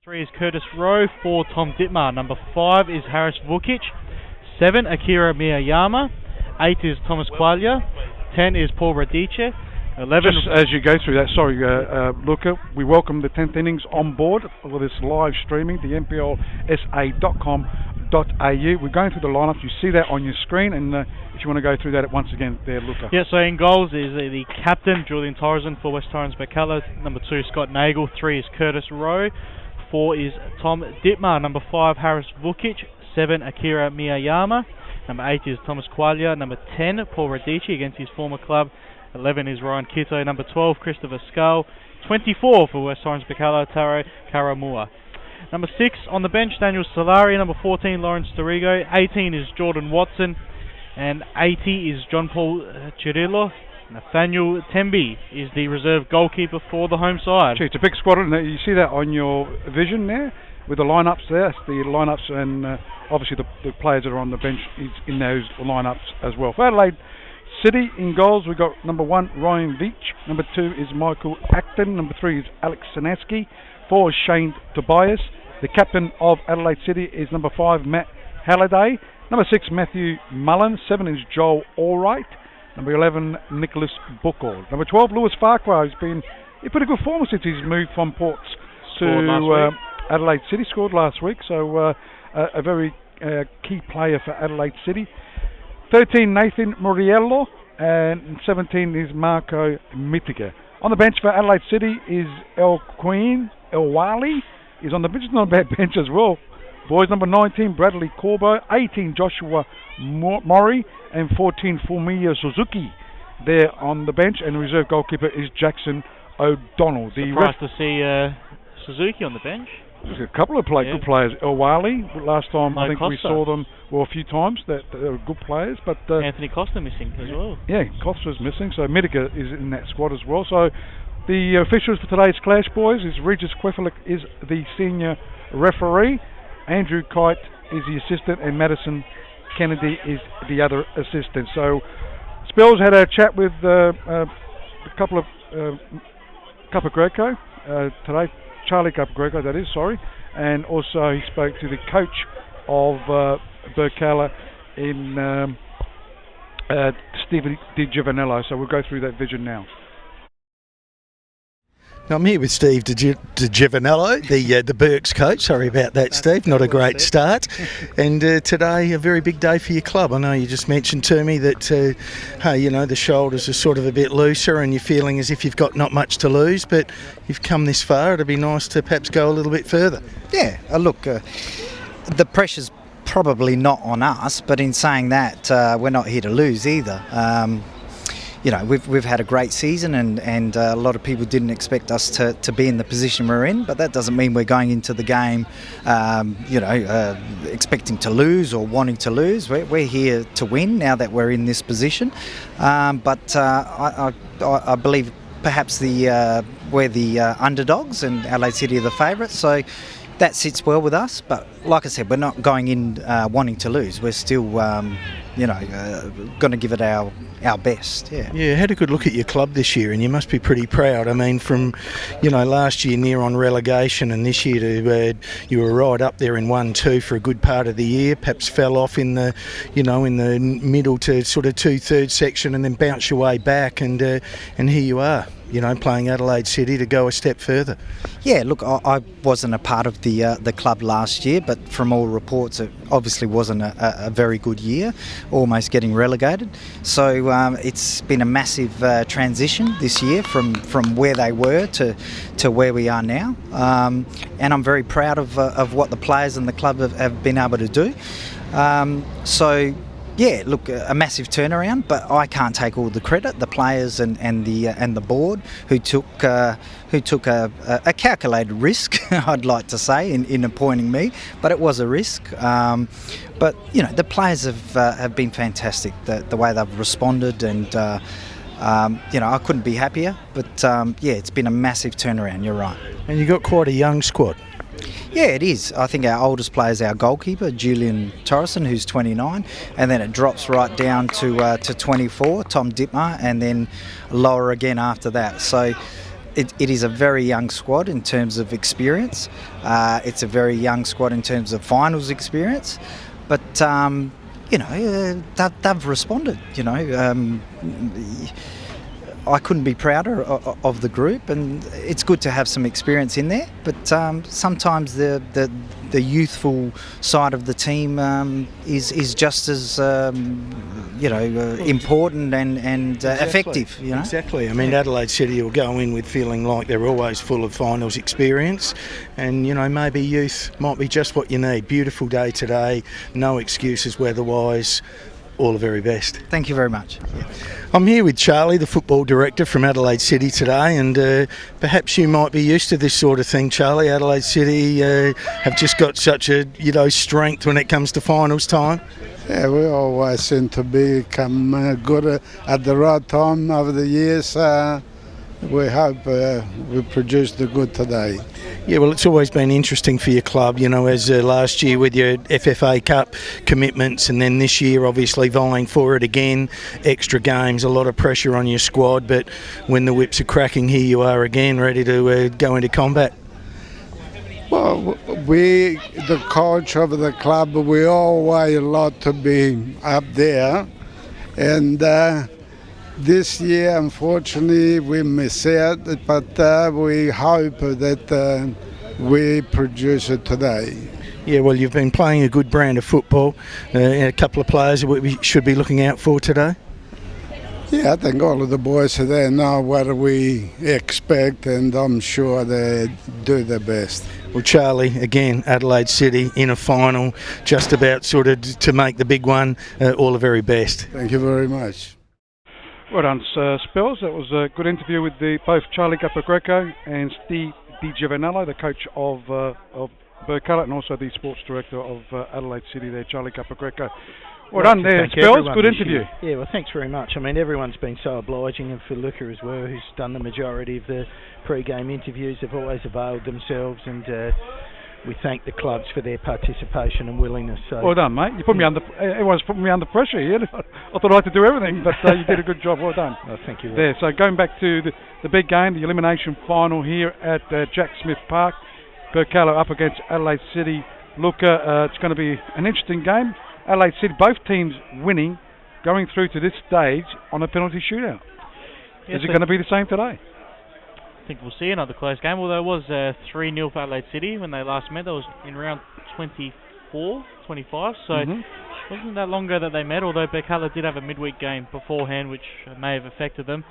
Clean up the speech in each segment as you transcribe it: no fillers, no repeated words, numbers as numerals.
3 is Curtis Rowe. 4, Tom Dittmar. Number 5 is Harris Vukic. 7, Akira Miyayama. 8 is Thomas Quaglia. 10 is Paul Radice. 11. Just as you go through that, sorry, Luca, we welcome the 10th innings on board with this live streaming, the NPLSA.com.au. We're going through the lineups. You see that on your screen, and if you want to go through that once again there, Luca. Yeah, so in goals is the captain, Julian Torresen, for West Torrens Birkalla. Number 2, Scott Nagel. 3 is Curtis Rowe. 4 is Tom Dittmar. Number 5, Harris Vukic. 7, Akira Miyayama. Number 8 is Thomas Quaglia. Number 10, Paul Radice against his former club. 11 is Ryan Kitto. Number 12, Christopher Scull. 24 for West Torrens Birkalla, Taro Karamua. Number 6 on the bench, Daniel Solari. Number 14, Lawrence Dorigo. 18 is Jordan Watson. And 80 is John Paul Cirillo. Nathaniel Temby is the reserve goalkeeper for the home side. Gee, it's a big squad, isn't it? You see that on your vision there with the lineups there. It's the lineups, and obviously the players that are on the bench is in those lineups as well. For Adelaide City in goals, we've got number 1, Ryan Veach. Number 2 is Michael Acton. Number 3 is Alex Sanaski. 4 is Shane Tobias. The captain of Adelaide City is number 5, Matt Halliday. Number 6, Matthew Mullen. 7 is Joel Allwright. Number 11, Nicholas Booker. Number 12, Lewis Farquhar. He's been in pretty good form since he's moved from Ports to Adelaide City. Scored last week, so a very key player for Adelaide City. 13, Nathan Muriello, and 17 is Marco Mitiga. On the bench for Adelaide City is El Wali. He's on the bench, not a bad bench as well. Boys, number 19, Bradley Corbo. 18, Joshua Murray. And 14, Fumiya Suzuki there on the bench. And the reserve goalkeeper is Jackson O'Donnell. Surprised to see Suzuki on the bench. There's a couple of good players. El Wali, last time I think Costa. we saw them a few times. That they were good players, but Anthony Costa missing as well. Yeah, Costa's missing, so Mitiga is in that squad as well. So the officials for today's clash, boys, is Regis Quefalik is the senior referee, Andrew Kite is the assistant, and Madison Kennedy is the other assistant. So Spells had a chat with a couple of Capogreco today. Charlie Capogreco, that is, sorry. And also he spoke to the coach of Birkalla in Stephen Di Giovanello. So we'll go through that vision now. I'm here with Steve Di Giovanello, the Burks coach. Sorry about that, Steve. Not a great start. And today, a very big day for your club. I know you just mentioned to me that, hey, you know, the shoulders are sort of a bit looser and you're feeling as if you've got not much to lose, but you've come this far. It'd be nice to perhaps go a little bit further. Yeah, look, the pressure's probably not on us, but in saying that, we're not here to lose either. You know, we've had a great season, and a lot of people didn't expect us to be in the position we're in, but that doesn't mean we're going into the game, expecting to lose or wanting to lose. We're here to win now that we're in this position, but I believe perhaps we're the underdogs and Adelaide City are the favourites, so that sits well with us. But like I said, we're not going in wanting to lose. We're still going to give it our best. Yeah, had a good look at your club this year, and you must be pretty proud. I mean, from last year near on relegation, and this year you were right up there in 1-2 for a good part of the year. Perhaps fell off in the middle to sort of 2/3 section, and then bounced your way back, and here you are. Playing Adelaide City to go a step further. Yeah, look, I wasn't a part of the club last year, but from all reports, it obviously wasn't a very good year, almost getting relegated. So it's been a massive transition this year from where they were to where we are now, and I'm very proud of what the players and the club have been able to do. Yeah, look, a massive turnaround, but I can't take all the credit. The players and the board who took a calculated risk, I'd like to say, in appointing me, but it was a risk. But the players have been fantastic. The way they've responded, and I couldn't be happier. But it's been a massive turnaround. You're right. And you got quite a young squad. Yeah, it is. I think our oldest player is our goalkeeper, Julian Torresen, who's 29, and then it drops right down to 24, Tom Dittmar, and then lower again after that. So it is a very young squad in terms of experience. It's a very young squad in terms of finals experience, but they've responded. I couldn't be prouder of the group, and it's good to have some experience in there. But sometimes the youthful side of the team is just as important and effective. Exactly. I mean, Adelaide City will go in with feeling like they're always full of finals experience, and maybe youth might be just what you need. Beautiful day today, no excuses weather-wise. All the very best. Thank you very much. I'm here with Charlie, the football director from Adelaide City today, and perhaps you might be used to this sort of thing, Charlie. Adelaide City have just got such a strength when it comes to finals time. Yeah, we always seem to become good at the right time over the years. We hope we produce the good today. Yeah, well, it's always been interesting for your club, as last year with your FFA Cup commitments, and then this year obviously vying for it again, extra games, a lot of pressure on your squad, but when the whips are cracking, here you are again, ready to go into combat. Well, the coach of the club, we all weigh a lot to be up there, and this year, unfortunately, we miss out, but we hope that we produce it today. Yeah, well, you've been playing a good brand of football. A couple of players that we should be looking out for today? Yeah, I think all of the boys there know what we expect, and I'm sure they do their best. Well, Charlie, again, Adelaide City in a final, just about sort of to make the big one. All the very best. Thank you very much. Well done, Spells. That was a good interview with both Charlie Capogreco and Steve Di Giovanello, the coach of Birkalla, and also the sports director of Adelaide City there, Charlie Capogreco. Well done there, Spells. Good interview. Yeah, well, thanks very much. I mean, everyone's been so obliging, and for Luca as well, who's done the majority of the pre-game interviews. They've always availed themselves, and we thank the clubs for their participation and willingness. So, well done, mate. You put me everyone's putting me under pressure here. I thought I had to do everything, but you did a good job. Well done. Oh, thank you. There. So going back to the big game, the elimination final here at Jack Smith Park, Birkalla up against Adelaide City. Luca, it's going to be an interesting game. Adelaide City, both teams winning, going through to this stage on a penalty shootout. Yes, is it going to be the same today? I think we'll see another close game, although it was 3-0 for Adelaide City when they last met. That was in round 24, 25, so it wasn't that long ago that they met, although Birkalla did have a midweek game beforehand, which may have affected them.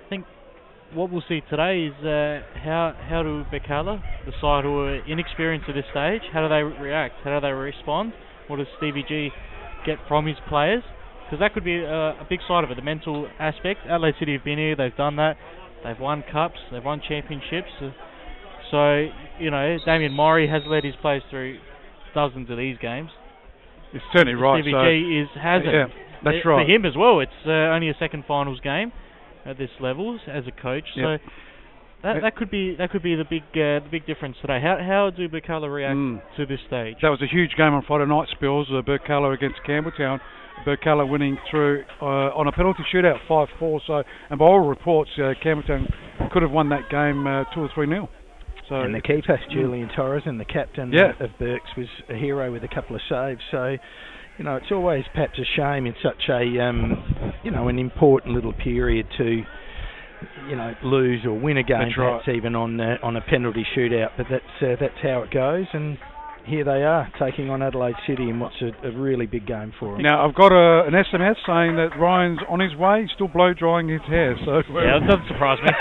I think what we'll see today is how do Birkalla, the side who are inexperienced at this stage, how do they react, how do they respond, what does Stevie G get from his players, because that could be a big side of it, the mental aspect. Adelaide City have been here, they've done that. They've won cups, they've won championships. So, Damien Murray has led his players through dozens of these games. It's certainly right. Stevie G hasn't. Yeah, that's right. For him as well, it's only a second finals game at this level as a coach. Yep. So that could be the big difference today. How do Birkalla react to this stage? That was a huge game on Friday night, Spills. Birkalla against Campbelltown. Birkalla winning through on a penalty shootout 5-4. So, and by all reports, Campbelltown could have won that game 2 or 3-0. So, and the keeper, Julian Torres, and the captain of Berks was a hero with a couple of saves. So, it's always perhaps a shame in such a an important little period to lose or win a game, perhaps even on a penalty shootout. But that's how it goes, and here they are taking on Adelaide City in what's a really big game for them. Now I've got an SMS saying that Ryan's on his way, he's still blow drying his hair. So yeah, that doesn't surprise me.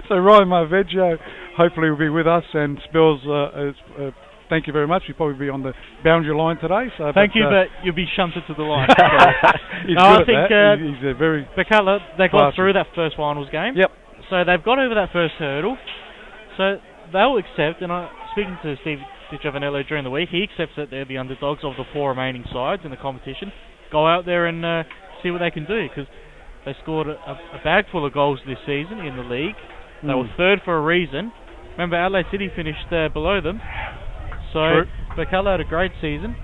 So Ryan Marveggio hopefully will be with us, and Spells. Thank you very much. You'll probably be on the boundary line today. So thank you, but you'll be shunted to the line. He's I good think at that. He's a very Birkalla, they got through that first finals game. Yep. So they've got over that first hurdle. So they'll accept, and speaking to Steve Di Giovanello during the week, he accepts that they're the underdogs of the 4 remaining sides in the competition. Go out there and see what they can do, because they scored a bag full of goals this season in the league. They were third for a reason. Remember, Adelaide City finished below them. So Birkalla had a great season.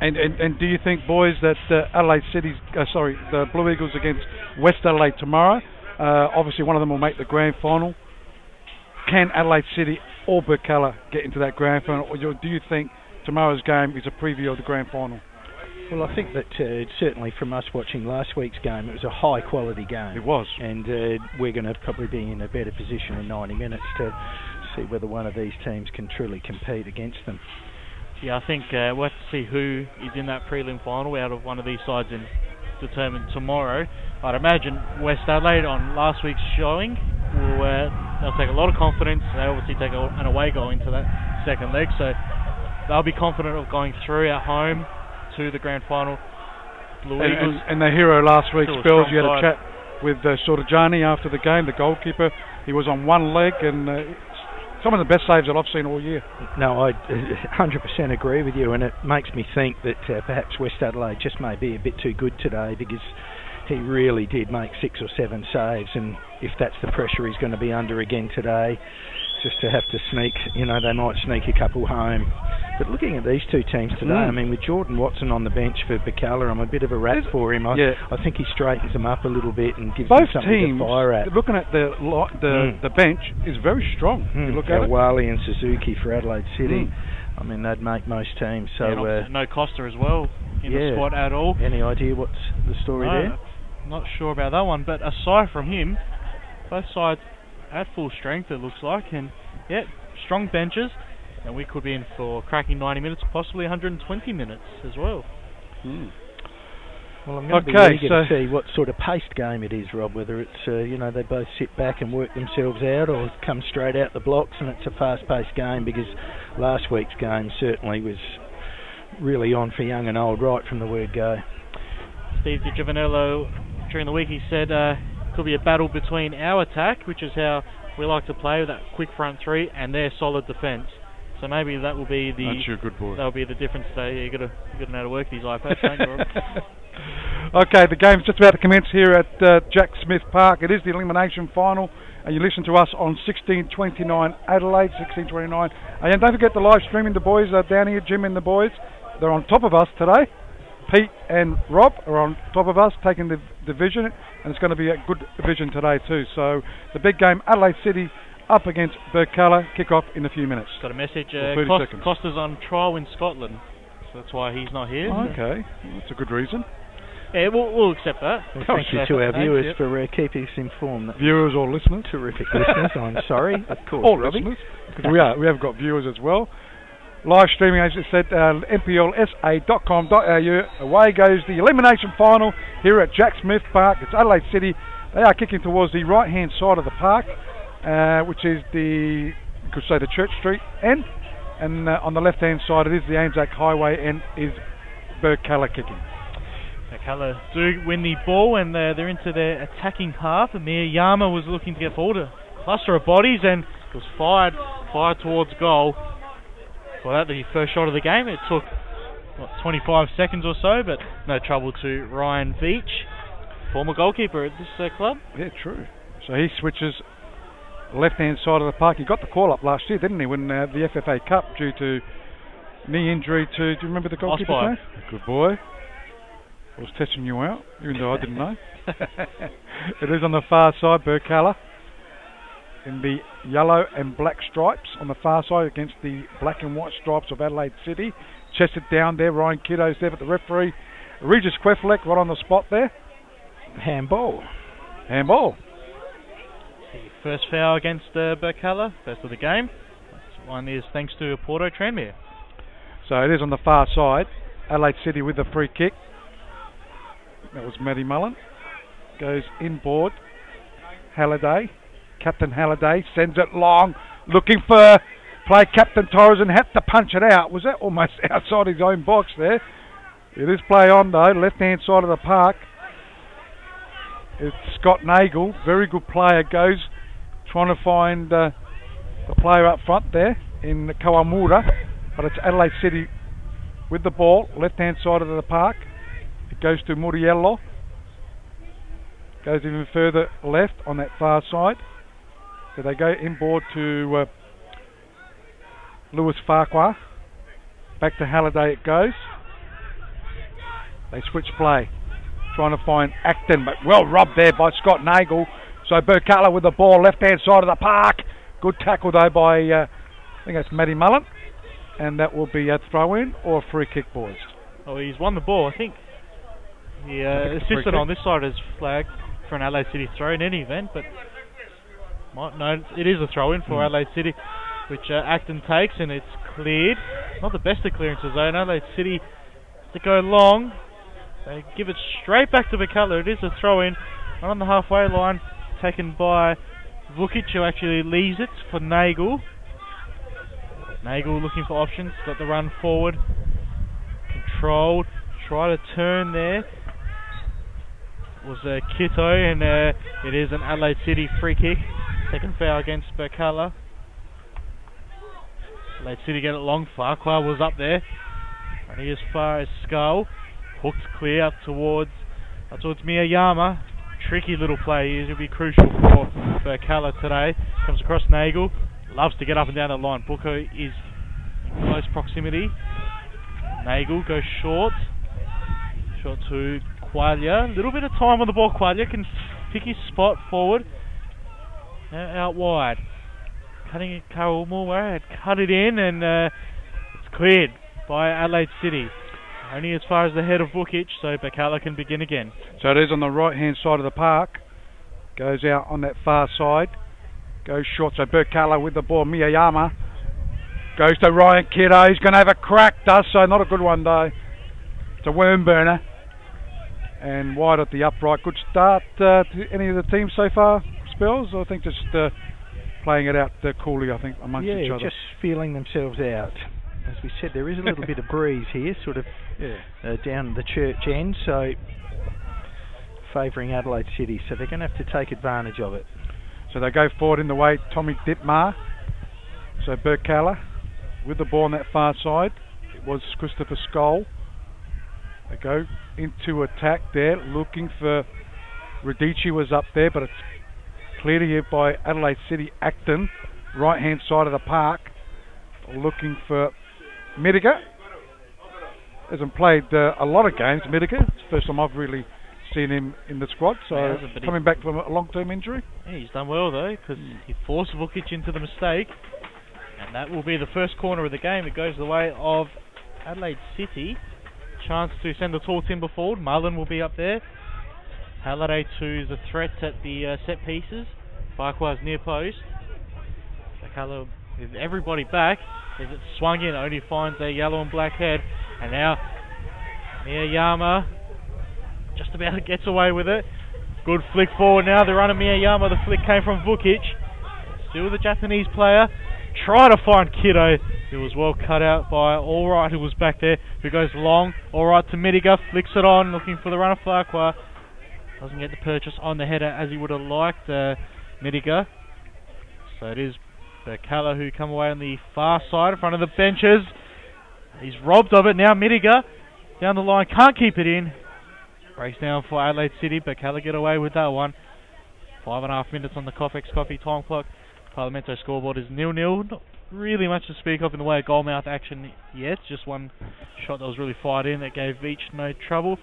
And do you think, boys, that Adelaide City's the Blue Eagles against West Adelaide tomorrow? Obviously, one of them will make the grand final. can Adelaide City or Birkalla get into that grand final, or do you think tomorrow's game is a preview of the grand final? Well, I think that certainly from us watching last week's game, it was a high-quality game. It was. And we're going to probably be in a better position in 90 minutes to see whether one of these teams can truly compete against them. Yeah, I think we'll have to see who is in that prelim final out of one of these sides and determined tomorrow. I'd imagine West Adelaide on last week's showing they'll take a lot of confidence. They obviously take an away goal into that second leg, so they'll be confident of going through at home to the grand final. Blue Eagles and the hero last week, Spells, you had a side. chat with Sortajani after the game, the goalkeeper. He was on one leg, and some of the best saves that I've seen all year. No, I 100% agree with you, and it makes me think that perhaps West Adelaide just may be a bit too good today, because he really did make 6 or 7 saves, and if that's the pressure he's going to be under again today, just to have to sneak, they might sneak a couple home. But looking at these two teams today, I mean, with Jordan Watson on the bench for Birkalla, I'm a bit of a rat for him. I think he straightens them up a little bit and gives them something to fire at. Looking at the bench, is very strong. You look at it. Wali and Suzuki for Adelaide City. I mean, they'd make most teams. So no Costa as well in the squad at all. Any idea what's the story there? Not sure about that one, but aside from him, both sides at full strength, it looks like, and strong benches, and we could be in for cracking 90 minutes, possibly 120 minutes as well. Well, I'm going to be eager to see what sort of paced game it is, Rob, whether it's, they both sit back and work themselves out, or come straight out the blocks and it's a fast-paced game, because last week's game certainly was really on for young and old right from the word go. Steve DiGiovanello, during the week, he said could be a battle between our attack, which is how we like to play with that quick front three, and their solid defence. So maybe that will be the. That's your good boy. That'll be the difference today. You got to know how to work these iPads, don't you, Rob? Okay, the game's just about to commence here at Jack Smith Park. It is the elimination final, and you listen to us on 1629 Adelaide, 1629. And don't forget the live streaming. The boys are down here, Jim and the boys. They're on top of us today. Pete and Rob are on top of us, taking the division, and it's going to be a good division today too. So the big game, Adelaide City up against Birkalla, kick off in a few minutes. Got a message, 30 seconds. Costa's on trial in Scotland, so that's why he's not here. Okay, well, that's a good reason. Yeah, we'll accept that. Well, thank you to our viewers for keeping us informed. Viewers or listeners? Terrific listeners, I'm sorry. Of course, all Robbie. listeners, because we have got viewers as well. Live streaming, as I said, nplsa.com.au. Away goes the elimination final here at Jack Smith Park. It's Adelaide City. They are kicking towards the right-hand side of the park, which is you could say the Church Street end. And on the left-hand side, it is the Anzac Highway end, is Birkalla kicking. Birkalla do win the ball, and they're into their attacking half. Amir Yama was looking to get forward, a cluster of bodies, and it was fired towards goal. Well, that the first shot of the game. It took 25 seconds or so, but no trouble to Ryan Veach, former goalkeeper at this club. Yeah, true. So he switches left-hand side of the park. He got the call-up last year, didn't he, when the FFA Cup, due to knee injury to, do you remember the goalkeeper's name? Good boy. I was testing you out, even though I didn't know. It is on the far side, Birkalla, in the yellow and black stripes on the far side against the black and white stripes of Adelaide City. Chested down there, Ryan Kiddo's there, but the referee, Regis Queflek, right on the spot there. Handball. The first foul against Birkalla, first of the game. This one is thanks to Porto Tranmere. So it is on the far side. Adelaide City with the free kick. That was Matty Mullen. Goes inboard. Halliday. Captain Halliday sends it long, looking for play. Captain Torres and had to punch it out. Was that almost outside his own box there? It is play on though, left-hand side of the park. It's Scott Nagel, very good player, goes trying to find the player up front there in Kawamura, but it's Adelaide City with the ball, left-hand side of the park. It goes to Muriello. Goes even further left on that far side. So they go inboard to Lewis Farquhar. Back to Halliday it goes. They switch play. Trying to find Acton, but well robbed there by Scott Nagel. So Birkalla with the ball, left-hand side of the park. Good tackle though by, I think that's Matty Mullen. And that will be a throw-in or a free kick, boys. Oh, he's won the ball. I think the assistant on this side has flagged for an Adelaide City throw in any event, but no, it is a throw-in for Adelaide City, which Acton takes, and it's cleared. Not the best of clearances though. Adelaide City to go long. They give it straight back to Birkalla. It is a throw-in right on the halfway line, taken by Vukic, who actually leaves it for Nagel. Nagel looking for options, got the run forward, controlled, try to turn there. It was Kito, and it is an Adelaide City free kick. Second foul against Birkalla. Adelaide City get it long. Farquhar was up there, running as far as Skull. Hooked clear up towards Miyayama. Tricky little play. He'll be crucial for Birkalla today. Comes across Nagel. Loves to get up and down the line. Booker is in close proximity. Nagel goes short. Short to Quaglia. A little bit of time on the ball. Quaglia can pick his spot forward. Now out wide. Cutting it, Carol Moore had cut it in, and it's cleared by Adelaide City. Only as far as the head of Vukic, so Birkalla can begin again. So it is on the right hand side of the park. Goes out on that far side. Goes short, so Birkalla with the ball. Miyayama goes to Ryan Kiddo. He's going to have a crack, does so. Not a good one though. It's a worm burner. And wide at the upright. Good start to any of the teams so far, Spells? I think just playing it out coolly, I think, amongst each other. Yeah, just feeling themselves out. As we said, there is a little bit of breeze here, sort of down the church end, so favouring Adelaide City. So they're going to have to take advantage of it. So they go forward in the way, Tommy Dittmar. So Birkalla with the ball on that far side. It was Christopher Skoll. They go into attack there, looking for Radici was up there, but it's cleared here by Adelaide City. Acton, right hand side of the park, looking for Midiga. Hasn't played a lot of games, Midiga. It's the first time I've really seen him in the squad, so coming back from a long-term injury. Yeah, he's done well though, because he forced Vukic into the mistake, and that will be the first corner of the game. It goes the way of Adelaide City. Chance to send the tall timber forward. Mullen will be up there. Halliday to the threat at the set pieces. Farquhar's near post. Birkalla with everybody back as it swung in, only finds a yellow and black head, and now Miyayama just about gets away with it. Good flick forward now. The run of Miyayama. The flick came from Vukic. Still the Japanese player. Try to find Kiddo. It was well cut out by Allright, who was back there, who goes long. Allright to Midiga, flicks it on, looking for the run of Farquhar. Doesn't get the purchase on the header as he would have liked, Midiga. So it is Birkalla who come away on the far side in front of the benches. He's robbed of it now. Midiga down the line, can't keep it in. Breaks down for Adelaide City. Birkalla get away with that one. 5.5 minutes on the Coffex Coffee time clock. Parlamento scoreboard is 0-0. Not really much to speak of in the way of goalmouth action yet. Just one shot that was really fired in that gave Veach no trouble.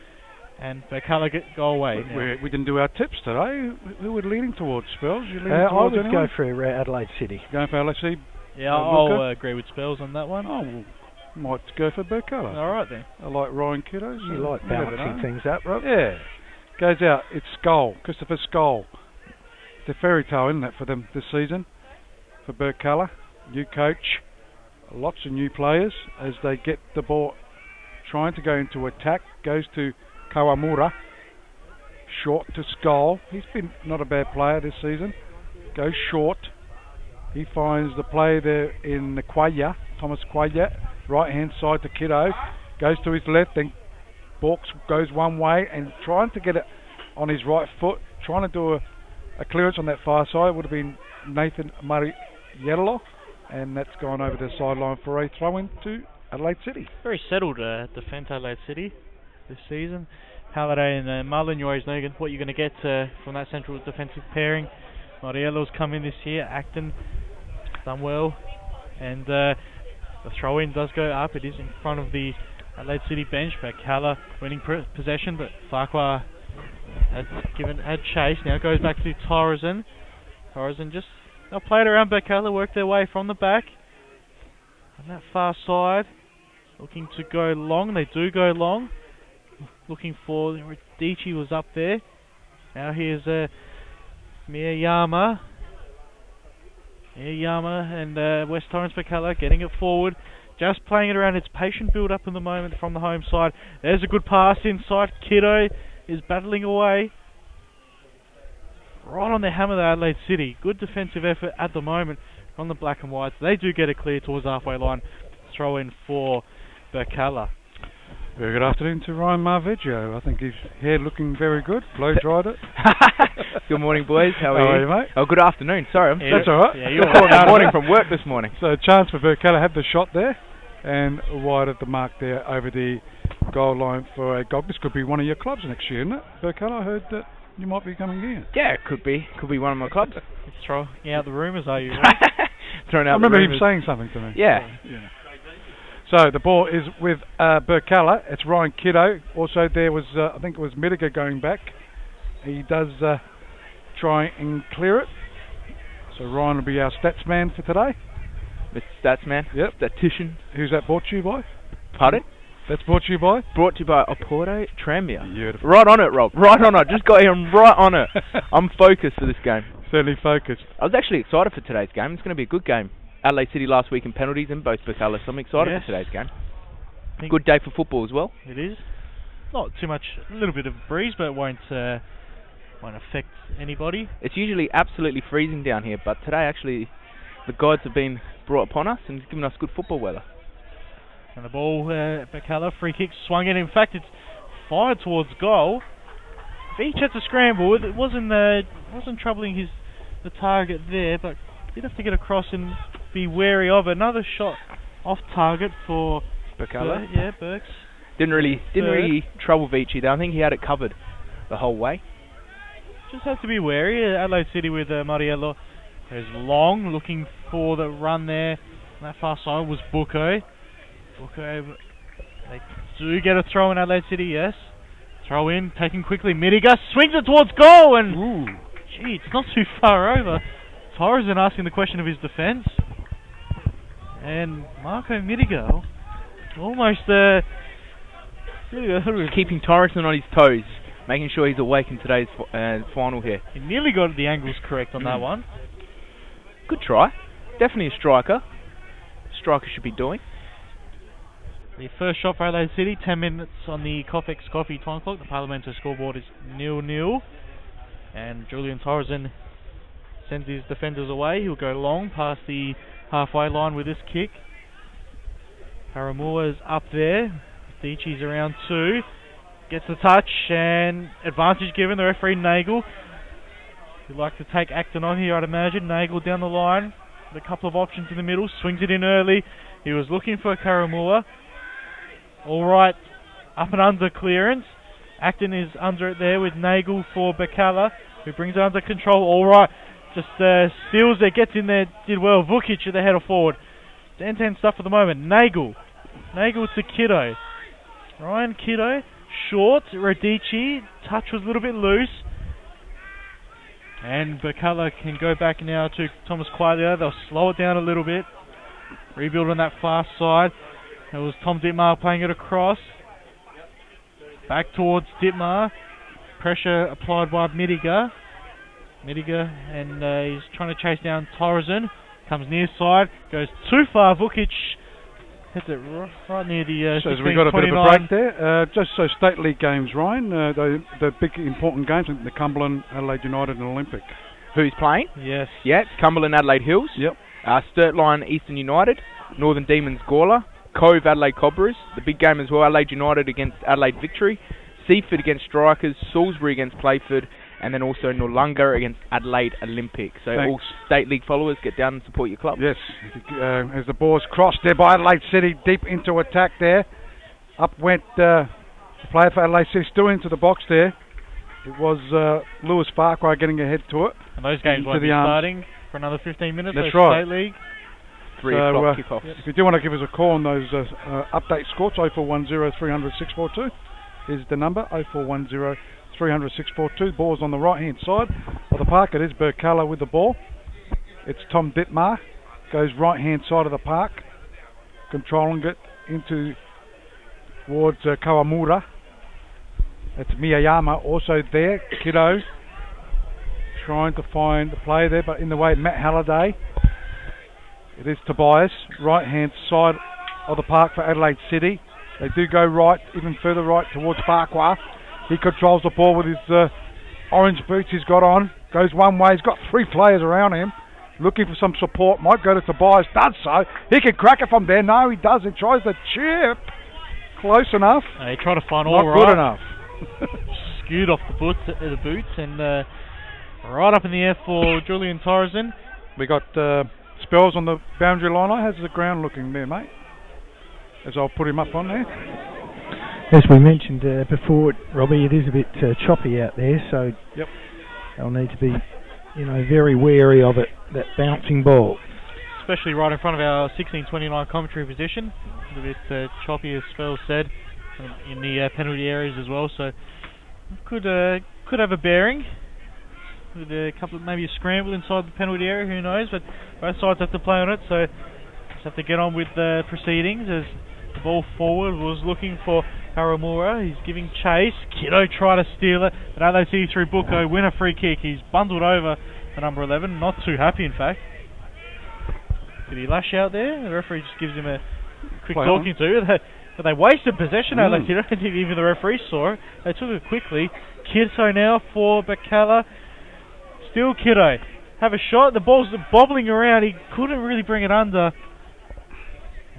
And Birkalla go away. We didn't do our tips today. Who we're leaning towards, Spells? You leaning I towards would anyone? go for Adelaide City. Going for Adelaide City? Yeah, I'll agree with Spells on that one. Oh, well, might go for Birkalla. Alright then. I like Ryan Kiddo. You like balancing things up, Rob? Yeah. Goes out. It's Skoll. Christopher Skoll. It's a fairy tale, isn't it, for them this season? For Birkalla. New coach. Lots of new players as they get the ball trying to go into attack. Goes to Kawamura. Short to Skoll. He's been not a bad player this season. Goes short. He finds the play there in the Quaglia. Thomas Quaglia. Right hand side to Kiddo. Goes to his left. Then Borks goes one way and trying to get it on his right foot. Trying to do a clearance on that far side. Would have been Nathan Murray-Yellow. And that's gone over the sideline for a throw-in to Adelaide City. Very settled defence Adelaide City this season. Halliday and Mullen, you always know what you're going to get from that central defensive pairing. Moriello's come in this year. Acton done well. And the throw-in does go up. It is in front of the Adelaide City bench. Birkalla winning possession, but Farquhar had chase. Now goes back to Torresen. Torresen just They'll play it around Birkalla, work their way from the back. On that far side, looking to go long. They do go long. Looking for Radici was up there. Now here's Miyayama. Miyayama and West Torrens Birkalla getting it forward. Just playing it around. It's patient build up in the moment from the home side. There's a good pass inside. Kiddo is battling away. Right on the hammer there, Adelaide City. Good defensive effort at the moment from the black and whites. They do get it clear towards the halfway line. Throw in for Birkalla. Very good afternoon to Ryan Marveggio. I think his hair looking very good. Blow dried it. Good morning, boys. How are you? Mate? Oh, good afternoon. Sorry, that's all right. Yeah, you're good morning from work this morning. So a chance for Birkalla, had the shot there, and wide at the mark there over the goal line for a goal. This could be one of your clubs next year, isn't it? Birkalla, I heard that you might be coming in. Yeah, it could be. Could be one of my clubs. It's throwing out the rumours, are you? Throwing out I remember the him rumours. saying something to me. Yeah. So the ball is with Birkalla. It's Ryan Kiddo. Also there was, I think it was Midiger going back. He does try and clear it. So Ryan will be our stats man for today. Mr. Statsman. Yep. Statistician. Who's that brought to you by? Pardon? That's brought to you by? Brought to you by Oporto Tranmere. Beautiful. Right on it, Rob. Right on it. Just got here and right on it. I'm focused for this game. Certainly focused. I was actually excited for today's game. It's going to be a good game. Adelaide City last week in penalties and both Birkalla, so I'm excited for today's game. Good day for football as well. It is. Not too much, a little bit of a breeze, but it won't affect anybody. It's usually absolutely freezing down here, but today actually the gods have been brought upon us and given us good football weather. And the ball, Birkalla, free kick swung in. In fact, it's fired towards goal. Veach had to scramble. It wasn't troubling the target there, but did have to get across and be wary of another shot off target for Birkalla. Burks. Didn't really trouble Vici though. I think he had it covered the whole way. Just have to be wary. Adelaide City with Mariello. There's Long looking for the run there. On that far side was Bucco. They do get a throw in Adelaide City, yes. Throw in, taken quickly. Midiger swings it towards goal and gee, it's not too far over. Torresen asking the question of his defence. And Marco Midiger almost keeping Torresen on his toes, making sure he's awake in today's final here. He nearly got the angles correct on that one. Good try. Definitely a striker. Striker should be doing. The first shot for Adelaide City, 10 minutes on the Coffex Coffee time clock. The Parliamento scoreboard is 0-0. And Julian Torresen sends his defenders away. He'll go long past the halfway line with this kick. Paramua's up there. Dici's around 2. Gets the touch and advantage given. The referee Nagel. He'd like to take Acton on here, I'd imagine. Nagel down the line with a couple of options in the middle. Swings it in early. He was looking for Karamua. Alright, up and under clearance. Acton is under it there with Nagel for Birkalla, who brings it under control. Alright, just steals it, gets in there, did well. Vukic at the header forward. 10-10 stuff for the moment. Nagel to Kiddo. Ryan Kiddo, short. Radici, touch was a little bit loose. And Birkalla can go back now to Thomas Qualia. They'll slow it down a little bit. Rebuild on that far side. It was Tom Dittmar playing it across. Back towards Dittmar. Pressure applied by Midiger. And he's trying to chase down Torresen. Comes near side. Goes too far. Vukic hits it right near the so we got a bit of a break there. Just so state league games, Ryan. The big important games, the Cumberland, Adelaide United and Olympic. Who's playing? Yes. Yeah, it's Cumberland, Adelaide Hills. Yep. Sturtline, Eastern United. Northern Demons, Gawler. Cove, Adelaide Cobras. The big game as well, Adelaide United against Adelaide Victory. Seaford against Strikers. Salisbury against Playford. And then also Noarlunga against Adelaide Olympic. So all state league followers, get down and support your club. Yes. As the ball's crossed there by Adelaide City, deep into attack there. Up went the player for Adelaide City, still into the box there. It was Lewis Farquhar getting ahead to it. And those games won't be starting for another 15 minutes. That's right. State league. 3 o'clock kickoff. If you do want to give us a call on those update scores, 0410 300 642 is the number, 0410 300 642. Ball's on the right hand side of the park. It is Birkalla with the ball. It's Tom Dittmar. Goes right hand side of the park, controlling it into towards Kawamura. That's Miyayama also there. Kiddo trying to find the player there, but in the way Matt Halliday. It is Tobias, right hand side of the park for Adelaide City. They do go right, even further right towards Farquhar. He controls the ball with his orange boots he's got on. Goes one way, he's got 3 players around him. Looking for some support, might go to Tobias, does so. He can crack it from there. No, he doesn't. Tries the chip. Close enough. He tried to find all Not right. good enough. Skewed off the boots and right up in the air for Julian Torreson. We got Spells on the boundary line. How's the ground looking there, mate? As I'll put him up on there. As we mentioned before, Robbie, it is a bit choppy out there, so yep. They'll need to be, very wary of it, that bouncing ball. Especially right in front of our 16-29 commentary position. A bit choppy, as Phil said, in the penalty areas as well. So could have a bearing. With a couple of, maybe a scramble inside the penalty area, who knows? But both sides have to play on it, so just have to get on with the proceedings. As the ball forward was looking for Haramura, he's giving chase. Kiddo tried to steal it, but Adelaide City through Bucco win a free kick. He's bundled over the number 11, not too happy in fact. Did he lash out there? The referee just gives him a quick talking to. But they wasted possession. Adelaide City. I don't think even the referee saw it. They took it quickly. Kiddo now for Birkalla. Still Kiddo. Have a shot. The ball's bobbling around. He couldn't really bring it under.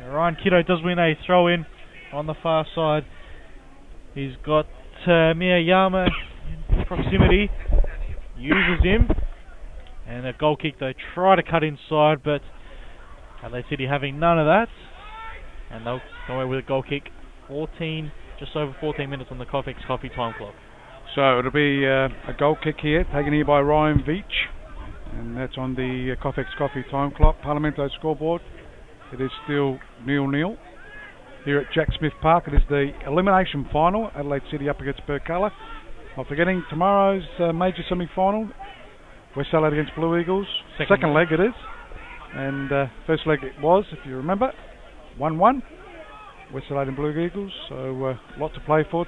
Ryan Kiddo does win a throw in on the far side. He's got Miyayama in proximity. Uses him. And a goal kick. They try to cut inside, but Adelaide City having none of that. And they'll go away with a goal kick. Just over 14 minutes on the Coffex Coffee time clock. So it'll be a goal kick here, taken here by Ryan Veach, and that's on the Coffex Coffee time clock. Parlamento scoreboard. It is still 0-0 here at Jack Smith Park. It is the elimination final. Adelaide City up against Birkalla. Not forgetting tomorrow's major semi-final. West Adelaide against Blue Eagles. Second leg it is, and first leg it was, if you remember, 1-1. West Adelaide and Blue Eagles. So a lot to play for.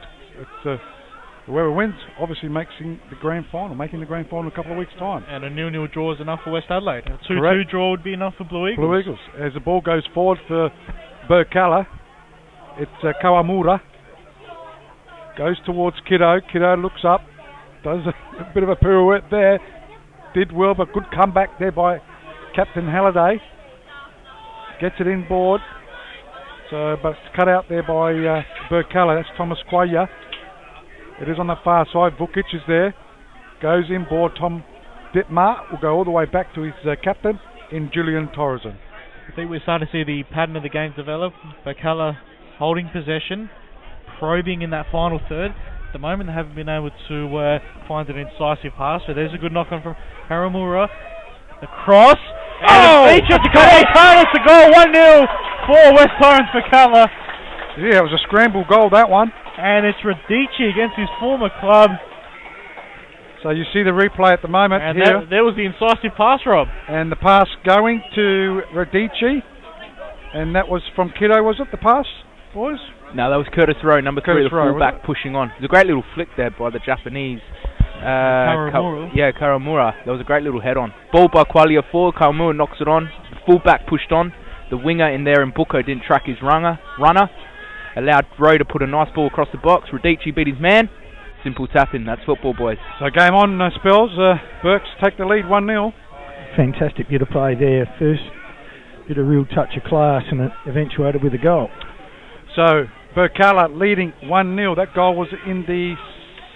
Whoever wins obviously making the grand final in a couple of weeks' time. And a 0-0 draw is enough for West Adelaide. A 2-2 draw would be enough for Blue Eagles. Blue Eagles. As the ball goes forward for Birkalla, it's Kawamura. Goes towards Kiddo. Kiddo looks up, does a bit of a pirouette there. Did well, but good comeback there by Captain Halliday. Gets it inboard. So, but it's cut out there by Birkalla. That's Thomas Quaya. It is on the far side. Vukic is there. Goes inboard. Tom Dittmar will go all the way back to his captain in Julian Torreson. I think we're starting to see the pattern of the game develop. Birkalla holding possession, probing in that final third. At the moment they haven't been able to find an incisive pass. So there's a good knock on from Haramura. The cross. And it features to Torrens to goal. 1-0 for West Torrens Birkalla. Yeah, it was a scramble goal, that one. And it's Radici against his former club. So you see the replay at the moment and here. There was the incisive pass, Rob. And the pass going to Radici. And that was from Kiddo, was it, the pass, boys? No, that was Curtis Rowe, number 3, the fullback pushing on. It was a great little flick there by the Japanese. Karamura. That was a great little head on. Ball by Qualia 4, Karamura knocks it on. The fullback pushed on. The winger in there in Bucco didn't track his runner. Allowed Rowe to put a nice ball across the box. Radici beat his man. Simple tapping. That's football, boys. So game on, Spells. Burks take the lead 1-0. Fantastic bit of play there. First bit of real touch of class, and it eventuated with a goal. So Birkalla leading 1-0. That goal was in the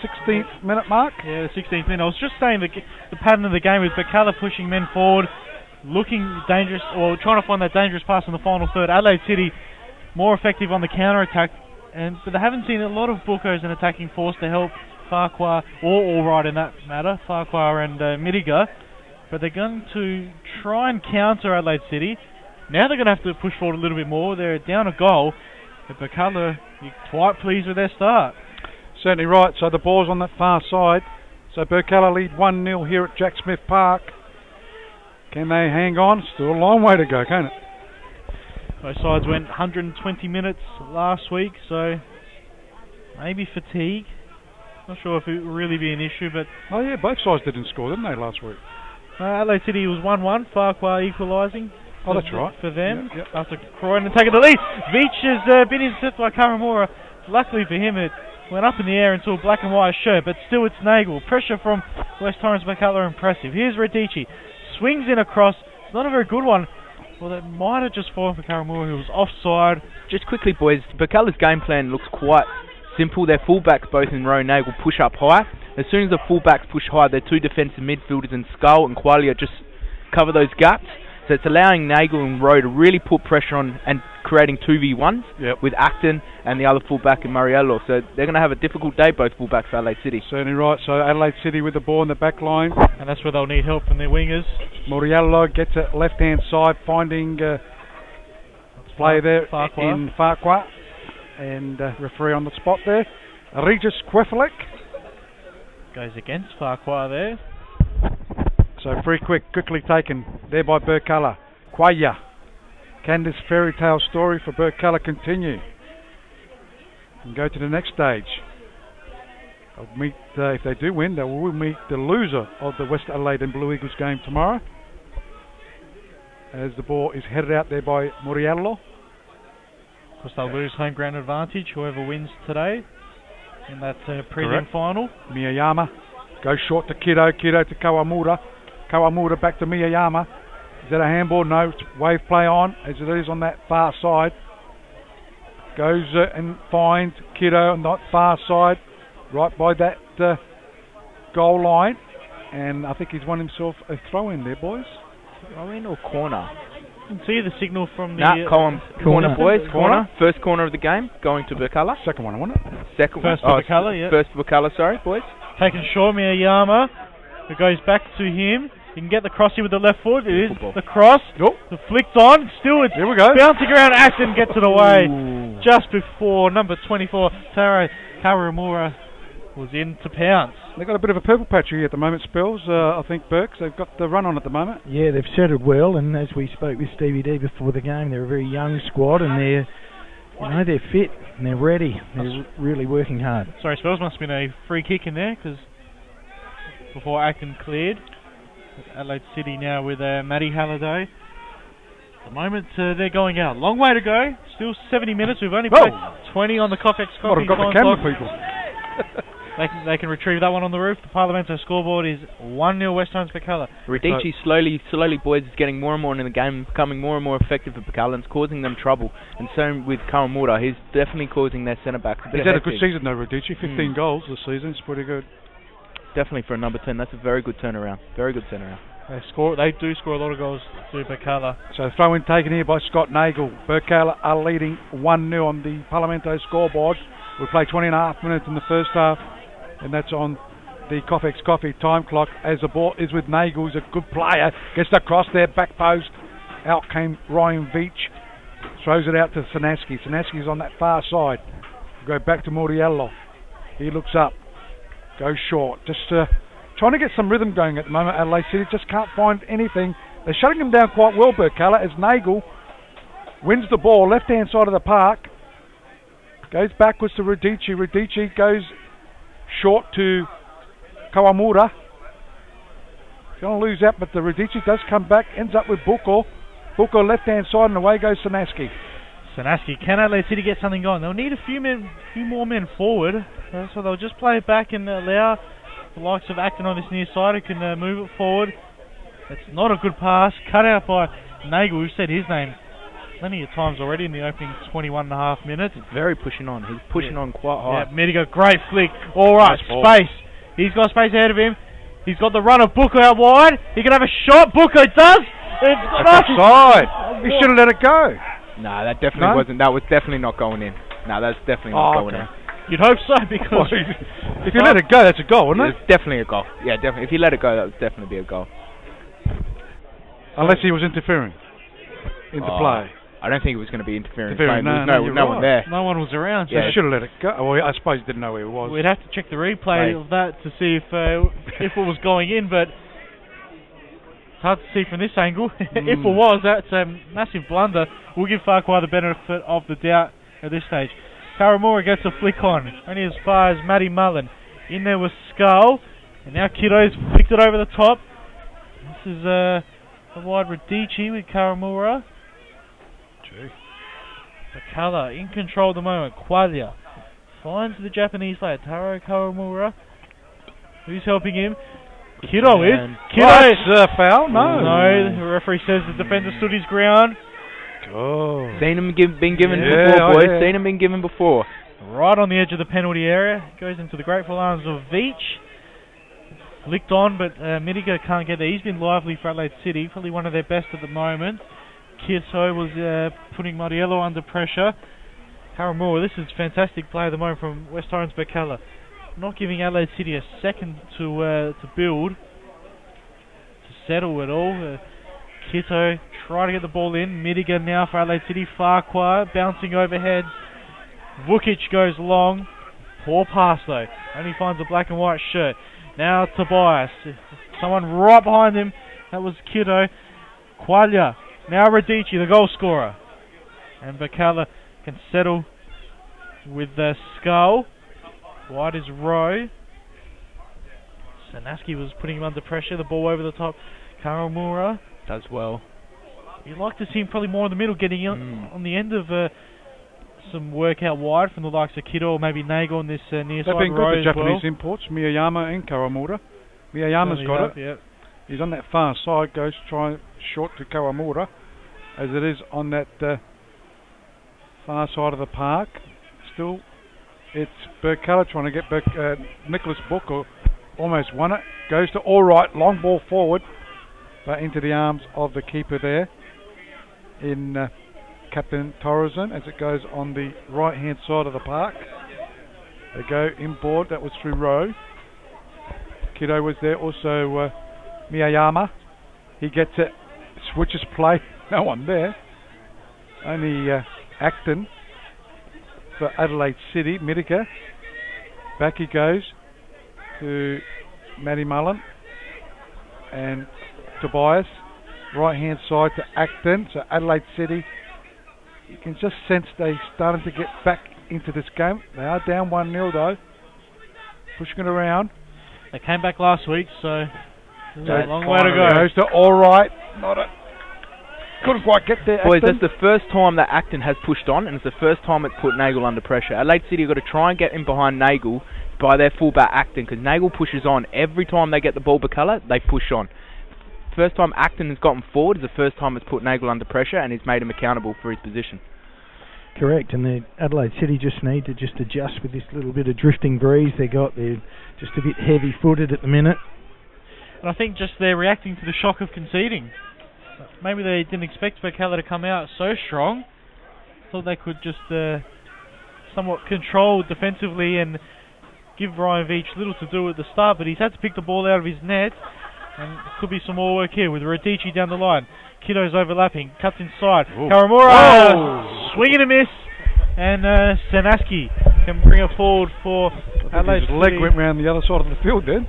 16th minute mark. Yeah, the 16th minute. I was just saying the pattern of the game was Birkalla pushing men forward, looking dangerous, or trying to find that dangerous pass in the final third. Adelaide City more effective on the counter-attack, but they haven't seen a lot of Bucco as an attacking force to help Farquhar, or Allright in that matter, Farquhar and Midiga. But they're going to try and counter Adelaide City. Now they're going to have to push forward a little bit more. They're down a goal, but Birkalla, you're quite pleased with their start. Certainly right. So the ball's on that far side. So Birkalla lead 1-0 here at Jack Smith Park. Can they hang on? Still a long way to go, can't it? Both sides went 120 minutes last week, so maybe fatigue. Not sure if it will really be an issue, but... Oh yeah, both sides didn't score, didn't they, last week? Adelaide City was 1-1, Farquhar equalising. Oh, that's right. For them, yep. after Croydon taking the lead. Veach has been intercepted by Karamura. Luckily for him, it went up in the air into a black and white shirt, but still it's Nagel. Pressure from West Torrens Birkalla, impressive. Here's Radici. Swings in across. It's not a very good one. Well, that might have just fallen for Karamura, who was offside. Just quickly, boys, Birkalla's game plan looks quite simple. Their fullbacks, both in Rowe and Nagel, push up high. As soon as the fullbacks push high, their two defensive midfielders in Skull and Qualia just cover those gaps. So it's allowing Nagel and Rowe to really put pressure on and creating 2v1s with Acton and the other fullback in Muriello. So they're going to have a difficult day, both fullbacks for Adelaide City. Certainly right. So Adelaide City with the ball in the back line. And that's where they'll need help from their wingers. Muriello gets it left-hand side, finding play there Farquhar. in Farquhar. And referee on the spot there. Regis Quefalik. Goes against Farquhar there. So free quickly taken there by Birkalla. Quaya. Can this fairy tale story for Birkalla continue and go to the next stage? They'll meet, if they do win, they will meet the loser of the West Adelaide and Blue Eagles game tomorrow. As the ball is headed out there by Muriello. Of course, they'll lose home ground advantage, whoever wins today in that prelim final. Miyayama goes short to Kiddo, Kiddo to Kawamura. Kawamura back to Miyayama. Is that a handball? No, it's wave play on, as it is on that far side. Goes and finds Kiddo on that far side, right by that goal line. And I think he's won himself a throw-in there, boys. Throw-in or corner? You can see the signal from the... corner, boys. Corner. First corner of the game, going to Birkalla. Second one, wasn't it? Second First for Birkalla, yeah. First for Birkalla, sorry, boys. Taken short, Miyayama. It goes back to him. He can get the cross here with the left foot. It is the cross. Nope. The flicked on. Still, it's here we go. Bouncing around. Acton gets it away. Just before number 24, Taro Karamura, was in to pounce. They've got a bit of a purple patch here at the moment, Spells. I think Burks. They've got the run on at the moment. Yeah, they've settled well, and as we spoke with Stevie D before the game, they're a very young squad, and they're fit and they're ready. They're really working hard. Sorry, Spells, must have been a free kick in there because before Acton cleared. Adelaide City now with Matty Halliday. At the moment they're going out. Long way to go. Still 70 minutes. We've only played 20 on the Coffex Coffee. I've got the camera people. They can retrieve that one on the roof. The Parlamento scoreboard is 1-0 West Torrens Birkalla. Radici slowly, boys, is getting more and more in the game, becoming more and more effective for Birkalla, and it's causing them trouble. And so with Karamura, he's definitely causing their centre-backs a bit He's had a good season though, Radici. 15 goals this season. It's pretty good. Definitely for a number 10, that's a very good turnaround. Very good turnaround. They do score a lot of goals to Birkalla. So throw-in taken here by Scott Nagel. Birkalla are leading 1-0 on the Parlamento scoreboard. We play 20 and a half minutes in the first half, and that's on the Coffex Coffee time clock as the ball is with Nagel, who's a good player. Gets the cross there, back post. Out came Ryan Veach. Throws it out to Sanaski. Sanaski's on that far side. Go back to Muriello. He looks up. Goes short. Just trying to get some rhythm going at the moment. Adelaide City just can't find anything. They're shutting him down quite well, Birkalla, as Nagel wins the ball, left-hand side of the park. Goes backwards to Radici. Radici goes short to Kawamura. Going to lose that, but the Radici does come back. Ends up with Buko. Buko left-hand side, and away goes Sanaski. Sanaski, can Adelaide City get something going? They'll need a few more men forward. So they'll just play it back and allow the likes of Acton on this near side who can move it forward. It's not a good pass. Cut out by Nagel, who said his name plenty of times already in the opening 21 and a half minutes. He's very pushing on. He's pushing on quite high. Yeah, Medigo, great flick. All right, nice space. He's got space ahead of him. He's got the run of Booker out wide. He can have a shot. Booker does. It's offside. He should have let it go. No, that definitely wasn't. That was definitely not going in. No, that's definitely not going in. You'd hope so, because if you let it go, that's a goal, isn't it? It's definitely a goal. Yeah, definitely. If you let it go, that would definitely be a goal. Unless he was interfering into play. I don't think it was going to be interfering. No one there. No one was around. Yeah, should have let it go. Well, I suppose he didn't know where he was. We'd have to check the replay of that to see if it was going in, but It's hard to see from this angle. If it was, that's a massive blunder. We'll give Farquhar the benefit of the doubt at this stage. Karamura gets a flick on, only as far as Matty Mullen. In there with Skull, and now Kiddo's flicked it over the top. This is a wide Radici with Karamura. Birkalla in control at the moment. Qualia finds the Japanese player, Taro Karamura. Who's helping him? Kiddo is. Kiddo! That's a foul? No. No, the referee says the defender stood his ground. Oh. Seen him been given before, boys. Yeah. Seen him been given before. Right on the edge of the penalty area. Goes into the grateful arms of Veach. Flicked on, but Midiga can't get there. He's been lively for Adelaide City. Probably one of their best at the moment. Kieso was putting Mariello under pressure. Karamura, this is fantastic play at the moment from West Torrens Birkalla. Not giving Adelaide City a second to build, to settle it all. Kito trying to get the ball in. Midiga now for Adelaide City. Farquhar bouncing overhead. Vukic goes long. Poor pass though. Only finds a black and white shirt. Now Tobias. Someone right behind him. That was Kito. Qualia. Now Radici, the goal scorer. And Birkalla can settle with the Skull. Wide is Rowe. Sanaski was putting him under pressure. The ball over the top. Karamura does well. You'd like to see him probably more in the middle, getting on the end of some work out wide from the likes of Kiddo or maybe Nagel on this near side row. They've been good, the Japanese well. imports, Miyayama and Karamura. Miyayama's got it. Yep. He's on that far side, goes try short to Karamura, as it is on that far side of the park. Still, it's Birkalla trying to get Nicholas Booker, almost won it. Goes to all right, long ball forward, but into the arms of the keeper there in Captain Torreson as it goes on the right hand side of the park. They go inboard, that was through Rowe. Kiddo was there, also Miyayama. He gets it, switches play, no one there. Only Acton for Adelaide City. Midiga, back he goes to Matty Mullen and Tobias, right hand side to Acton. So Adelaide City, you can just sense they're starting to get back into this game. They are down 1-0 though, pushing it around. They came back last week, so there's a long way to go. Goes to all right, not a couldn't quite get there. Boys, Acton. that's the first time that Acton has pushed on, and it's the first time it's put Nagel under pressure. Adelaide City have got to try and get in behind Nagel by their fullback Acton, because Nagel pushes on. Every time they get the ball Birkalla, they push on. First time Acton has gotten forward is the first time it's put Nagel under pressure, and it's made him accountable for his position. Correct, and the Adelaide City just need to just adjust with this little bit of drifting breeze they got. They're just a bit heavy-footed at the minute. And I think just they're reacting to the shock of conceding. Maybe they didn't expect Birkalla to come out so strong. Thought they could just somewhat control defensively and give Ryan Veach little to do at the start, but he's had to pick the ball out of his net, and it could be some more work here with Radici down the line. Kiddo's overlapping, cuts inside. Ooh. Karamura, swing and a miss, and Sanaski can bring it forward for Adelaide His City. leg went round the other side of the field then,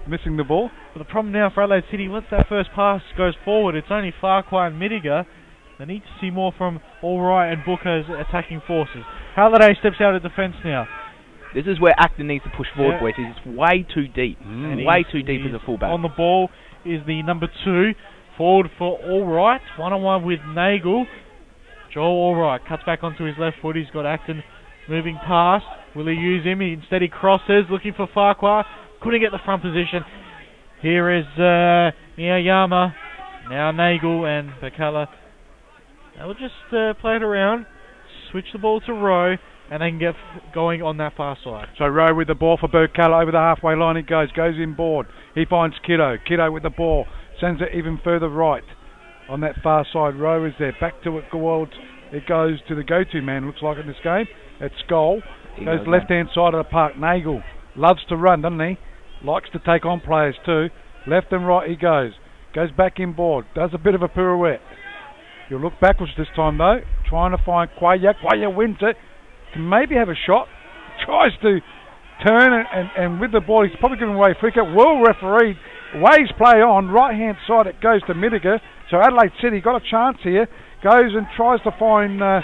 missing the ball. But the problem now for Adelaide City, once that first pass goes forward, it's only Farquhar and Midiga. They need to see more from Allright and Booker's attacking forces. Halliday steps out of defence now. This is where Acton needs to push forward, boys. He's way too deep. Way too deep as a fullback. On the ball is the number 2. Forward for Allright. 1-on-1 with Nagel. Joel Allright cuts back onto his left foot. He's got Acton moving past. Will he use him? Instead he crosses, looking for Farquhar. Couldn't get the front position. Here is Miyayama. Now Nagel and Birkalla. They'll just play it around. Switch the ball to Rowe, and they can get going on that far side. So Rowe with the ball for Birkalla over the halfway line. He goes inboard. He finds Kiddo. Kiddo with the ball. Sends it even further right on that far side. Rowe is there. Back to it goes to the go-to man, looks like in this game. It's Skull. Goes left-hand side of the park. Nagel loves to run, doesn't he? Likes to take on players too. Left and right he goes. Goes back inboard. Does a bit of a pirouette. He'll look backwards this time though. Trying to find Qualia. Qualia wins it. Can maybe have a shot. Tries to turn and with the ball he's probably giving away a free kick. Well refereed. waves play on, right hand side it goes to Midiga, so Adelaide City got a chance here, goes and tries to find the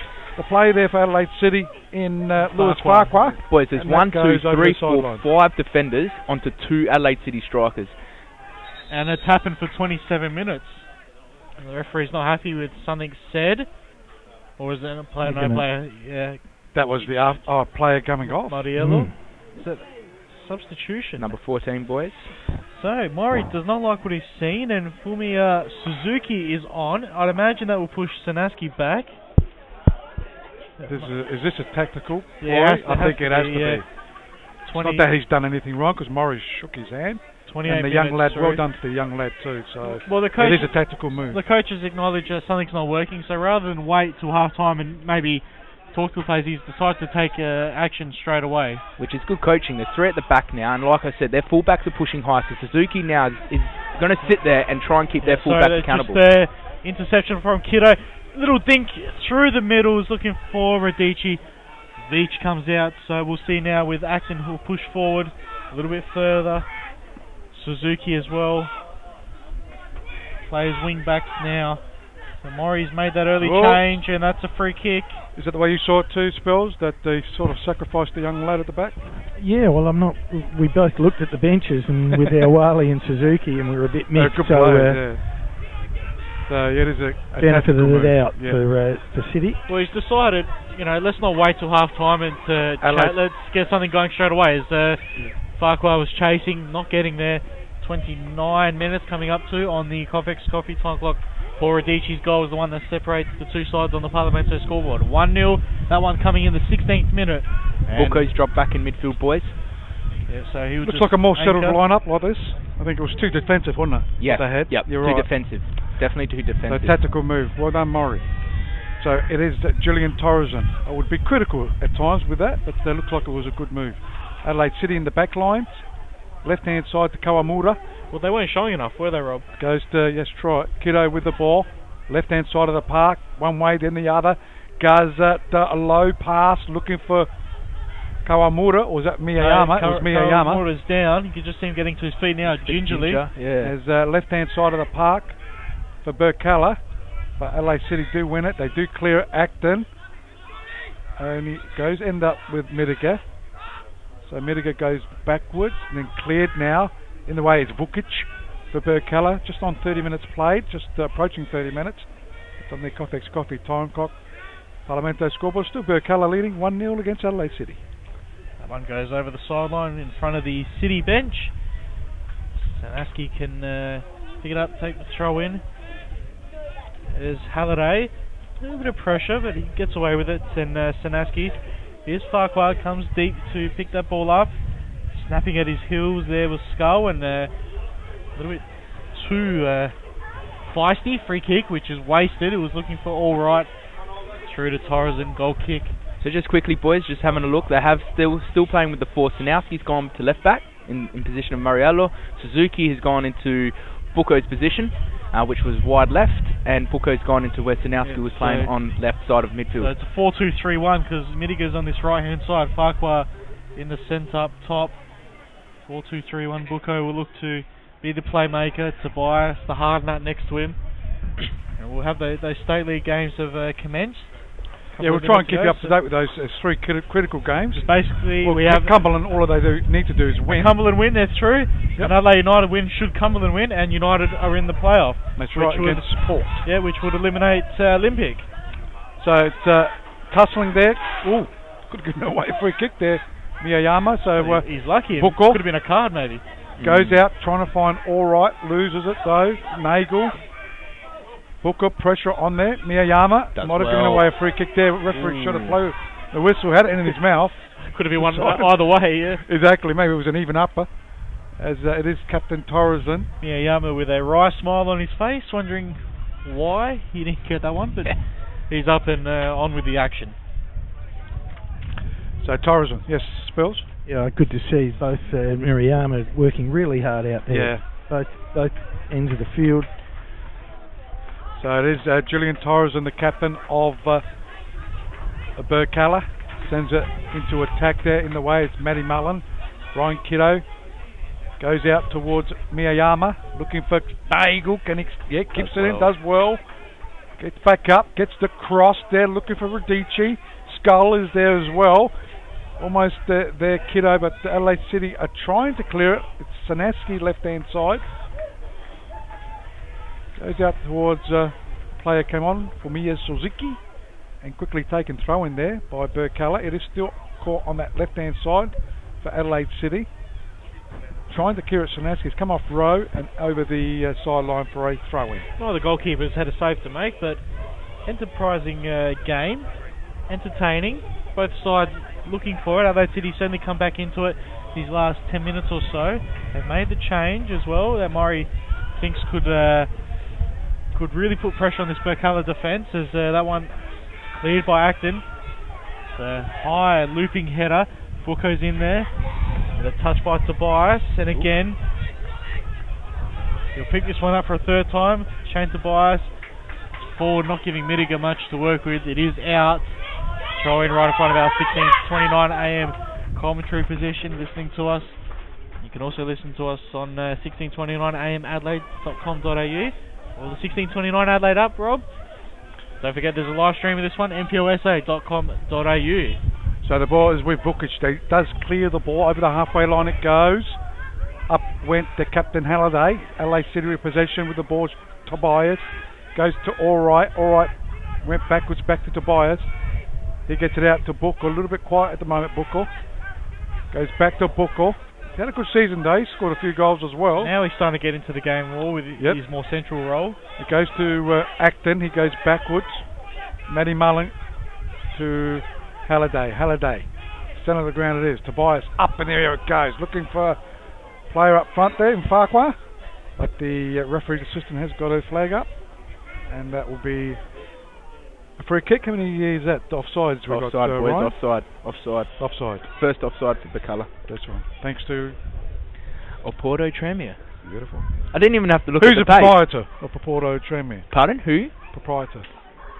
play there for Adelaide City in Lewis Farquhar. Boys, there's 1, 2, 3, 4, 5 defenders onto 2 Adelaide City strikers. And it's happened for 27 minutes. And the referee's not happy with something said. Or was it a player, no player? Yeah. That was the player coming off. Mariello. Is that substitution? Number 14, boys. So, Maury does not like what he's seen, and Fumiya Suzuki is on. I'd imagine that will push Sanaski back. Is this a tactical? Yeah, I think it has to be. It's not that he's done anything wrong, because Maury shook his hand. And the young lad, well done to the young lad too. So the coach, it is a tactical move. The coaches acknowledge something's not working, so rather than wait till half time and maybe talk to the players, he's decided to take action straight away. Which is good coaching. There's 3 at the back now, and like I said, their fullbacks are pushing high, so Suzuki now is going to sit there and try and keep their fullbacks accountable. Just interception from Kiddo. Little dink through the middle, is looking for Radici. Veach comes out, so we'll see now with Acton, who'll push forward a little bit further. Suzuki as well. Plays wing backs now. So Maury's made that early change, and that's a free kick. Is that the way you saw it too, Spells? That they sort of sacrificed the young lad at the back? Yeah, well, I'm not. We both looked at the benches, and with our Wally and Suzuki, and we were a bit mixed. Good players, So it is a benefit of the doubt for City. Well, he's decided, let's not wait till half time and chat. Let's get something going straight away. As Farquhar was chasing, not getting there. 29 minutes coming up to on the Cofex Coffee time clock. Paul Radici's goal is the one that separates the two sides on the Parlamento scoreboard. 1-0, that one coming in the 16th minute. Buko's dropped back in midfield, boys. Yeah, so he looks like a more settled lineup like this. I think it was too defensive, wasn't it? Yeah, Yep, you're right. Too defensive. Definitely too defensive. So tactical move. Well done, Maury. So it is Julian Torreson. I would be critical at times with that, but it looks like it was a good move. Adelaide City in the back lines. Left hand side to Kawamura. Well, they weren't showing enough, were they, Rob? Goes to, yes, try it. Kiddo with the ball. Left hand side of the park. One way, then the other. Goes a low pass looking for Kawamura, or was that Miyayama? It was Miyayama. Kawamura's down. You can just see him getting to his feet now, gingerly. As left hand side of the park for Birkalla. But Adelaide City do win it. They do clear Acton. And he goes end up with Midiga. So Midiga goes backwards and then cleared now. In the way is Vukic for Birkalla. Just on 30 minutes played. Just approaching 30 minutes. It's on the Cofex Coffee time clock. Parlamento scoreboard. Still Birkalla leading 1-0 against Adelaide City. That one goes over the sideline in front of the City bench. Sanaski can pick it up, take the throw in. There's Halliday. A little bit of pressure, but he gets away with it. And Sanaski. Here's Farquhar, comes deep to pick that ball up. Snapping at his heels there was Skull, and a little bit too feisty. Free kick, which is wasted. It was looking for all right. Through to Torres and goal kick. So just quickly, boys, just having a look. They have still playing with the 4. Sanowski's gone to left back in position of Mariello. Suzuki has gone into Buko's position, which was wide left, and Buko's gone into where Sanowski was playing on left side of midfield. So it's a 4-2-3-1 because Midiga's on this right hand side. Farquhar in the centre up top. 4-2-3-1. Buko will look to be the playmaker. Tobias, the hard nut next to him. And we'll have those State League games have commenced. Yeah, we'll try and keep you up to date with those 3 critical games. Basically, we have Cumberland. All they need to do is win. Cumberland win, they're through. And Adelaide United win. Should Cumberland win, and United are in the playoff. That's right, against Port. Yeah, which would eliminate Olympic. So it's tussling there. Ooh, could have given away a free kick there, Miyayama. So he's lucky. Buko could have been a card maybe. Goes out trying to find all right. Loses it though. Nagel. Booker pressure on there. Miyayama might have given away a free kick there. Referee should have blown the whistle. Had it in his mouth. Could have been one either way. Yeah. Exactly. Maybe it was an even upper. As it is Captain Torreson. Miyayama with a wry smile on his face, wondering why he didn't get that one, but he's up and on with the action. So Torreson, yes, Spells. Yeah, good to see both Miyayama working really hard out there. Yeah. Both ends of the field. So it is Julian Torreson, the captain of Birkalla. Sends it into attack there in the way. It's Matty Mullen. Ryan Kiddo Goes out towards Miyayama, looking for Nagel. Keeps it in, does well. Gets back up, gets the cross there, looking for Radici. Skull is there as well. Almost there, Kiddo, but Adelaide City are trying to clear it. It's Sanaski left-hand side. Goes out towards player came on for Mia Suzuki and quickly taken throw in there by Birkalla. It is still caught on that left-hand side for Adelaide City. Trying to clear it, Sanaski's come off row and over the sideline for a throw-in. Well, the goalkeeper's had a save to make, but enterprising game, entertaining. Both sides looking for it. Adelaide City certainly come back into it these last 10 minutes or so. They've made the change as well that Murray thinks could really put pressure on this Birkalla defence, as that one cleared by Acton. It's a high looping header. Foucault's in there. With a touch by Tobias, and again he'll pick this one up for a third time. Shane Tobias forward, not giving Mittiger much to work with. It is out. Throw in right in front of our 16:29 AM commentary position. Listening to us, you can also listen to us on 16:29 AM Adelaide.com.au or the 16:29 Adelaide app. Rob, don't forget there's a live stream of this one, nplsa.com.au. So the ball is with Vukic. He does clear the ball over the halfway line. It goes up. Went to Captain Halliday. Adelaide City with possession with the ball. Tobias goes to all right. Went backwards back to Tobias. He gets it out to Buckle. A little bit quiet at the moment. Buckle goes back to Buckle. He had a good season though. He scored a few goals as well. Now he's starting to get into the game more with his more central role. It goes to Acton. He goes backwards. Matty Mullen to Halliday. Centre of the ground it is. Tobias up in the air it goes. Looking for a player up front there in Farquhar. But the referee assistant has got her flag up. And that will be a free kick. How many is that? Offsides. Offside, boys. Ryan? Offside. First offside for Birkalla. That's right. Thanks to Oporto Tranmere. Beautiful. I didn't even have to look Who's at the the proprietor of Oporto Tranmere? Pardon? Who? Proprietor.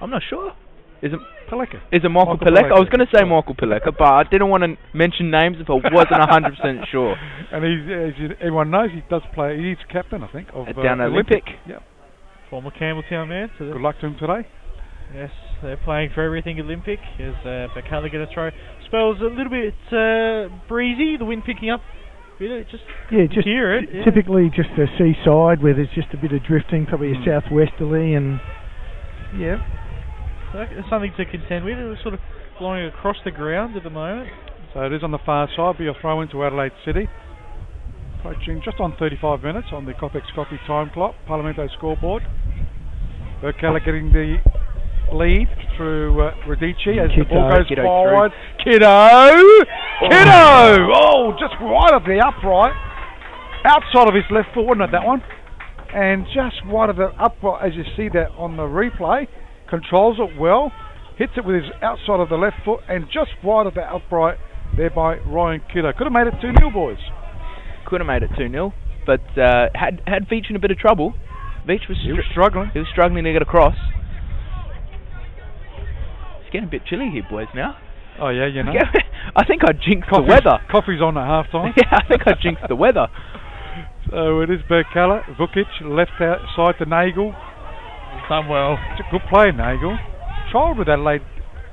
I'm not sure. Is it Peleka? Is it Michael Peleka? I was going to say Michael Peleka, but I didn't want to mention names if I wasn't 100% sure. And as everyone knows, he does play. He's captain, I think, of down at Olympic. Yep. Former Campbelltown man. Good luck to him today. Yes, they're playing for everything Olympic. As Birkalla get a throw. Spells a little bit breezy. The wind picking up. Just hear it. Yeah. Typically just a seaside where there's just a bit of drifting, probably a southwesterly, and it's something to contend with. It's sort of blowing across the ground at the moment. So it is on the far side. Be a throw into Adelaide City. Approaching just on 35 minutes on the Copex Coffee time clock. Parlamento scoreboard. Birkalla getting the lead through Radici as the ball goes forward. Kiddo! Oh, just right of the upright. Outside of his left foot, wasn't it, that one? And just right of the upright, as you see that on the replay. Controls it well. Hits it with his outside of the left foot and just right of the upright there by Ryan Kiddo. Could have made it 2-0, boys. Could have made it 2-0, but had Veach in a bit of trouble. Veach was struggling. He was struggling to get across. It's getting a bit chilly here, boys, now. Oh, yeah, you know. I think I jinxed the weather. Coffee's on at half time. Yeah, I think I jinxed the weather. So it is Birkalla. Vukic, left outside to Nagel. Done well. It's a good play, Nagel. Trialled with Adelaide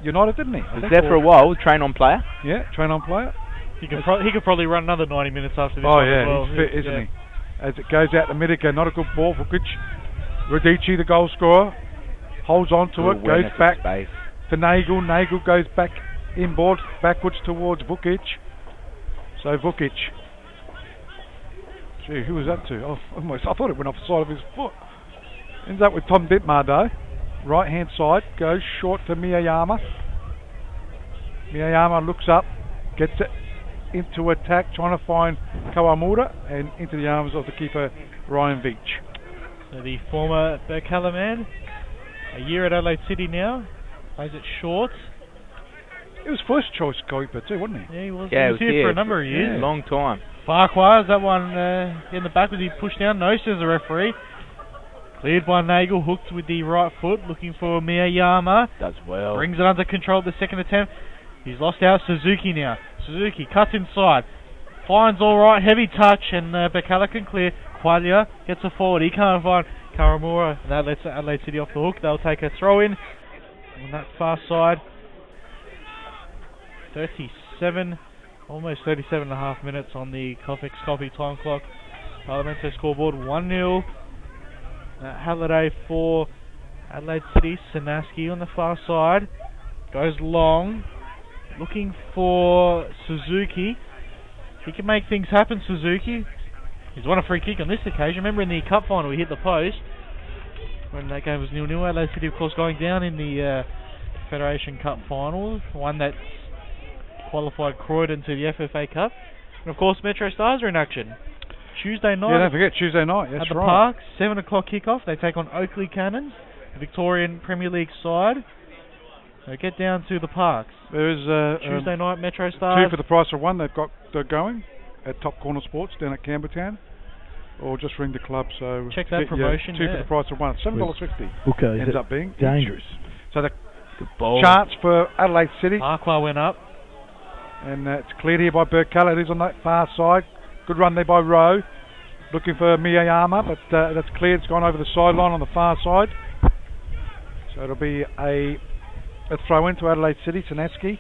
United, didn't he? He was there for a while, train-on player. Yeah, train-on player. He could probably run another 90 minutes after this. Oh, yeah, as well. he's fit, isn't he? As it goes out to Mittiger, not a good ball. Vukic. Radici, the goal scorer, holds on to it, goes back to Nagel. Nagel goes back inboard, backwards towards Vukic. So Vukic. Gee, who was that to? Oh, almost. I thought it went off the side of his foot. Ends up with Tom Dittmar though. Right hand side, goes short to Miyayama. Miyayama looks up, gets it into attack, trying to find Kawamura and into the arms of the keeper Ryan Veach. So the former Birkalla man, a year at Adelaide City now, plays it short. He was first choice goalkeeper too, wasn't he? Yeah, he was. He was here for a number of years. Yeah. Long time. Farquhar, that one in the back, was he pushed down? No, says the referee. Cleared by Nagel, hooked with the right foot, looking for Miyayama. Does well. Brings it under control at the second attempt. He's lost out Suzuki now. Suzuki cuts inside. finds all right, heavy touch, and Birkalla can clear. Qualia gets a forward, he can't find Karamura, and that lets Adelaide City off the hook. They'll take a throw in on that far side. almost 37 and a half minutes on the Cofix Coffee time clock. Parliamento scoreboard 1-0. Halliday for Adelaide City. Sanaski on the far side. Goes long. Looking for Suzuki. He can make things happen, Suzuki. He's won a free kick on this occasion. Remember in the cup final he hit the post when that game was 0-0. Adelaide City of course going down in the Federation Cup final. One that qualified Croydon to the FFA Cup. And of course Metro Stars are in action. Tuesday night. Yeah, don't forget Tuesday night. That's at the right. Park, 7 o'clock kickoff. They take on Oakley Cannons, the Victorian Premier League side. So get down to the Parks. There is Tuesday night Metro Stars. 2 for the price of 1. They're going at Top Corner Sports down at Cambertown. Or just ring the club. So check that promotion. 2 for the price of 1. $7.50. Okay, ends up being dangerous. So the chance for Adelaide City. Farquhar went up. And it's cleared here by Birkalla. It is on that far side. Good run there by Rowe. Looking for Miyayama, but that's cleared. It's gone over the sideline on the far side. So it'll be a throw in to Adelaide City. Tanaski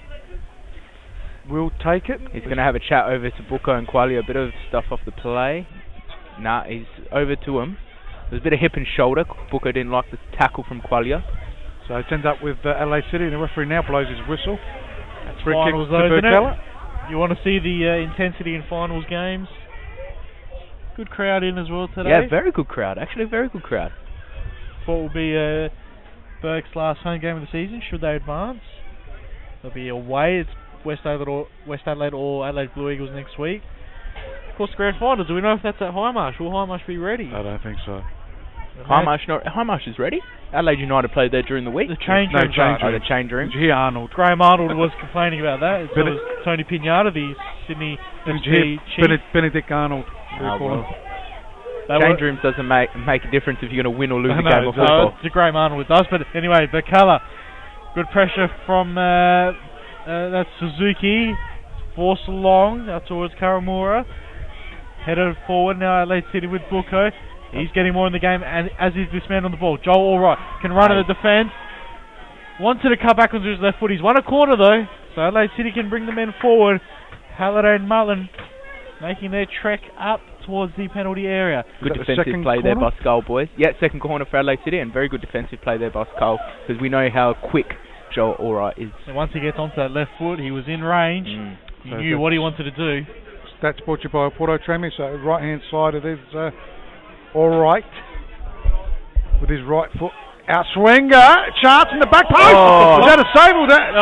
will take it. He's going to have a chat over to Buko and Qualia. A bit of stuff off the play. Nah, he's over to him. There's a bit of hip and shoulder. Buko didn't like the tackle from Qualia. So it ends up with Adelaide City, and the referee now blows his whistle. That's free kick finals to though, isn't Birkalla. it? You want to see the intensity in finals games. Good crowd in as well today. Yeah, very good crowd. Actually, very good crowd. What will be Berg's last home game of the season, should they advance. They'll be away. It's West Adelaide or Adelaide Blue Eagles next week. Of course, grand final. Do we know if that's at Highmarsh? Will Highmarsh be ready? I don't think so. Highmarsh is ready. Adelaide United played there during the week. The change room. The change room. Did you hear Arnold? Graham Arnold was complaining about that. So was Tony Pignata, the Sydney FC chief. Benedict Arnold. Change room doesn't make a difference if you're going to win or lose a game of football. To Graham Arnold it does, but anyway, Birkalla. Good pressure from that's Suzuki. Forced along out towards Karamura. Headed forward now, Adelaide City with Buko. He's getting more in the game, and as is this man on the ball. Joel Allwright can run in the defence. Wanted to cut back onto his left foot. He's won a corner though, so Adelaide City can bring the men forward. Halliday and Mullen making their trek up towards the penalty area. Good defensive play there by Skull, boys. Yeah, second corner for Adelaide City, and very good defensive play there by Skull, because we know how quick Joel Allwright is. And once he gets onto that left foot, he was in range. He knew what he wanted to do. Stats brought you by Porto Tremi, so right hand side it is Allwright with his right foot. Outswinger, chance in the back post. Was that a save or that?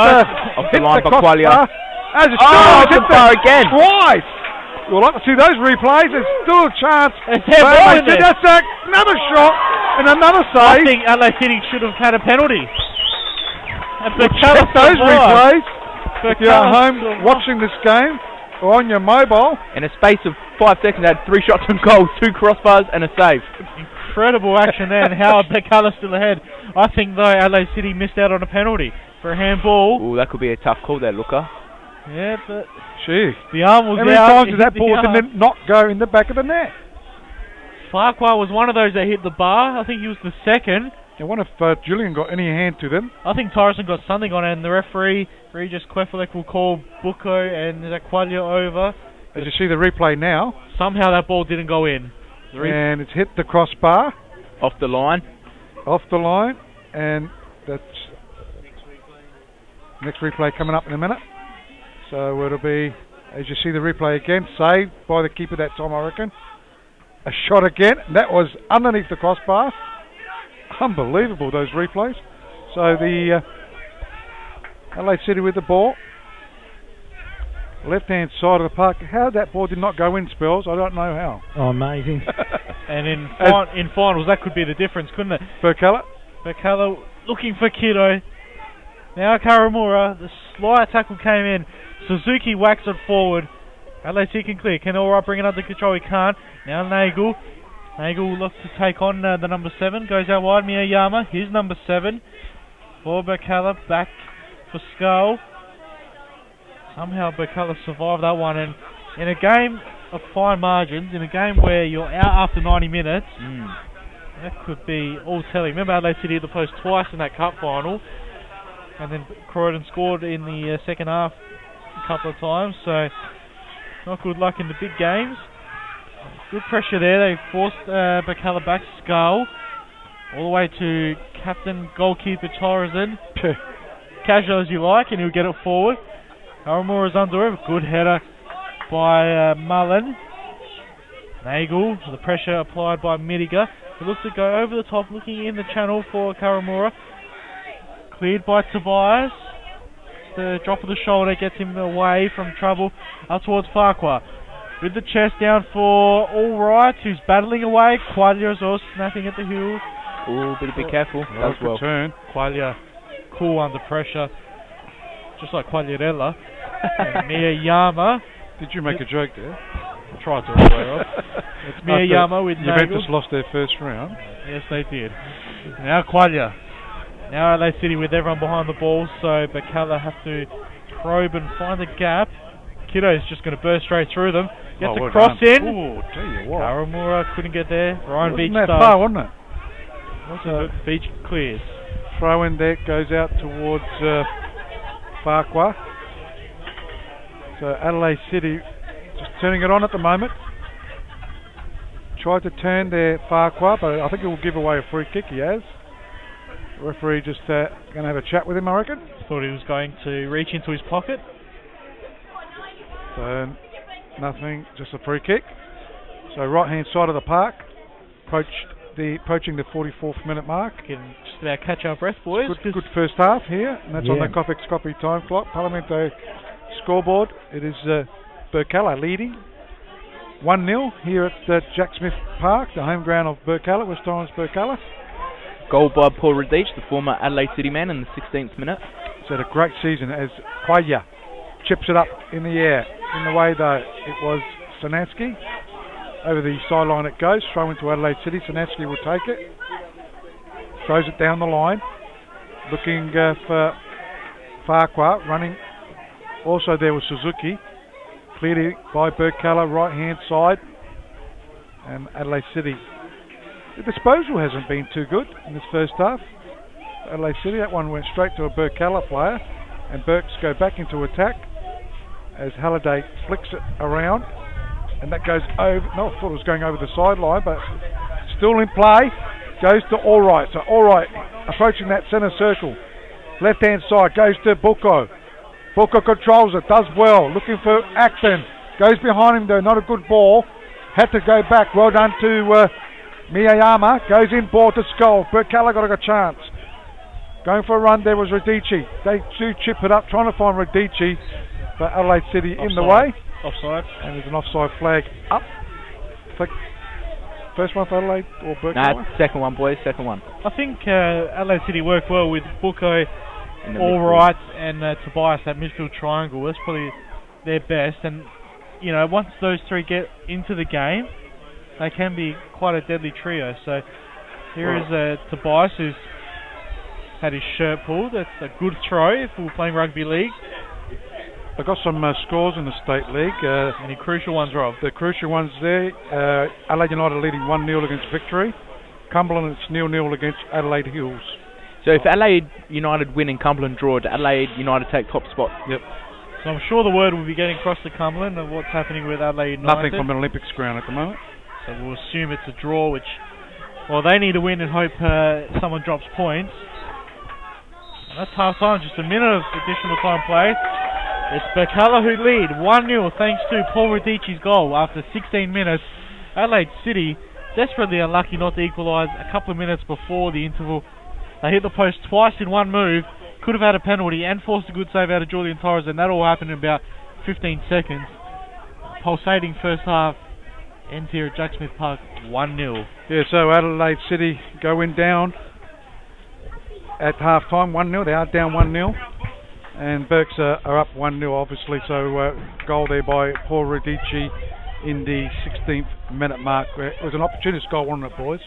Off the line by Qualia. As it's still hit the again. Twice. We'll like to see those replays. There's still a chance. That's another shot and another save. I think Adelaide City should have had a penalty. Check those replays. If you're at home watching this game or on your mobile. In a space of 5 seconds, they had 3 shots on goal, 2 crossbars and a save. Incredible action there, and how Birkalla still ahead. I think though Adelaide City missed out on a penalty for a handball. Ooh, that could be a tough call there, Looker. Yeah, but the arm was out. How many times did that ball not go in the back of the net? Farquhar was one of those that hit the bar. I think he was the second. I wonder if Julian got any hand to them. I think Tyson got something on it, and the referee, Regis Quefalek, will call Buko and Qualia over. As you see the replay now. Somehow that ball didn't go in. And it's hit the crossbar. Off the line. And that's next replay coming up in a minute. So it'll be, as you see the replay again, saved by the keeper that time, I reckon. A shot again. That was underneath the crossbar. Unbelievable, those replays. So the Adelaide City with the ball. Left-hand side of the park. How that ball did not go in, Spells, I don't know how. Oh, amazing. And in finals, that could be the difference, couldn't it? Birkalla looking for Kiddo. Now Karamura. The slight tackle came in. Suzuki whacks it forward. Adelaide City can clear. Can Allwright bring it under control? He can't. Now Nagel will look to take on the number 7. Goes out wide. Miyayama. Here's number 7. For Birkalla. Back for Skull. Somehow Birkalla survived that one, and In a game of fine margins, in a game where you're out after 90 minutes, that could be all telling. Remember Adelaide City hit the post twice in that cup final, and then Croydon scored in the second half a couple of times, so not good luck in the big games. Good pressure there. They forced Birkalla back. Skull all the way to captain goalkeeper Torresen. Casual as you like, and he'll get it forward. Karamura's under him. Good header by Mullen. Nagel, the pressure applied by Midiga. He looks to go over the top, looking in the channel for Karamura. Cleared by Tobias. The drop of the shoulder gets him away from trouble up towards Farquhar. With the chest down for Allright, who's battling away. Qualia is also snapping at the heels. Ooh, better be careful. That was well. Turn. Qualia, cool under pressure, just like Quagliarella. And Miyayama. Did you make a joke there? I tried to aware of. It's Miyayama with Nagel. Juventus lost their first round. Yes, they did. Now Qualia. Now Adelaide City with everyone behind the ball, so Birkalla have to probe and find a gap. Kiddo's just going to burst straight through them. Gets a cross in. Oh, tell you what. Karamura couldn't get there. Ryan Beach wasn't that starts. far, wasn't it? Beach clears. Throw in there, goes out towards Farquhar. So Adelaide City just turning it on at the moment. Tried to turn there Farquhar, but I think it will give away a free kick. He has. The referee just going to have a chat with him, I reckon. Thought he was going to reach into his pocket. So nothing, just a free kick. So right hand side of the park, approaching the 44th minute mark. Can just about catch our breath, boys. Good first half here, and that's on the Coffex Copy time clock. Parlamento scoreboard. It is Birkalla leading 1-0 here at Jack Smith Park, the home ground of Birkalla, West Torrens Birkalla. Goal by Paul Radich, the former Adelaide City man, in the 16th minute. He's had a great season as Qualia chips it up in the air. In the way though, it was Sanansky. Over the sideline it goes, throw into Adelaide City. Sanansky will take it. Throws it down the line. Looking for Farquhar, running. Also there was Suzuki. Cleared by Birkalla, right hand side. And Adelaide City. The disposal hasn't been too good in this first half. Adelaide City, that one went straight to a Birkalla player. And Burks go back into attack as Halliday flicks it around. And that goes over, no, I thought it was going over the sideline, but still in play. Goes to Allright. So Allright approaching that centre circle. Left hand side goes to Bucco. Bucco controls it, does well. Looking for Acton. Goes behind him though, not a good ball. Had to go back. Well done to Miyayama. Goes in, ball to Skull. Birkalla got a chance. Going for a run there was Radici. They do chip it up, trying to find Radici, but Adelaide City offside. In the way. Offside. And there's an offside flag up. First one for Adelaide or Birkalla? Nah, second one, boys, second one. I think Adelaide City worked well with Bucco, Allright, and Tobias, that midfield triangle. That's probably their best. And, you know, once those three get into the game, they can be quite a deadly trio. So here is Tobias, who's had his shirt pulled. That's a good throw if we were playing rugby league. I got some scores in the State League. Any crucial ones, Rob? The crucial ones there. Adelaide United leading 1-0 against Victory. Cumberland, it's 0-0 against Adelaide Hills. So if Adelaide United win and Cumberland draw, did Adelaide United take top spot? Yep. So I'm sure the word will be getting across to Cumberland of what's happening with Adelaide United. Nothing from an Olympics ground at the moment. So we'll assume it's a draw, which, well, they need to win and hope someone drops points. And that's half time, just a minute of additional time played. It's Birkalla who lead 1-0 thanks to Paul Radici's goal after 16 minutes. Adelaide City desperately unlucky not to equalise a couple of minutes before the interval. They hit the post twice in one move, could have had a penalty and forced a good save out of Julian Torres, and that all happened in about 15 seconds. Pulsating first half ends here at Jack Smith Park 1-0. Yeah, so Adelaide City going down at half time 1-0. They are down 1-0. And Berks are up 1-0 obviously, so goal there by Paul Radici in the 16th minute mark. It was an opportunist goal, wasn't it, boys?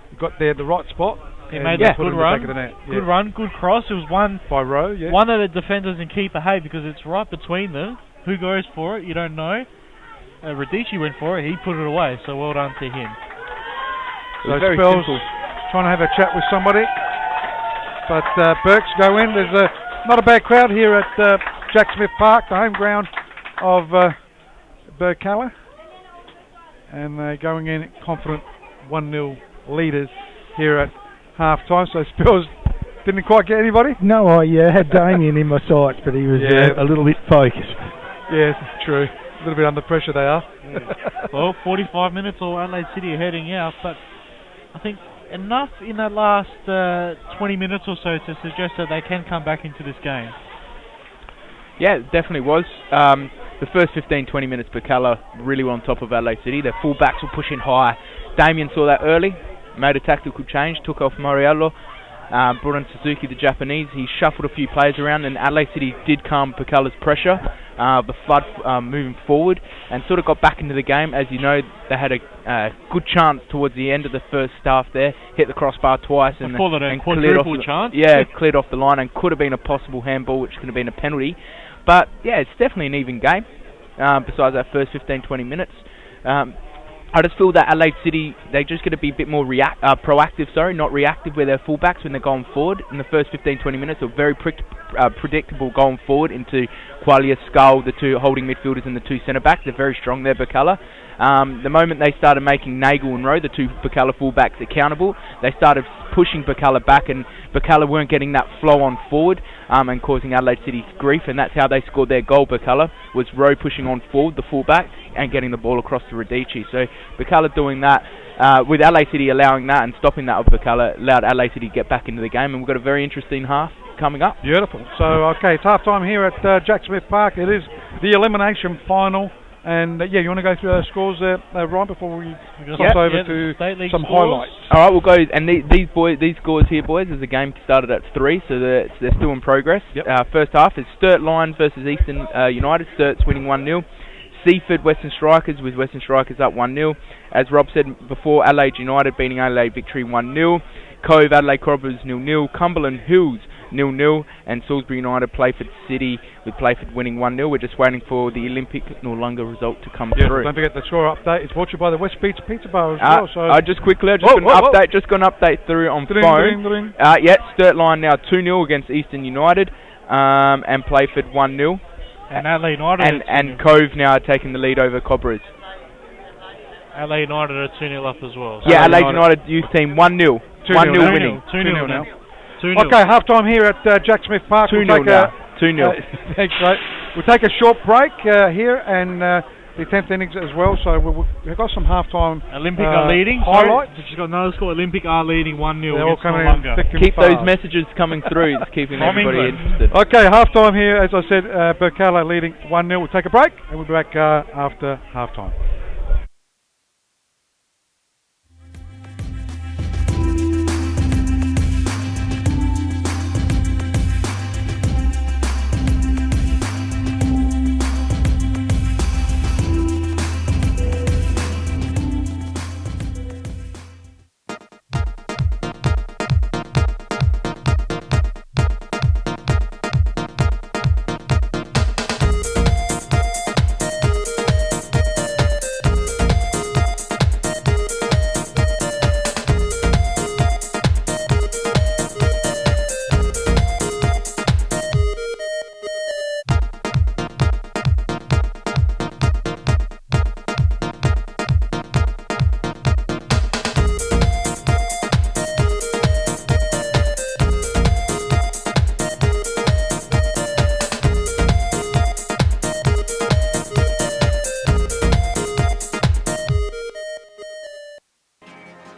He got there at the right spot. He made that good run. Good run, good cross. It was one by Rowe, yeah. One that the defenders and keeper hate because it's right between them. Who goes for it, you don't know. Radici went for it, he put it away, so well done to him. So very Spells simple. trying to have a chat with somebody, but Burks go in. There's not a bad crowd here at Jack Smith Park, the home ground of Birkalla, and they're going in confident 1-0 leaders here at half time. So Spells didn't quite get anybody. No, I had Damien in my sights, but he was a little bit focused. Yes, true. A little bit under pressure they are. Well, 45 minutes or Adelaide City are heading out, but I think enough in the last 20 minutes or so to suggest that they can come back into this game. Yeah, it definitely was. The first 15-20 minutes, Birkalla really were on top of Adelaide City. Their fullbacks were pushing high. Damien saw that early, made a tactical change, took off Moriello, brought in Suzuki, the Japanese. He shuffled a few players around, and Adelaide City did calm Birkalla's pressure, the flood moving forward, and sort of got back into the game. As you know, they had a good chance towards the end of the first half there, hit the crossbar twice, and cleared off chance. Yeah, cleared off the line, and could have been a possible handball, which could have been a penalty. But yeah, it's definitely an even game, besides that first 15-20 minutes. I just feel that Adelaide City, they're just going to be a bit more proactive, not reactive with their fullbacks when they're going forward. In the first 15-20 minutes, they're very predictable going forward into Qualia, Skull, the two holding midfielders and the two centre-backs. They're very strong there, Birkalla. The moment they started making Nagel and Rowe, the two Birkalla fullbacks, accountable, they started pushing Birkalla back, and Birkalla weren't getting that flow on forward and causing Adelaide City grief, and that's how they scored their goal. Birkalla was Rowe pushing on forward, the fullback, and getting the ball across to Radici. So Birkalla doing that, with Adelaide City allowing that and stopping that of Birkalla, allowed Adelaide City to get back into the game, and we've got a very interesting half coming up. Beautiful. So, okay, it's half time here at Jack Smith Park. It is the elimination final. And you want to go through those scores there, Ryan, before we cross over to some highlights? All right, we'll go. And these scores here, boys, as the game started at 3, so they're still in progress. Yep. First half is Sturt Lions versus Eastern United. Sturt's winning 1-0. Seaford Western Strikers, with Western Strikers up 1-0. As Rob said before, Adelaide United beating Adelaide Victory 1-0. Cove Adelaide Cobras 0-0. Cumberland Hills 0-0, and Salisbury United Playford City, with Playford winning 1-0. We're just waiting for the Olympic Noarlunga result to come through. Don't forget the score update. It's brought to you by the West Beach Pizza Bar as well. So just got an update through on phone. Sturt Line now 2-0 against Eastern United, and Playford 1-0. And Adelaide United and Cove now taking the lead over Cobras. Adelaide United are 2-0 up as well. So Adelaide United youth team 1-0. 1-0 winning. 2-0 now. 2-0. Okay, half time here at Jack Smith Park. 2-0 now. 2-0. Thanks, mate. We'll take a short break here, and the 10th innings as well. So we've got some half time. Olympic are leading. Highlights. She's got another score. Olympic are leading 1-0. They're all coming in. Keep those messages coming through. It's keeping everybody interested. Okay, half time here. As I said, Birkalla leading 1-0. We'll take a break, and we'll be back after half time.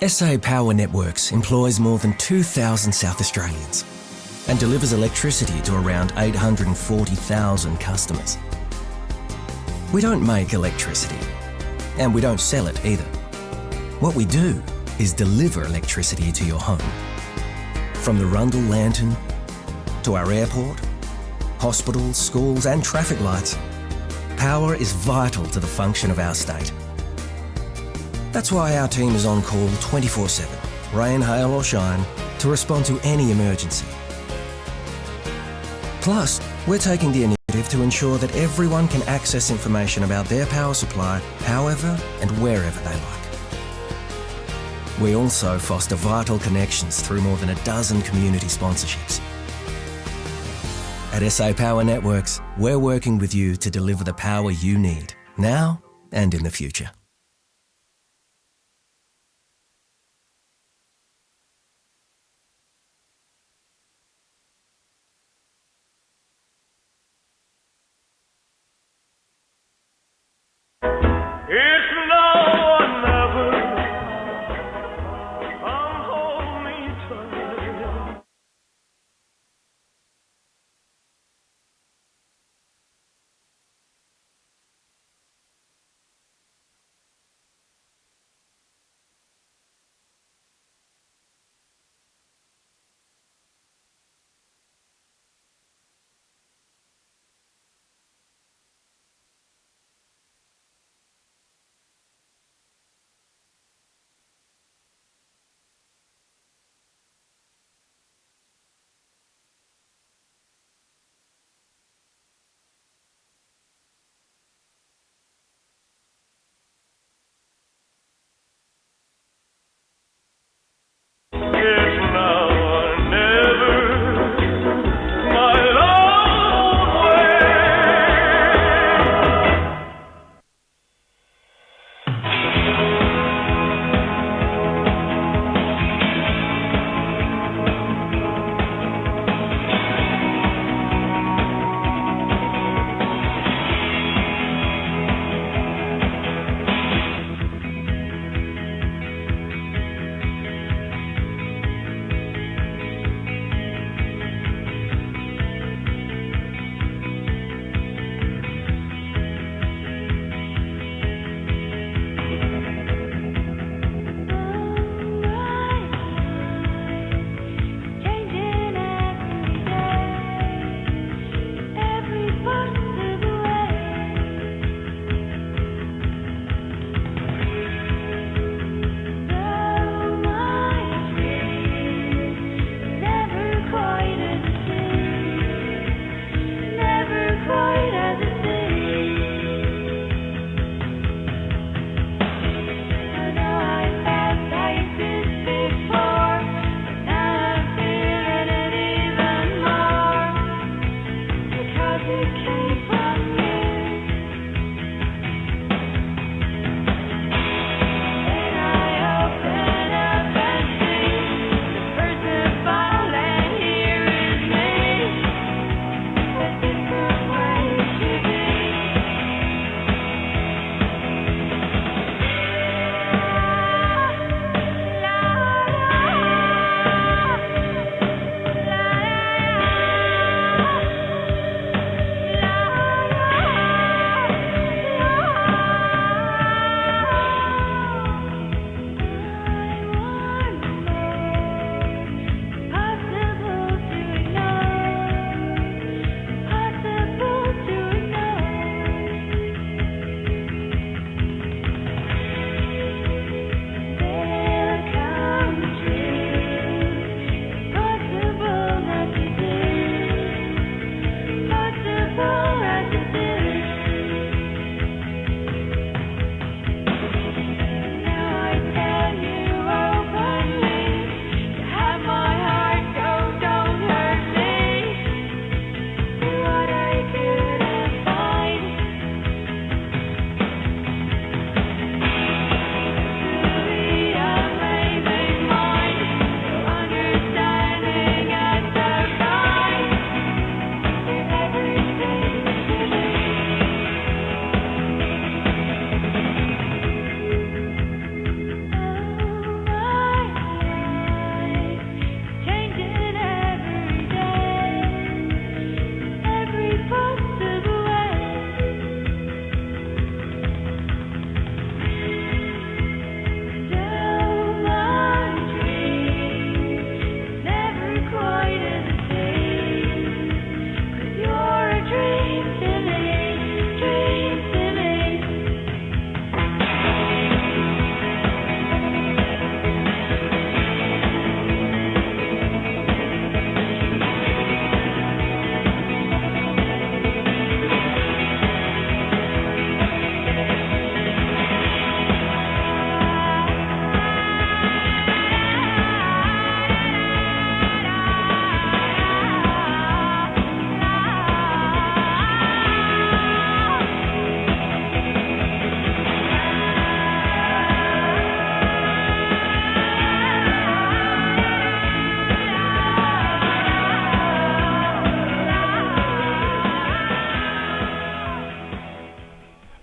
SA Power Networks employs more than 2,000 South Australians and delivers electricity to around 840,000 customers. We don't make electricity, and we don't sell it either. What we do is deliver electricity to your home. From the Rundle Lantern to our airport, hospitals, schools and traffic lights, power is vital to the function of our state. That's why our team is on call 24/7, rain, hail or shine, to respond to any emergency. Plus, we're taking the initiative to ensure that everyone can access information about their power supply however and wherever they like. We also foster vital connections through more than a dozen community sponsorships. At SA Power Networks, we're working with you to deliver the power you need, now and in the future.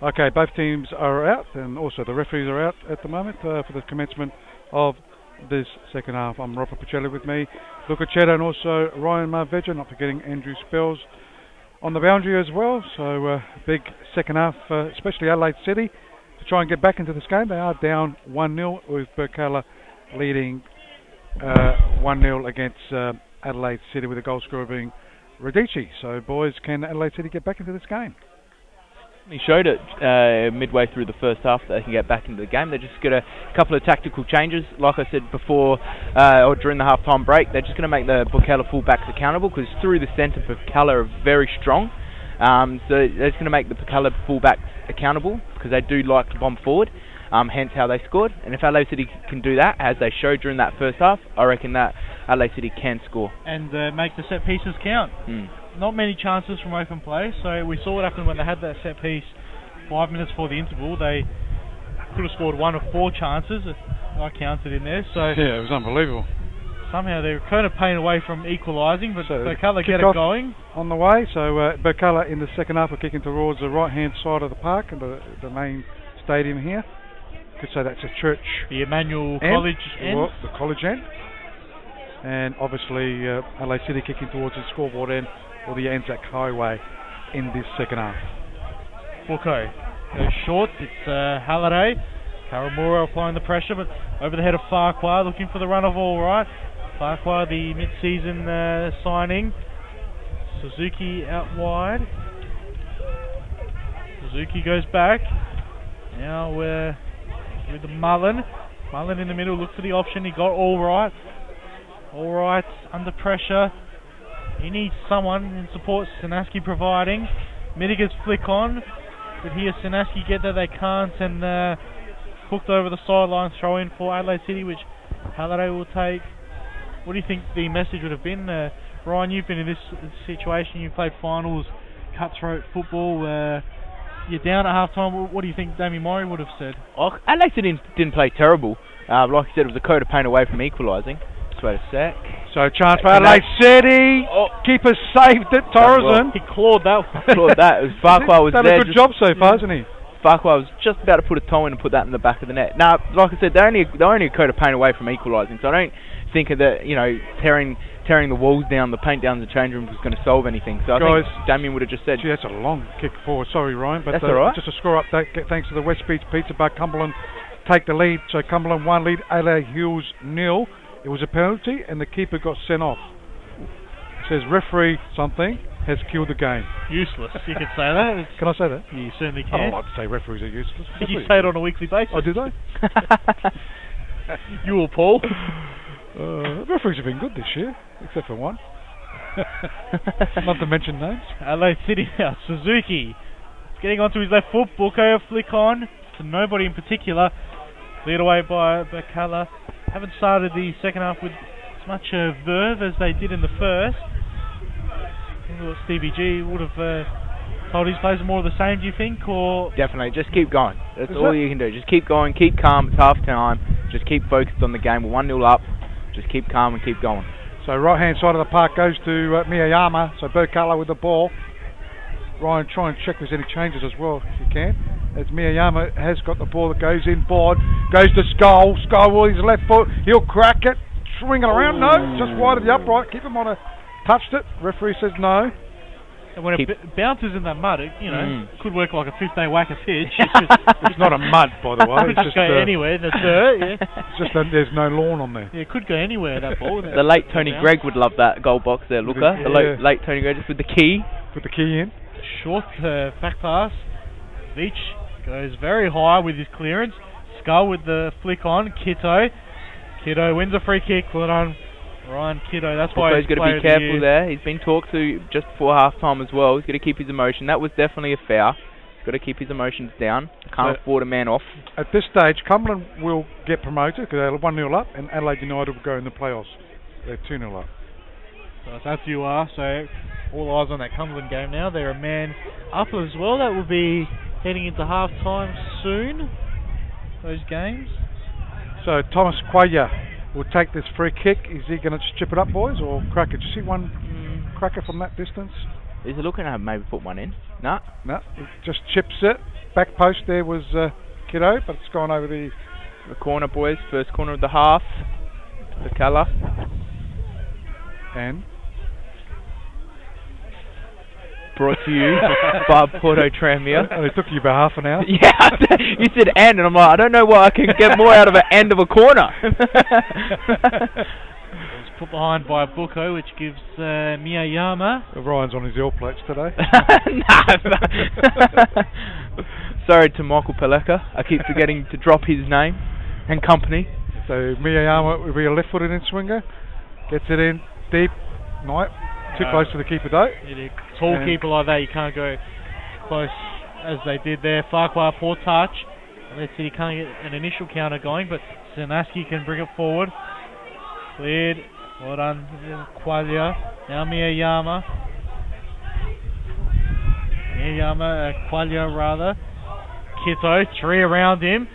Okay, both teams are out, and also the referees are out at the moment for the commencement of this second half. I'm Robert Pacelli, with me Luca Cheddar and also Ryan Marveja, not forgetting Andrew Spells on the boundary as well. So big second half, especially Adelaide City, to try and get back into this game. They are down 1-0 with Birkalla leading 1-0 against Adelaide City, with the goal scorer being Radici. So boys, can Adelaide City get back into this game? He showed it midway through the first half that they can get back into the game. They just got a couple of tactical changes, like I said before, or during the half-time break. They're just going to make the Birkalla fullbacks accountable, because through the centre, Birkalla are very strong. So they're just going to make the Birkalla fullbacks accountable, because they do like to bomb forward. Hence how they scored. And if Adelaide City can do that, as they showed during that first half, I reckon that Adelaide City can score. And make the set pieces count. Not many chances from open play, so we saw what happened when they had that set piece 5 minutes before the interval. They could have scored 1 of 4 chances, I counted in there. So yeah, it was unbelievable. Somehow they're kind of paying away from equalising, but Birkalla get it going. On the way, so Birkalla in the second half are kicking towards the right-hand side of the park and the main stadium here. Could say that's a church. The Emmanuel end. College end. Well, the college end. And obviously Adelaide City kicking towards the scoreboard end, or the Anzac Highway, in this second half. Bucco goes short. It's Halliday. Karamura applying the pressure, but over the head of Farquhar, looking for the run of all right. Farquhar, the mid-season signing. Suzuki out wide. Suzuki goes back. Now we're with the Mullen. Mullen in the middle, look for the option. He got all right. All right, under pressure. He needs someone in support. Sanaski providing. Midiger's flick on. But here Sanaski get there, they can't, and hooked over the sideline, throw in for Adelaide City, which Halliday will take. What do you think the message would have been? Ryan, you've been in this situation, you've played finals, cutthroat football, you're down at half-time. What do you think Damien Murray would have said? Adelaide City didn't play terrible. Like I said, it was a coat of paint away from equalising. Just wait a sec. So chance for Adelaide City. Keeper saved it, Torresen. He clawed that one. Clawed that. Farquhar was done there. A good job so far, hasn't he? Farquhar was just about to put a toe in and put that in the back of the net. Now, like I said, they're only a coat of paint away from equalising, so I don't think that, tearing the walls down, the paint down the change room was going to solve anything. So I think Damien would have just said... Gee, that's a long kick forward. Sorry, Ryan, but that's all right. Just a score update thanks to the West Beach Pizza Bar. Cumberland take the lead, so Cumberland 1 lead, Adelaide Hills 0. It was a penalty and the keeper got sent off. Says referee something has killed the game. Useless. You can say that. Can I say that? You certainly can. I don't like to say referees are useless. You say it on a weekly basis. Oh, do they? You or Paul? Referees have been good this year, except for one. Not to mention names. Adelaide City now. Suzuki. Getting onto his left foot. Bucco flick on to nobody in particular. Lead away by Birkalla. Haven't started the second half with as much verve as they did in the first. I thought Stevie G would have told his players more of the same, do you think? Or definitely, just keep going. That's all you can do. Just keep going, keep calm. It's half time. Just keep focused on the game. We're 1-0 up. Just keep calm and keep going. So right hand side of the park goes to Miyayama. So Birkalla with the ball. Ryan, try and check if there's any changes as well, if you can. As Miyayama has got the ball that goes in, board, goes to Skull. Skull with his left foot, he'll crack it, swing it around, no, just wide of the upright, keep him on a, touched it, referee says no. And when it bounces in that mud, it, could work like a 15 whack a pitch. It's not a mud, by the way. It could just go anywhere, the dirt, yeah. It's just that there's no lawn on there. Yeah, it could go anywhere, that ball. The late Tony Gregg would love that goal box there, Luca. The late Tony Gregg, just with the key. Put the key in. Short back pass. Veach goes very high with his clearance. Skull with the flick on. Kitto wins a free kick. Well done, Ryan Kitto. That's why he's got to be careful there. He's been talked to just before half time as well. He's got to keep his emotion. That was definitely a foul. He's got to keep his emotions down. Can't afford a man off. At this stage, Cumberland will get promoted because they're 1-0 up, and Adelaide United will go in the playoffs. They're 2-0 up. So that's you are. So all eyes on that Cumberland game now. They're a man up as well. That will be heading into half time soon. Those games. So Thomas Quaya will take this free kick. Is he going to chip it up, boys, or crack it? Did you see one cracker from that distance? Is he looking to maybe put one in? No. No, he just chips it. back post there was Kiddo, but it's gone over the corner, boys. First corner of the half. Birkalla. And brought to you by Porto Tranmere. It took you about half an hour. Yeah, you said and I'm like, I don't know why I can get more out of an end of a corner. It's put behind by Buko, which gives Miyayama. Ryan's on his ill plates today. Sorry to Michael Paleka. I keep forgetting to drop his name and company. So Miyayama will be a left-footed in-swinger. Gets it in deep. Night. Too close to the keeper though. Tall keeper like that, you can't go close as they did there. Farquhar, poor touch. Let's see, he can't get an initial counter going, but Sanaski can bring it forward. Cleared. Well done, Qualia. Now Miyayama. Qualia rather. Kito, 3 around him.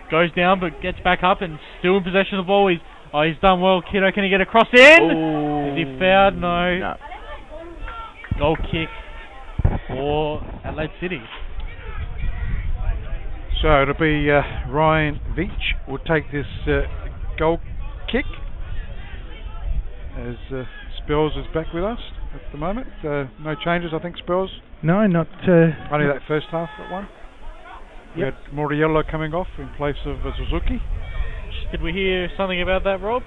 Goes down but gets back up and still in possession of the ball. He's done well. Kito, can he get across in? Ooh. Is he fouled? No. Goal kick for Adelaide City. So it'll be Ryan Veach will take this goal kick as Spells is back with us at the moment. No changes, I think, Spells. No, not... Only that first half, that one. We had Moriello coming off in place of Suzuki. Did we hear something about that, Rob?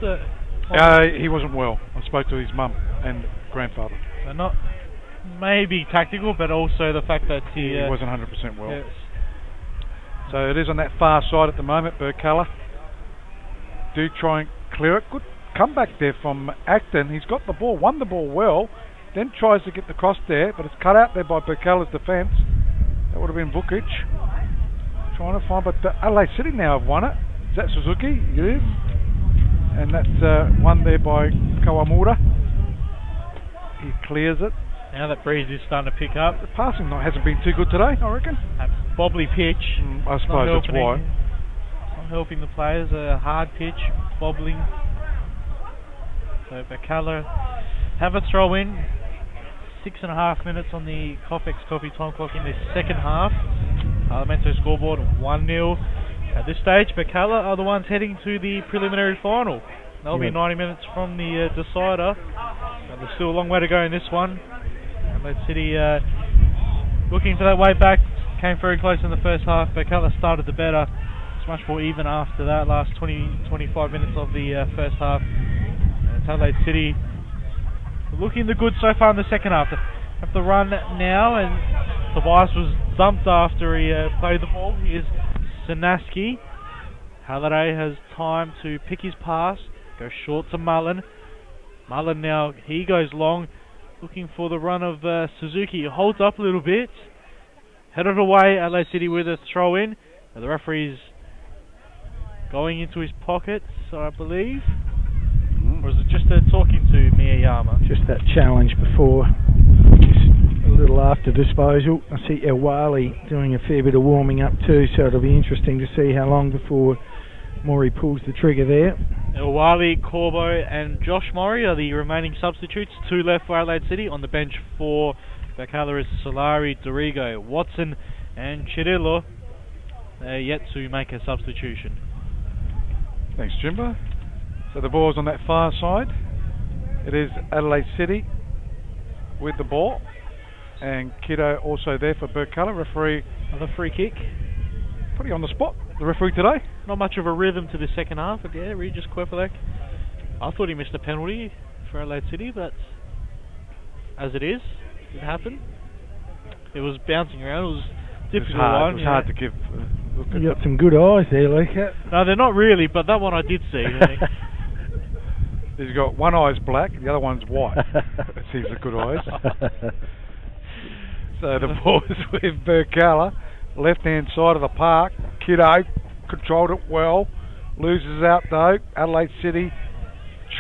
He wasn't well. I spoke to his mum and grandfather. So not maybe tactical, but also the fact that he wasn't 100% well. Yes. So it is on that far side at the moment. Birkalla do try and clear it. Good comeback there from Acton. He's got the ball, won the ball well, then tries to get the cross there, but it's cut out there by Birkalla's defence. That would have been Vukic. Trying to find, but Adelaide City now have won it. Is that Suzuki? It is. And that's won there by Kawamura. He clears it. Now that breeze is starting to pick up. The passing hasn't been too good today, I reckon. A bobbly pitch. I suppose that's why. Not helping the players. A hard pitch, bobbling. So Birkalla have a throw in. 6.5 minutes on the Coffex Coffee time clock in the second half. Parlamento scoreboard 1-0. At this stage, Birkalla are the ones heading to the preliminary final. They'll be 90 minutes from the decider. There's still a long way to go in this one. Adelaide City looking for that way back. Came very close in the first half. Birkalla started the better. It's much more even after that last 20-25 minutes of the first half. And Adelaide City looking the good so far in the second half. Have the run now, and Tobias was dumped after he played the ball. Here's Sanaski. Halliday has time to pick his pass. Go short to Mullen. Mullen now, he goes long, looking for the run of Suzuki. He holds up a little bit. Headed away, Adelaide City with a throw in. The referee's going into his pockets, I believe. Or is it just talking to Miyayama? Just that challenge before, just a little after disposal. I see El Wali doing a fair bit of warming up too, so it'll be interesting to see how long before Maury pulls the trigger there. El Wali, Corbo and Josh Maury are the remaining substitutes. 2 left for Adelaide City. On the bench for Birkalla is Solari, Dorigo, Watson and Chirillo. They're yet to make a substitution. Thanks, Jimbo. So the ball's on that far side. It is Adelaide City with the ball. And Kiddo also there for Birkalla. Referee, another free kick. Pretty on the spot, the referee today. Not much of a rhythm to the second half, but yeah, Regis Kwefalek. I thought he missed a penalty for Adelaide City, but as it is, it happened. It was bouncing around. It was difficult. It was hard to give. You got some good eyes there, Luca. No, they're not really, but that one I did see. He's got one eye's black, the other one's white. He's got good eyes. So the ball is with Birkalla, left-hand side of the park. Kiddo controlled it well, loses out though. Adelaide City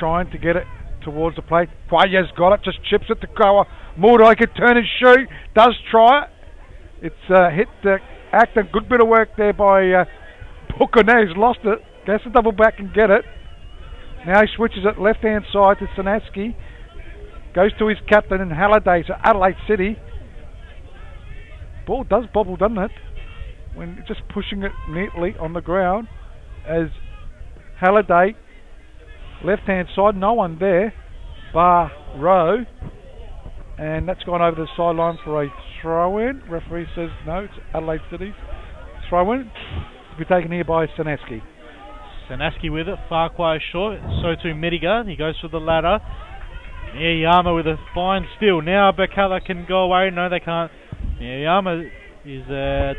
trying to get it towards the plate. Quaya's got it, just chips it to Koa. Mordai could turn and shoot, does try it. It's hit the Acton. Good bit of work there by Booker. Now he's lost it. Has to double back and get it. Now he switches it left-hand side to Sanaski. Goes to his captain and Halliday. So Adelaide City. Ball does bobble, doesn't it? when just pushing it neatly on the ground as Halliday, left-hand side, no one there, bar row, and that's gone over the sideline for a throw-in. Referee says no, it's Adelaide City's throw-in. To be taken here by Sanaski. Sanaski with it, Farquhar short, so too Mediga, he goes for the ladder. Yama with a fine steal. Now Birkalla can go away, no they can't. Yama is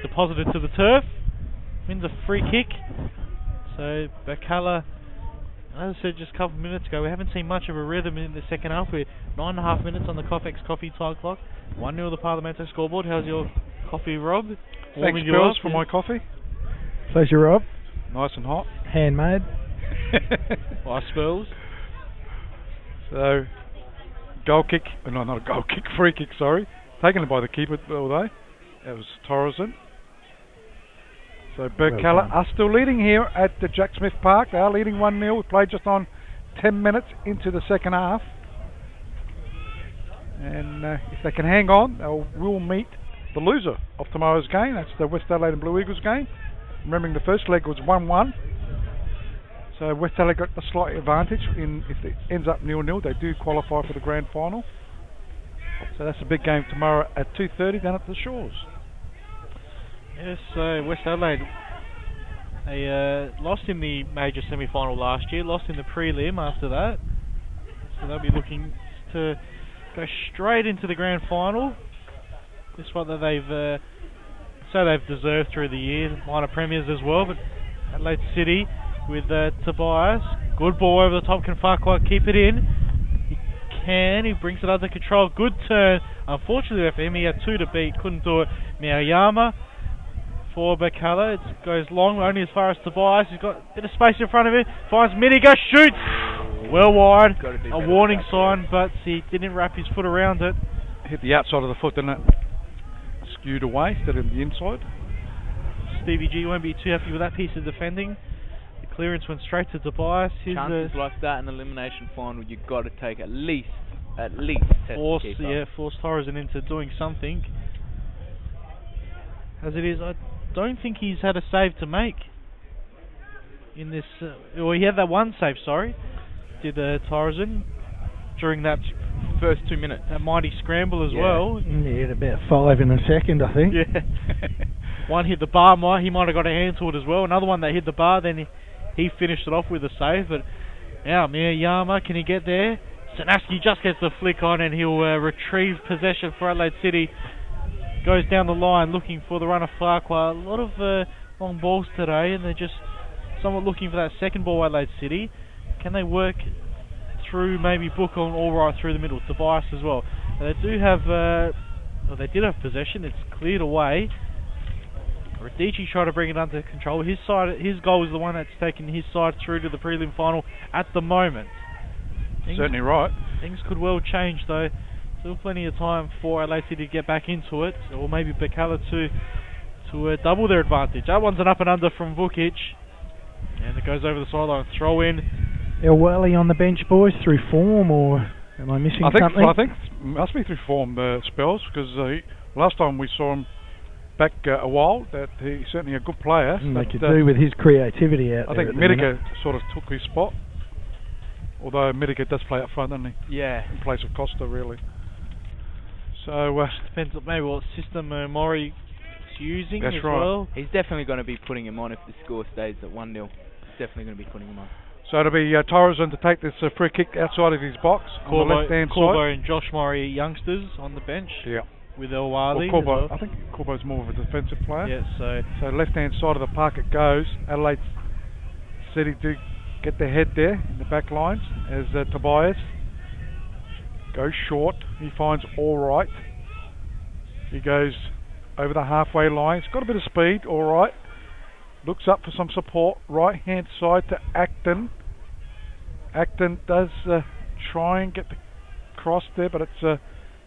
deposited to the turf, wins a free kick. So Birkalla, as I said just a couple of minutes ago, we haven't seen much of a rhythm in the second half. We're 9.5 minutes on the Coffex Coffee time clock. 1-0 the Parlamento scoreboard. How's your coffee, Rob? Thanks, Bills, for my coffee. Pleasure, Rob. Nice and hot. Handmade. Ice spells. So, goal kick, no, not a goal kick, free kick, sorry. Taken by the keeper, although. That was Torreson. So Birkalla are still leading here at the Jack Smith Park. They are leading 1-0. We played just on 10 minutes into the second half. And if they can hang on, they will meet the loser of tomorrow's game. That's the West Adelaide and Blue Eagles game. Remembering the first leg was 1-1. So West Adelaide got a slight advantage. If it ends up 0-0, they do qualify for the grand final. So that's a big game tomorrow at 2:30 down at the Shores. Yes, West Adelaide, they lost in the major semi-final last year, lost in the prelim after that. So they'll be looking to go straight into the grand final. This one that they've deserved through the year, minor premiers as well. But Adelaide City with Tobias, good ball over the top, can Farquhar keep it in? He brings it under control, good turn. Unfortunately for him, he had 2 to beat, couldn't do it. Miaoyama for Birkalla, it goes long, only as far as Tobias. He's got a bit of space in front of him, finds Miniga, shoots! Well wide, a warning sign, but he didn't wrap his foot around it. Hit the outside of the foot, didn't it? Skewed away instead of the inside. Stevie G won't be too happy with that piece of defending. The clearance went straight to Tobias. Chances like that in elimination final, you've got to take at least force Torreson into doing something. As it is, I don't think he's had a save to make in this. Well, he had that one save, sorry. Did Torreson during that first 2 minutes. That mighty scramble as well. He had about 5 in a second, I think. Yeah. One hit the bar, he might have got a hand to it as well. Another one that hit the bar, then he finished it off with a save. But now, Yama, can he get there? Sanaski just gets the flick on and he'll retrieve possession for Adelaide City. Goes down the line looking for the runner Farquhar. A lot of long balls today, and they're just somewhat looking for that second ball, Adelaide City. Can they work through maybe Booker and all right through the middle? Tobias as well. They do have, they did have possession. It's cleared away. Radici tried to bring it under control. His goal is the one that's taken his side through to the prelim final at the moment. Certainly right. Things could well change though. Still plenty of time for Adelaide City to get back into it, or maybe Birkalla to double their advantage. That one's an up and under from Vukic, and it goes over the sideline. Throw in. El Wally on the bench, boys, through form, or am I missing something? I think it must be through form, Spells, because last time we saw him back a while, that he's certainly a good player. They could do with his creativity out there. I think Medica sort of took his spot, although Medica does play up front, doesn't he? Yeah. In place of Costa, really. So depends on maybe what system Maury is using as right. Well. He's definitely going to be putting him on if the score stays at 1-0. He's definitely going to be putting him on. So it'll be Torreson to take this free kick outside of his box on the left-hand side. Corbo and Josh Murray youngsters on the bench. Yeah. With El Wali. Corbo, I think Corbo's more of a defensive player. Yeah, so left-hand side of the park it goes. Adelaide City do get their head there in the back lines as Tobias goes short. He finds all right. He goes over the halfway line. He's got a bit of speed, all right. Looks up for some support. Right-hand side to Acton. Acton does try and get the cross there, but it's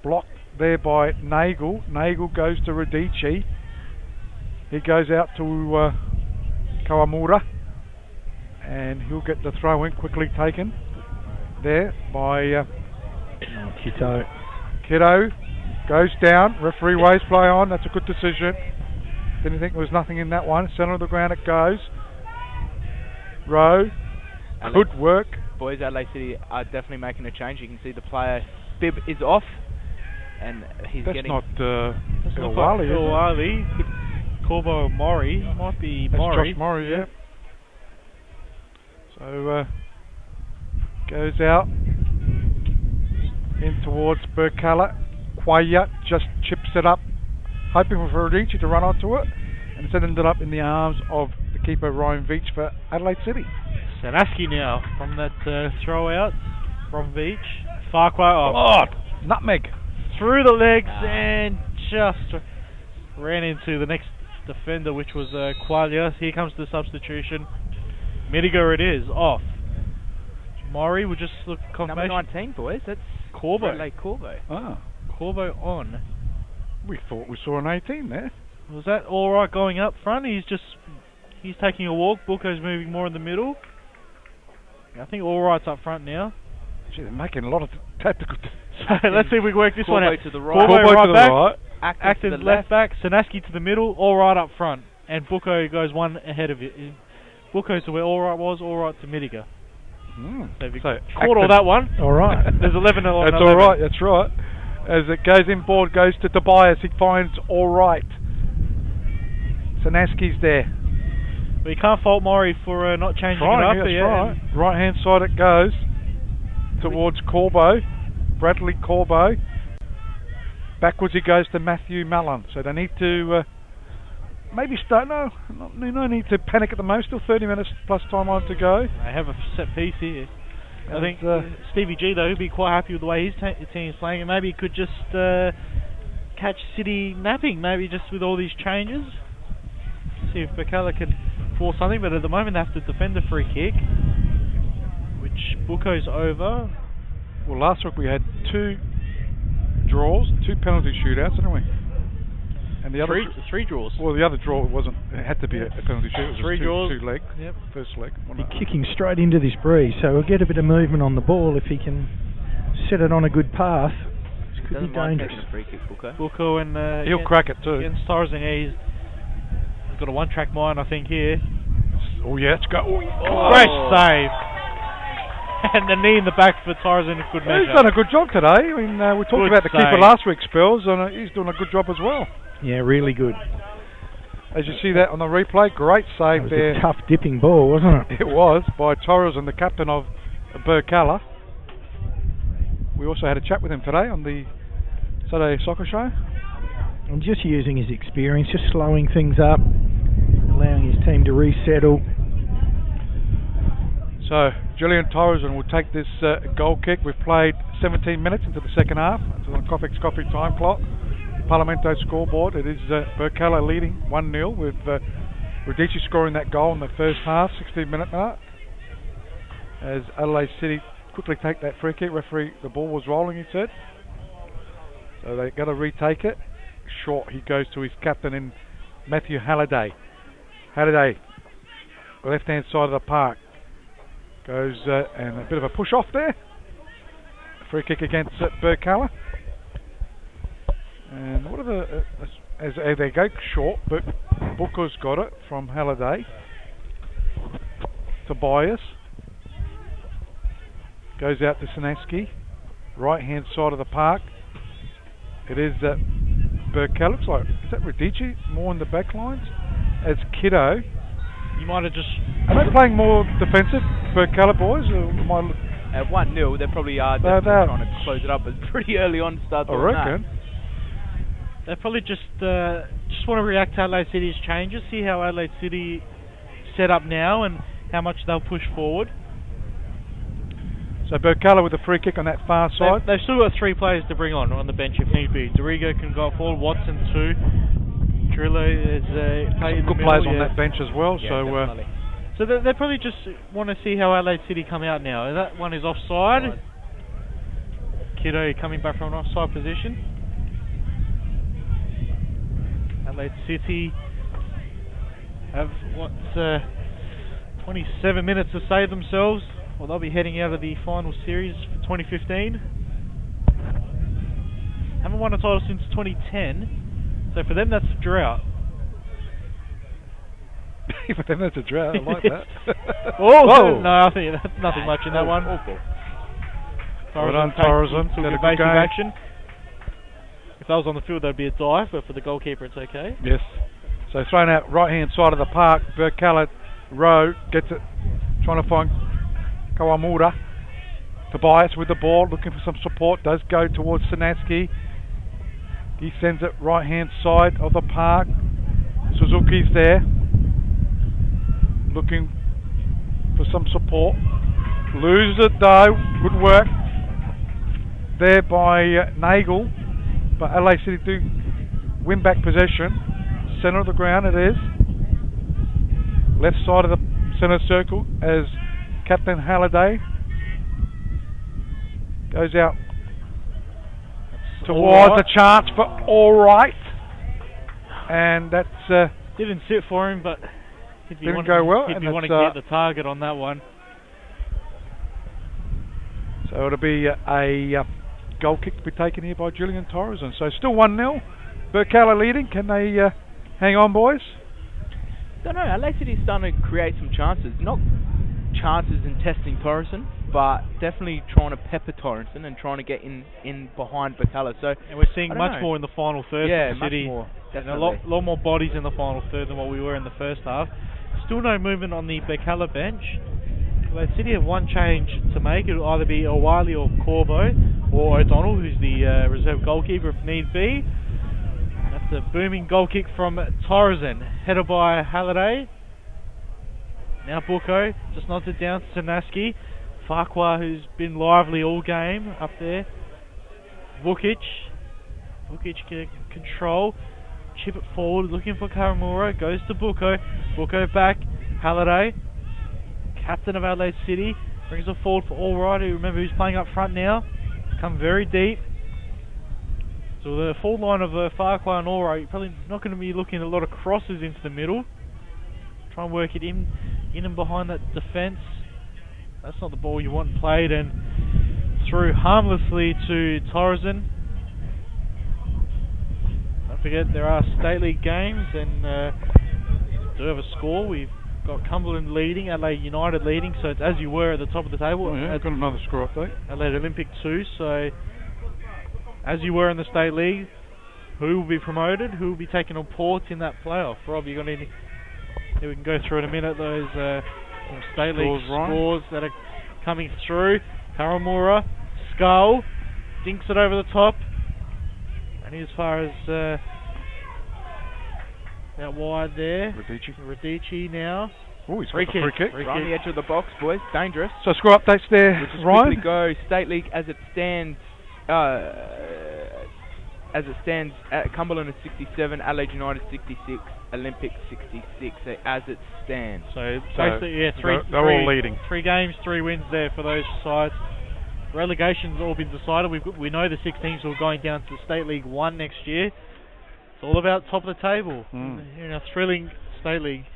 blocked there by Nagel. Nagel goes to Radici. He goes out to Kawamura, and he'll get the throw in quickly taken there by Kito. Kiddo goes down. Referee waves play on. That's a good decision. Didn't think there was nothing in that one. Centre of the ground it goes. Rowe. Good work. Boys, Adelaide City are definitely making a change. You can see the player bib is off, and he's That's getting... not Ilwali, is it? Ilwali. Corbo Murray. Might be Murray. Josh Murray, yeah. So, goes out in towards Birkalla. Quaya just chips it up, hoping for Radici to run onto it, and instead ended up in the arms of the keeper Ryan Veach for Adelaide City. Sanaski now from that throw out from Veach. Farquhar off. Oh, nutmeg. Through the legs and just ran into the next defender, which was Qualia. Here comes the substitution. Midiger it is, off. Murray would just look confirmation. Number 19, boys. That's Corbo. Late Corbo. Ah. Corbo on. We thought we saw an 18 there. Was that alright going up front? He's taking a walk. Buko's moving more in the middle. I think alright's up front now. Gee, they're making a lot of tactical... Let's see if we can work this one out. To the right. Corbo right back. Acton Acton's left back. Sanaski to the middle. Alright up front. And Buko goes one ahead of it. Buko to where alright was. Alright to Midiger. So if you caught all that one. Alright. There's 11 on That's alright, that's right. As it goes inboard, goes to Tobias. He finds alright. Sanaski's there. But you can't fault Murray for not changing it up. That's right. Right hand side it goes towards Corbo. Bradley Corbo. Backwards he goes to Matthew Mallon. So they need to maybe start. No need to panic at the most. Still 30 minutes plus time on to go. They have a set piece here. I think Stevie G though would be quite happy with the way his team is playing, and maybe he could just catch City napping. Maybe just with all these changes. See if Birkalla can force something, but at the moment they have to defend the free kick, which Buko's over. Well, last week we had 2 draws, 2 penalty shootouts, didn't we? And the other three draws. Well, the other draw wasn't. It had to be a penalty shootout. It was 3 draws. 2 leg. Yep. First leg. He's kicking straight into this breeze, so he'll get a bit of movement on the ball if he can set it on a good path. It could be dangerous. Free kick, Buko and he'll crack it too. Against Tarzan, he's got a one-track mind, I think here. Oh yeah, let's go. Great save. And the knee in the back for Tarzan, good measure. He's done a good job today. I mean, we talked about the keeper last week, Spells, and he's doing a good job as well. Yeah, really good. As you see that on the replay, great save that was there. A tough dipping ball, wasn't it? It was, by Torres and the captain of Birkalla. We also had a chat with him today on the Saturday Soccer Show. And just using his experience, just slowing things up, allowing his team to resettle. So, Julian Torreson will take this goal kick. We've played 17 minutes into the second half. It's on the Coffee's Coffee time clock. Parlamento scoreboard. It is Birkalla leading 1-0 with Radici scoring that goal in the first half, 16-minute mark. As Adelaide City quickly take that free kick. Referee, the ball was rolling, he said. So they're going to retake it. Short, he goes to his captain in Matthew Halliday. Halliday, left-hand side of the park. Goes and a bit of a push off there. Free kick against Birkalla. And what are the as they go short, but Booker's got it from Halliday. Tobias goes out to Sanaski, right hand side of the park. It is Birkalla. Looks like, is that Radici more in the back lines? As Kiddo. You might have just... Are they playing more defensive, Birkalla boys? Or at 1-0, they probably are definitely trying to close it up. It's pretty early on to start doing that. I reckon. They probably just want to react to Adelaide City's changes, see how Adelaide City set up now and how much they'll push forward. So Birkalla with the free kick on that far side. They've still got 3 players to bring on the bench if need be. Dorigo can go forward, Watson 2. Trillo is playing good players on that bench as well. Yeah, so they probably just want to see how Adelaide City come out now. That one is offside. Right. Kiddo coming back from an offside position. Adelaide City have 27 minutes to save themselves. Well, they'll be heading out of the final series for 2015. Haven't won a title since 2010, so for them that's a drought. But then that's a drought. I like that. Whoa! No, I think that's nothing much in that one. Well done, Torresen. Took Had a good evasive game. action. If that was on the field, that'd be a dive, but for the goalkeeper, it's okay. Yes. So thrown out right-hand side of the park. Birkalla row gets it, trying to find Kawamura. Tobias with the ball, looking for some support. Does go towards Sinaski. He sends it right-hand side of the park. Suzuki's there, looking for some support. Loses it though. Good work there by Nagel. But Adelaide City do win back possession. Centre of the ground it is. Left side of the centre circle as Captain Halliday goes out towards a chance for Alright. And that's didn't sit for him, but didn't go well. He'd and be wanting to get the target on that one. So it'll be a goal kick to be taken here by Julian Torres. And so still 1-0. Birkalla leading. Can they hang on, boys? Don't know. Adelaide City's starting to create some chances. Not chances in testing Torresen, but definitely trying to pepper Torresen and trying to get in behind Birkalla. So, and we're seeing much more in the final third. Yeah, for the City. much more. And a lot more bodies in the final third than what we were in the first half. Still no movement on the Birkalla bench. Adelaide City have one change to make. It'll either be O'Wiley or Corbo or O'Donnell, who's the reserve goalkeeper if need be. That's a booming goal kick from Torresen, headed by Halliday. Now Bucco just nods it down to Sinaski. Farquhar, who's been lively all game up there. Vukic can control. Chip it forward, looking for Karamura. Goes to Bucco. Bucco back. Halliday, captain of Adelaide City, brings it forward for Alright. Remember, who's playing up front now. Come very deep. So the full line of Farquhar and Alright, you're probably not going to be looking at a lot of crosses into the middle. Try and work it in and behind that defence. That's not the ball you want played, and through harmlessly to Torresen. Don't forget there are State League games, and do have a score. We've got Cumberland leading, Adelaide United leading, so it's as you were at the top of the table. Oh yeah, got another score update. Adelaide Olympic 2, so as you were in the State League, who will be promoted, who will be taking on Port in that playoff? Rob, you got any? Yeah, we can go through in a minute those State League scores that are coming through. Karamura, Skull, dinks it over the top. And as far as out wide there. Radici now. Oh, he's got the free kick. Right on the edge of the box, boys. Dangerous. So score updates there, We'll just Ryan. quickly go State League as it stands. At Cumberland is 67, Adelaide United 66, Olympic 66. So as it stands. So basically, yeah, they're all leading. 3 games, 3 wins there for those sides. Relegation's all been decided. We know the 6 teams are going down to State League 1 next year. It's all about top of the table. In a thrilling State League.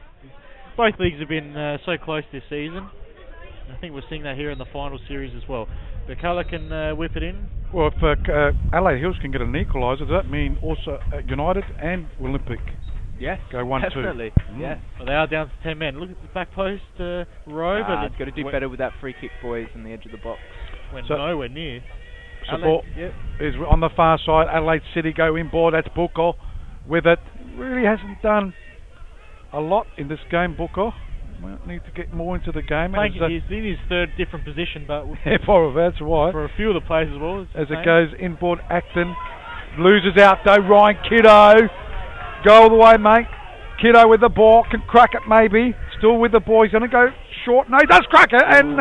Both leagues have been so close this season. I think we're seeing that here in the final series as well. Birkalla can whip it in. Well, if Adelaide Hills can get an equaliser, does that mean also United and Olympic? Yes, go 1-2. Definitely. Yes. Well, they are down to 10 men. Look at the back post row, but it's got to do better with that free kick, boys, on the edge of the box. We're nowhere near. Support is on the far side. Adelaide City go inboard. That's Booker with it. Really hasn't done a lot in this game, Booker. Might need to get more into the game. He's in his third different position, but that's right. For a few of the players as well. As it goes inboard, Acton loses out though. Ryan Kiddo, go all the way, mate. Kiddo with the ball, can crack it maybe. Still with the ball. He's going to go short. No, he does crack it, and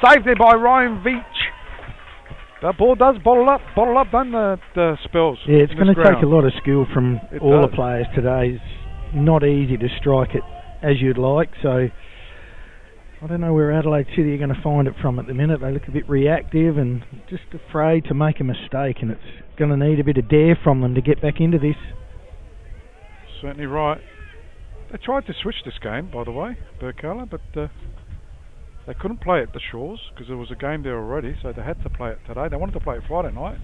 saved there by Ryan Veach. The ball does bottle up, don't the spells. Yeah, it's going to take a lot of skill from all the players today. It's not easy to strike it as you'd like, so I don't know where Adelaide City are going to find it from at the minute. They look a bit reactive and just afraid to make a mistake, and it's going to need a bit of dare from them to get back into this. Certainly right. They tried to switch this game, by the way, Birkalla, but they couldn't play at the Shores because there was a game there already, so they had to play it today. They wanted to play it Friday night.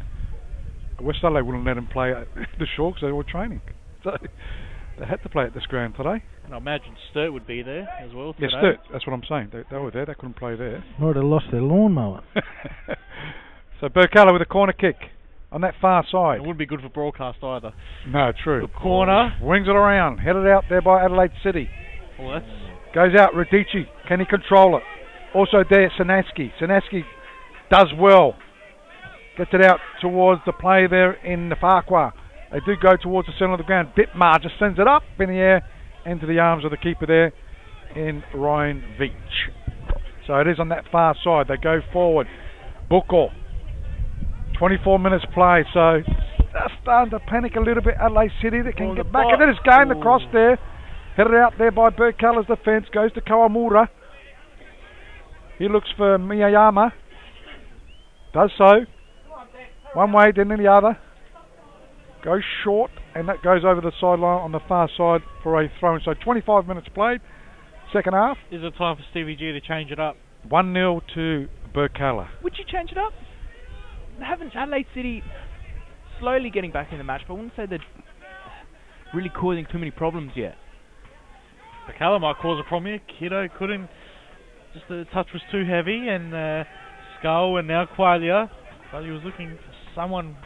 West Adelaide wouldn't let them play at the Shore because they were training. So They had to play at this ground today. And I imagine Sturt would be there as well today. Yes, Sturt. That's what I'm saying. They were there. They couldn't play there. Might have lost their lawnmower. So Birkalla with a corner kick on that far side. It wouldn't be good for broadcast either. No, true. The corner. Wings it around. Headed out there by Adelaide City. Well, that's... Goes out, Radici. Can he control it? Also there, Sanaski. Sanaski does well. Gets it out towards the play there in the Farquhar. They do go towards the centre of the ground. Bitmar just sends it up in the air into the arms of the keeper there in Ryan Veach. So it is on that far side. They go forward. Buckel. 24 minutes play, so they're starting to panic a little bit. Adelaide City, they can get back into this game. The cross there. Headed out there by Birkalla's defence. Goes to Kawamura. He looks for Miyayama. Does so. One way, then the other. Goes short, and that goes over the sideline on the far side for a throw-in. So 25 minutes played. Second half. Is it time for Stevie G to change it up? 1-0 to Birkalla. Would you change it up? Haven't Adelaide City slowly getting back in the match, but I wouldn't say they're really causing too many problems yet. Birkalla might cause a problem here. Kiddo couldn't. Just the touch was too heavy, and Skull and now Qualia. But he was looking for someone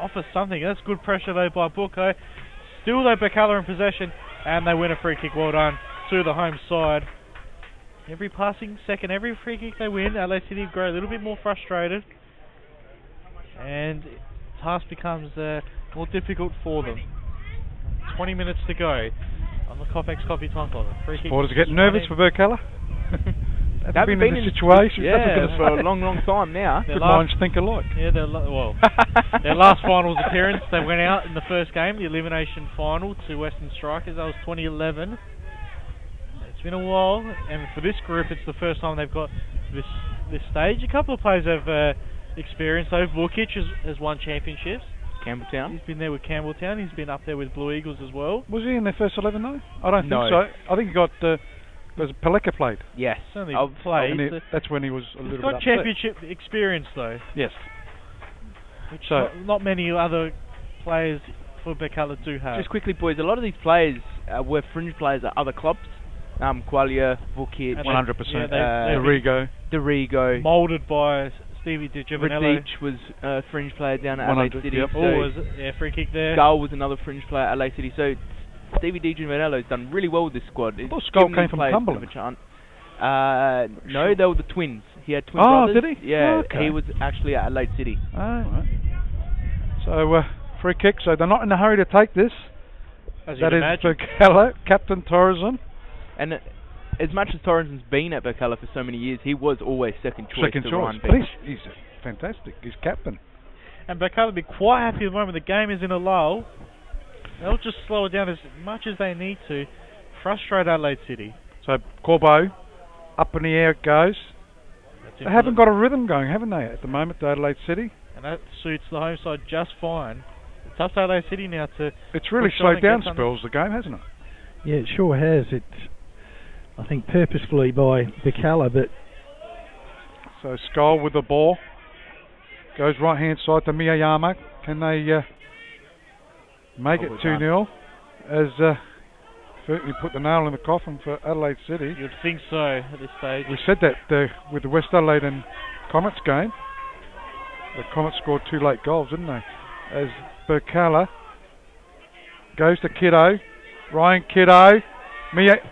offer something. That's good pressure though by Bucco. Still though Birkalla in possession, and they win a free kick. Well done to the home side. Every passing second, every free kick they win, Adelaide City grow a little bit more frustrated, and task becomes more difficult for them. 20 minutes to go on the Copex Coffee time clock. Free kick. Supporters getting nervous for Birkalla. They've been in this situation. For a long, long time now. Good minds think alike. Yeah, their last finals appearance, they went out in the first game, the elimination final to Western Strikers. That was 2011. It's been a while, and for this group, it's the first time they've got this stage. A couple of players have experience though. Vukic has won championships. Campbelltown. He's been there with Campbelltown. He's been up there with Blue Eagles as well. Was he in their first 11 though? I don't think No. so. I think he got. Was Paleka played? Yes. Only played. That's when he was a little bit upset. He's got championship experience though. Yes. Which So not many other players for Birkalla do have. Just quickly, boys, a lot of these players were fringe players at other clubs. Qualia, Vukic, 100%. Dorigo. Moulded by Stevie DiGiovanello. Radic was a fringe player down at Adelaide City. Yep. So free kick there. Skull was another fringe player at Adelaide City. So Stevie DiGiovanello has done really well with this squad. I thought Skull came from Cumberland. No, they were the twins. He had twin brothers. Did he? Yeah, okay. he was actually at Adelaide City. Right. So free kick. So they're not in a hurry to take this. As that is Birkalla, Captain Torreson. And as much as Torreson's been at Birkalla for so many years, he was always second choice to Ryan But he's fantastic. He's captain. And Birkalla will be quite happy at the moment. The game is in a lull. They'll just slow it down as much as they need to. Frustrate Adelaide City. So Corbo, up in the air it goes. They haven't got a rhythm going, haven't they, at the moment, to Adelaide City? And that suits the home side just fine. It's up to Adelaide City now to... It's really slowed down spells, the game, hasn't it? Yeah, it sure has. It's, I think, purposefully by Birkalla, but... So Skull with the ball. Goes right-hand side to Miyayama. Can they make it 2-0? As certainly put the nail in the coffin for Adelaide City. You'd think so at this stage. We said that with the West Adelaide and Comets game. The Comets scored 2 late goals, didn't they? As Birkalla goes to Kiddo. Ryan Kiddo.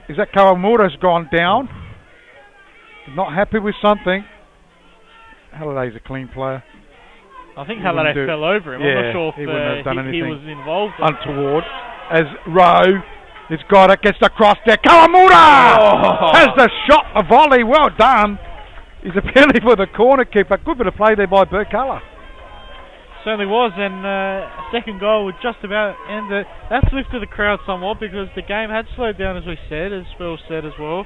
Is that Kawamura's gone down? Not happy with something. Halliday's a clean player. I think Halliday fell over him. I'm not sure if he wouldn't have done anything he was involved. Untoward. As Rowe has got it, gets the cross there. Kawamura has the shot, a volley. Well done. He's a penalty for the corner kick, but good bit of play there by Birkalla. Certainly was, and second goal would just about end it. That's lifted the crowd somewhat because the game had slowed down, as we said, as Phil said as well.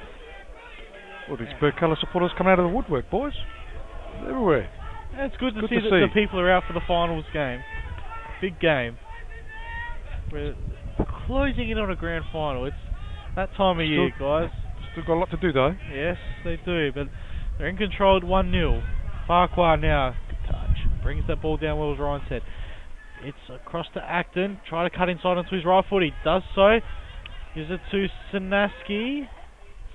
Well, these Birkalla supporters come out of the woodwork, boys. Everywhere. Yeah, it's good to see that the people are out for the finals game. Big game. We're closing in on a grand final. It's that time of year, guys. Still got a lot to do, though. Yes, they do, but they're in control at 1-0. Farquhar now. Good touch. Brings that ball down well, as Ryan said. It's across to Acton. Try to cut inside onto his right foot. He does so. Gives it to Sanaski.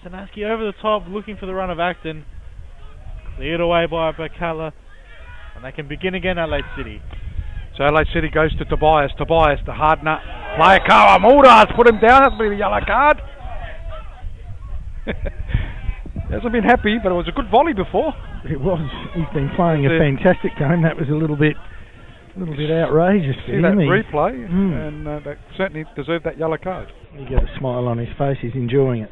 Sanaski over the top, looking for the run of Acton. Cleared away by Birkalla. And they can begin again, Adelaide City. So Adelaide City goes to Tobias. Tobias, the hard nut player. Kawamura has put him down. That's been a yellow card. Hasn't been happy, but it was a good volley before. It was. He's been playing a fantastic game. That was a little bit outrageous for him. See that replay, and that certainly deserved that yellow card. He got a smile on his face. He's enjoying it.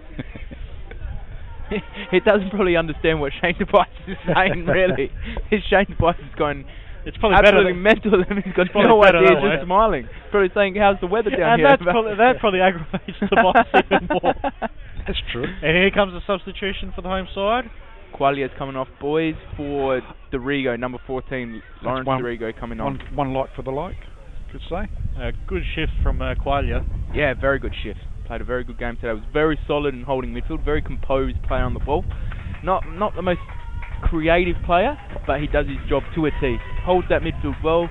He doesn't probably understand what Shane Tobias is saying, really. Shane Tobias is going... It's probably absolutely mental. He's got no idea, just smiling. Probably saying, how's the weather down here? That probably aggravates Tobias even more. That's true. And here comes a substitution for the home side. Qualia's coming off, boys, for Dorigo, number 14. Lawrence Dorigo coming on. One like for the like, could say. Good shift from Qualia. Yeah, very good shift. Played a very good game today. Was very solid in holding midfield, very composed player on the ball. Not the most creative player, but he does his job to a T. Holds that midfield well,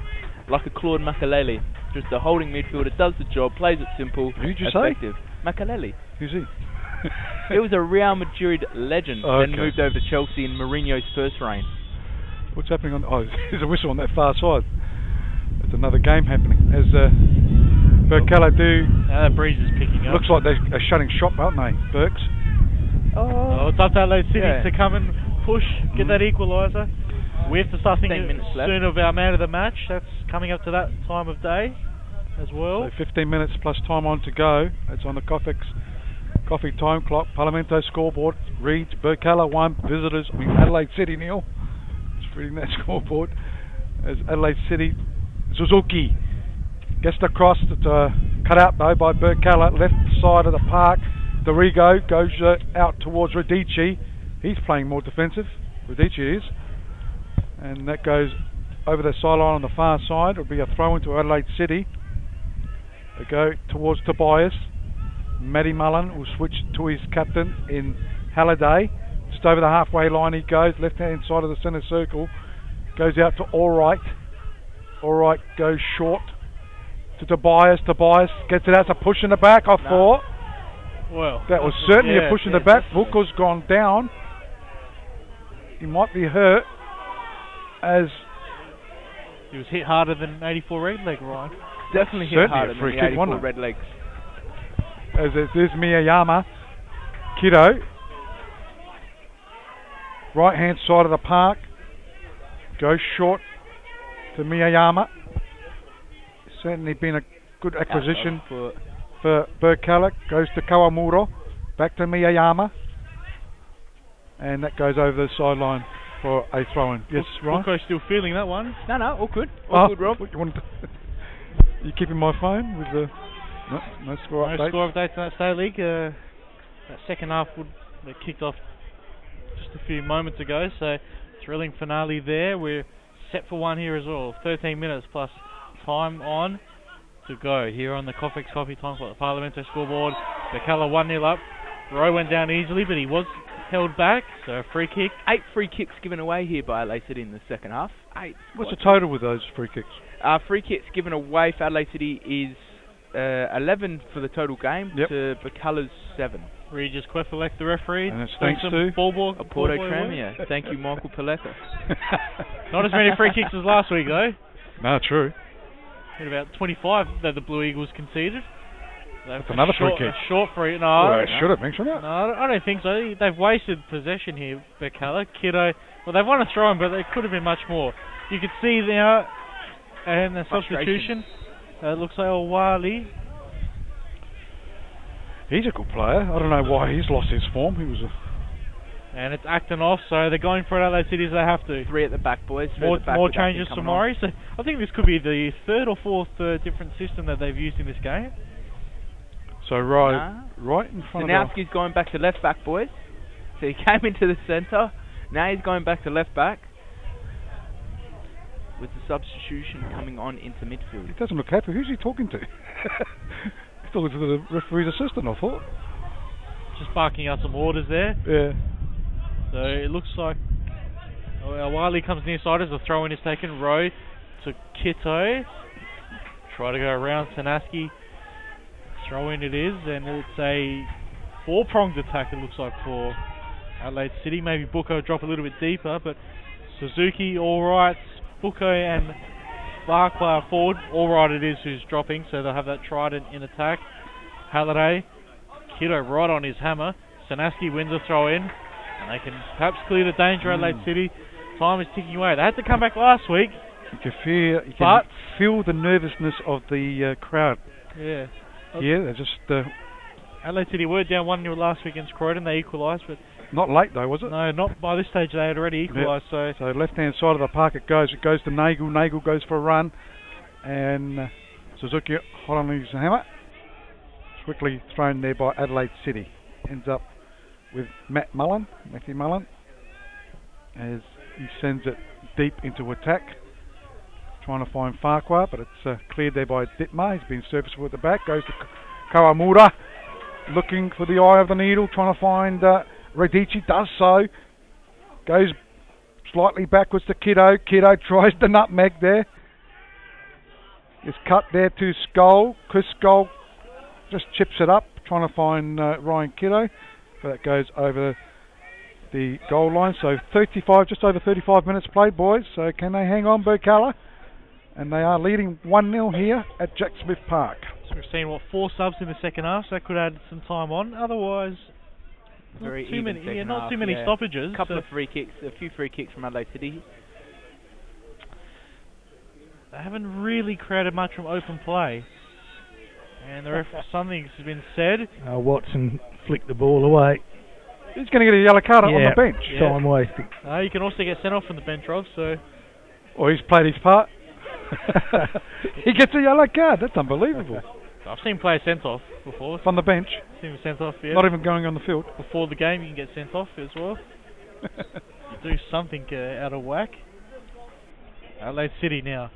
like a Claude Makaleli. Just a holding midfielder, does the job, plays it simple, Who'd you effective. say? Makaleli. Who's he? He was a Real Madrid legend, then moved over to Chelsea in Mourinho's first reign. What's happening on... Oh, there's a whistle on that far side. There's another game happening. As Birkalla do... Now that breeze is picking up. Looks like they're shutting shop, aren't they, Birks? Oh, it's up to Adelaide City to come and push, get that equaliser. We have to start thinking soon of our man of the match. That's coming up to that time of day as well. So 15 minutes plus time on to go. It's on the Coffee time clock. Parlamento scoreboard reads Birkalla 1, visitors, Adelaide City 0. Just reading that scoreboard. As Adelaide City, Suzuki gets the cross. It's cut out though by Birkalla, left side of the park. Dorigo goes out towards Radici. He's playing more defensive. Radici is. And that goes over the sideline on the far side. It'll be a throw into Adelaide City. They go towards Tobias. Matty Mullen will switch to his captain in Halliday. Just over the halfway line he goes, left hand side of the centre circle. Goes out to Allright. Allright goes short to Tobias. Tobias gets it out. It's a push in the back, I thought. Well, that was certainly a push in the back. Vuko's gone down. He might be hurt as... He was hit harder than 84 red leg, Ryan. Definitely hit harder than the 84 red legs. As there's Miyayama. Kiddo. Right hand side of the park. Goes short to Miyayama. Certainly been a good acquisition for Birkalla. Goes to Kawamura. Back to Miyayama. And that goes over the sideline for a throw-in. Yes, Ryan? Buko's still feeling that one. No, all good. All good, Rob. You keeping my phone with the... No score updates. No score updates in that state league. That second half would kicked off just a few moments ago, so thrilling finale there. We're set for one here as well. 13 minutes plus time on to go here on the Coffex Coffee Time Clock. The Parlamento scoreboard. Birkalla 1-0 up. Rowe went down easily, but he was held back, so a free kick. 8 free kicks given away here by Adelaide City in the second half. 8. What's the total with those free kicks? Free kicks given away for Adelaide City is 11 for the total game to Birkalla's 7. Regis Quefalek, the referee. And it's thanks to Porto Tramia. Thank you, Michael Paletta. Not as many free kicks as last week, though. No, true. Had about 25 that the Blue Eagles conceded. That's another free kick. Short free. No, well, it should have been, shouldn't it? No, I don't think so. They've wasted possession here, Birkalla. Kiddo. Well, they've won a throw-in, but there could have been much more. You can see now, and the substitution. It looks like Owali. He's a good player. I don't know why he's lost his form. He was and it's acting off, so they're going for it Adelaide City as they have to. 3 at the back, boys. More changes for Murray. So I think this could be the third or fourth different system that they've used in this game. So right in front of Sanowski's going back to left back, boys. So he came into the centre. Now he's going back to left back. With the substitution coming on into midfield. He doesn't look happy. Who's he talking to? He's talking to the referee's assistant, I thought. Just barking out some orders there. Yeah. So it looks like Wiley comes near side as the throw-in is taken. Rowe to Kitto. Try to go around Sanaski. Throw in it is, and it's a 4-pronged attack it looks like for Adelaide City. Maybe Bucco drop a little bit deeper, but Suzuki, alright. Bucco and Farquhar forward. Alright it is who's dropping, so they'll have that trident in attack. Halliday, Kiddo right on his hammer. Sanaski wins a throw in, and they can perhaps clear the danger. Adelaide City. Time is ticking away. They had to come back last week. You can feel the nervousness of the crowd. Yeah. Yeah, they're just... Adelaide City were down 1-0 last week against Croydon. They equalised, but... Not late though, was it? No, not by this stage. They had already equalised. Yep. So left-hand side of the park it goes. It goes to Nagel. Nagel goes for a run. And Suzuki hot on his hammer. Quickly thrown there by Adelaide City. Ends up with Matthew Mullen. As he sends it deep into attack. Trying to find Farquhar, but it's cleared there by Dittmar. He's been serviceable at the back. Goes to Kawamura, looking for the eye of the needle, trying to find Radici. Does so. Goes slightly backwards to Kiddo. Kiddo tries the nutmeg there. It's cut there to Skull. Chris Skull just chips it up, trying to find Ryan Kiddo. But that goes over the goal line. So just over 35 minutes played, boys. So can they hang on, Birkalla? And they are leading 1-0 here at Jack Smith Park. So we've seen, 4 subs in the second half, so that could add some time on. Otherwise, not too many stoppages. A couple of free kicks, a few free kicks from Adelaide City. They haven't really created much from open play. And something has been said. Watson flicked the ball away. He's going to get a yellow card on the bench. Time wasting. You can also get sent off from the bench, Rob, so... Or he's played his part. He gets a yellow card. That's unbelievable. I've seen players sent off before. From the bench. Seen them sent off, yeah. Not even going on the field. Before the game, you can get sent off as well. You do something out of whack. Adelaide City now.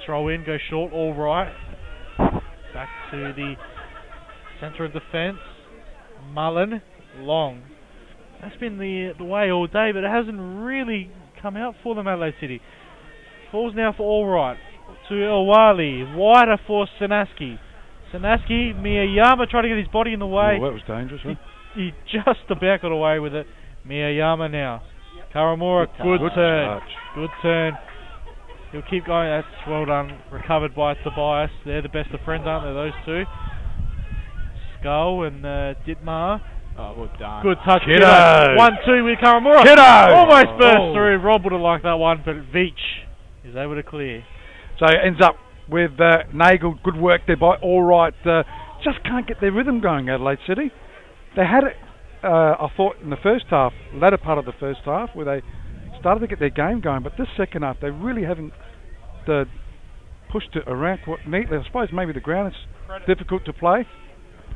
Throw in, go short, all right. Back to the centre of defence. Mullen, long. That's been the way all day, but it hasn't really come out for them, Adelaide City. Falls now for all right. To Awali. Wider for Sanaski. Sanaski, Miyayama tried to get his body in the way. Oh, that was dangerous, huh? He just about got away with it. Miyayama now. Karamura, good turn. Good turn. He'll keep going. That's well done. Recovered by Tobias. They're the best of friends, aren't they, those two? Skull and Dittmar. Oh, well done. Good touch. Kiddo. 1-2 with Karamura. Kiddo. Almost burst through. Rob would have liked that one, but Veach is able to clear. So it ends up with Nagel. Good work there by All Right. Just can't get their rhythm going, Adelaide City. They had it, I thought, in the first half, latter part of the first half, where they started to get their game going, but this second half, they really haven't pushed it around quite neatly. I suppose maybe the ground is difficult to play.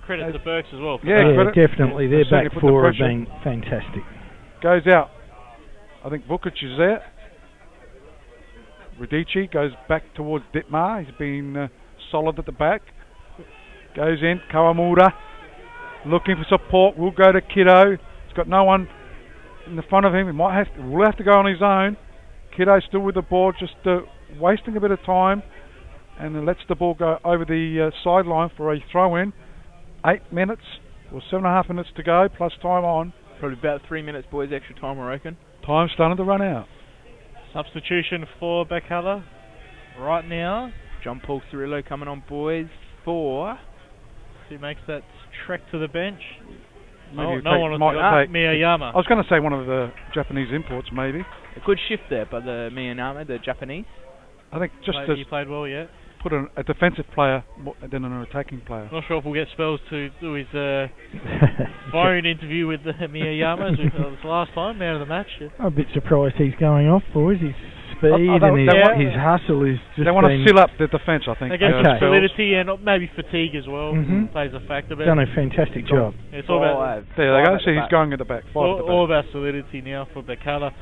Credit to Burks as well. Yeah, definitely. Their back four have been fantastic. Goes out. I think Vukic is there. Radici goes back towards Dittmar. He's been solid at the back. Goes in. Kawamura looking for support. Will go to Kiddo. He's got no one in the front of him. Will have to go on his own. Kiddo still with the ball, just wasting a bit of time, and then lets the ball go over the sideline for a throw-in. 8 minutes or 7.5 minutes to go, plus time on. Probably about 3 minutes, boys, extra time, I reckon. Time's starting to run out. Substitution for Birkalla right now. John Paul Cirillo coming on, boys, for... He makes that trek to the bench. Maybe no one will take Miyayama. I was going to say one of the Japanese imports, maybe. A good shift there by the Miyayama, the Japanese. I think just he played well, yeah. Put a defensive player than an attacking player. Not sure if we'll get Spells to do his phone interview with Miyayama as we did last time, man of the match. I'm a bit surprised he's going off, boys. His speed and his hustle is just... They want to seal up the defence, I think. They get some solidity and maybe fatigue as well plays a factor. Done a fantastic job. It's all about... There they go, see he's going at the back. All about solidity now for Birkalla.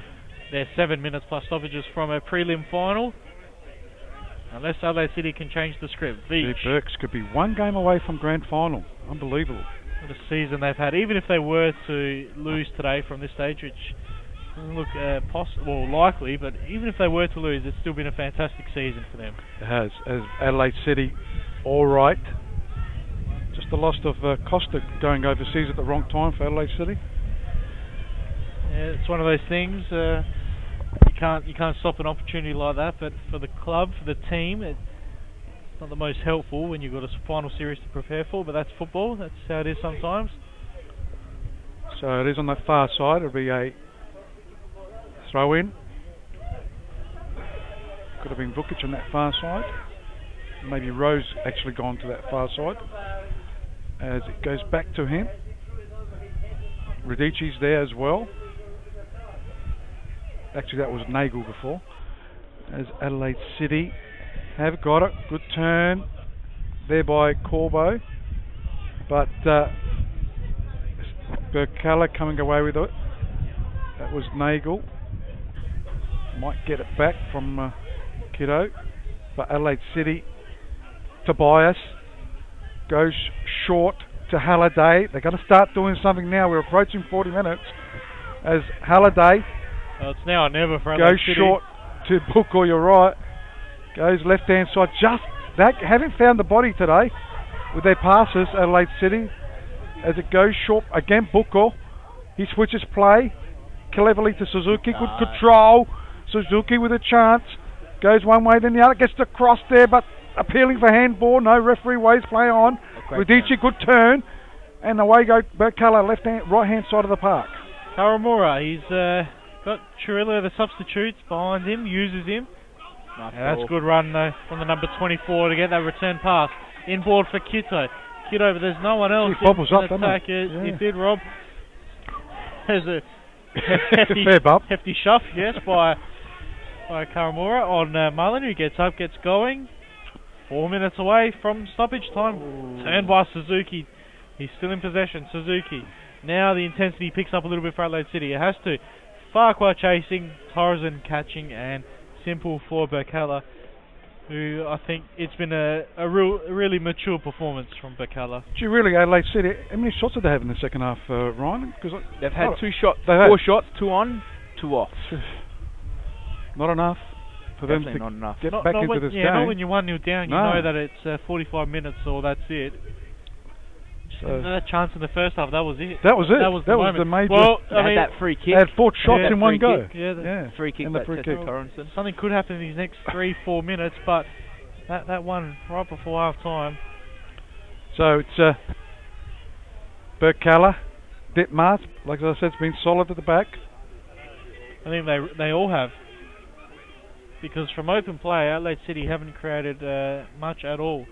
They're 7 minutes plus stoppages from a prelim final. Unless Adelaide City can change the script. The Burks could be one game away from grand final. Unbelievable. What a season they've had. Even if they were to lose today from this stage, which look likely, but even if they were to lose, it's still been a fantastic season for them. It has. As Adelaide City, all right. Just the loss of Costa going overseas at the wrong time for Adelaide City. Yeah, it's one of those things. You can't stop an opportunity like that. But for the club, for the team, it's not the most helpful when you've got a final series to prepare for. But that's football. That's how it is sometimes. So it is on that far side. It'll be a throw in. Could have been Vukic on that far side. Maybe Rose actually gone to that far side. As it goes back to him. Radici's there as well. Actually, that was Nagel before. As Adelaide City have got it. Good turn there by Corbo. But Birkalla coming away with it. That was Nagel. Might get it back from Kiddo. But Adelaide City, Tobias goes short to Halliday. They're going to start doing something now. We're approaching 40 minutes. As Halliday it's now or never for Adelaide City. Goes short to Booker, you're right. Goes left hand side. Just that, haven't found the body today with their passes, Adelaide City. As it goes short again, Booker. He switches play cleverly to Suzuki. Good control. Suzuki with a chance. Goes one way, then the other. Gets the cross there, but appealing for handball. No referee waves play on. Radici, good turn. And away go Birkalla, right hand side of the park. Karamura, he's got Chirilla, the substitutes, behind him, uses him. That's a good run though from the number 24 to get that return pass. Inboard for Kito. Kito, but there's no one else in attack. He did, Rob. There's a hefty shove, yes, by Karamura on Mullen, who gets up, gets going. 4 minutes away from stoppage time. Turned by Suzuki. He's still in possession. Suzuki. Now the intensity picks up a little bit for Adelaide City. It has to. Farquhar chasing, Torresen catching, and simple for Birkalla, who I think it's been a really mature performance from Birkalla. Gee, really, Adelaide City, how many shots did they have in the second half, Ryan? They've had 2 shots, 4 shots, 2 on, 2 off. Not enough for them to get back into this game. Not when you're 1-0 down, you know that it's 45 minutes or that's it. That chance in the first half, that was it. That was the major. Well, I mean, that free kick. They had 4 shots in one go. Free kick. And the free kick. Something could happen in these next 3-4 minutes, but that one right before half time. So it's Birkalla, Ditmars, like I said, it's been solid at the back. I think they all have. Because from open play, Adelaide City haven't created much at all.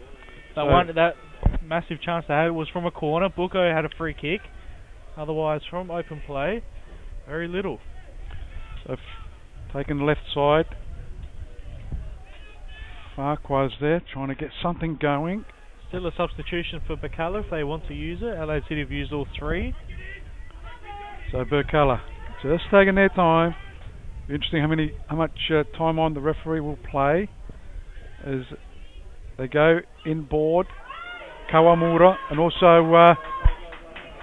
That massive chance they had was from a corner. Buko had a free kick. Otherwise, from open play, very little. So, taking the left side. Farquhar's there, trying to get something going. Still a substitution for Birkalla if they want to use it. Adelaide City have used all 3. So Birkalla just taking their time. Interesting how much time on the referee will play as they go inboard. Kawamura and also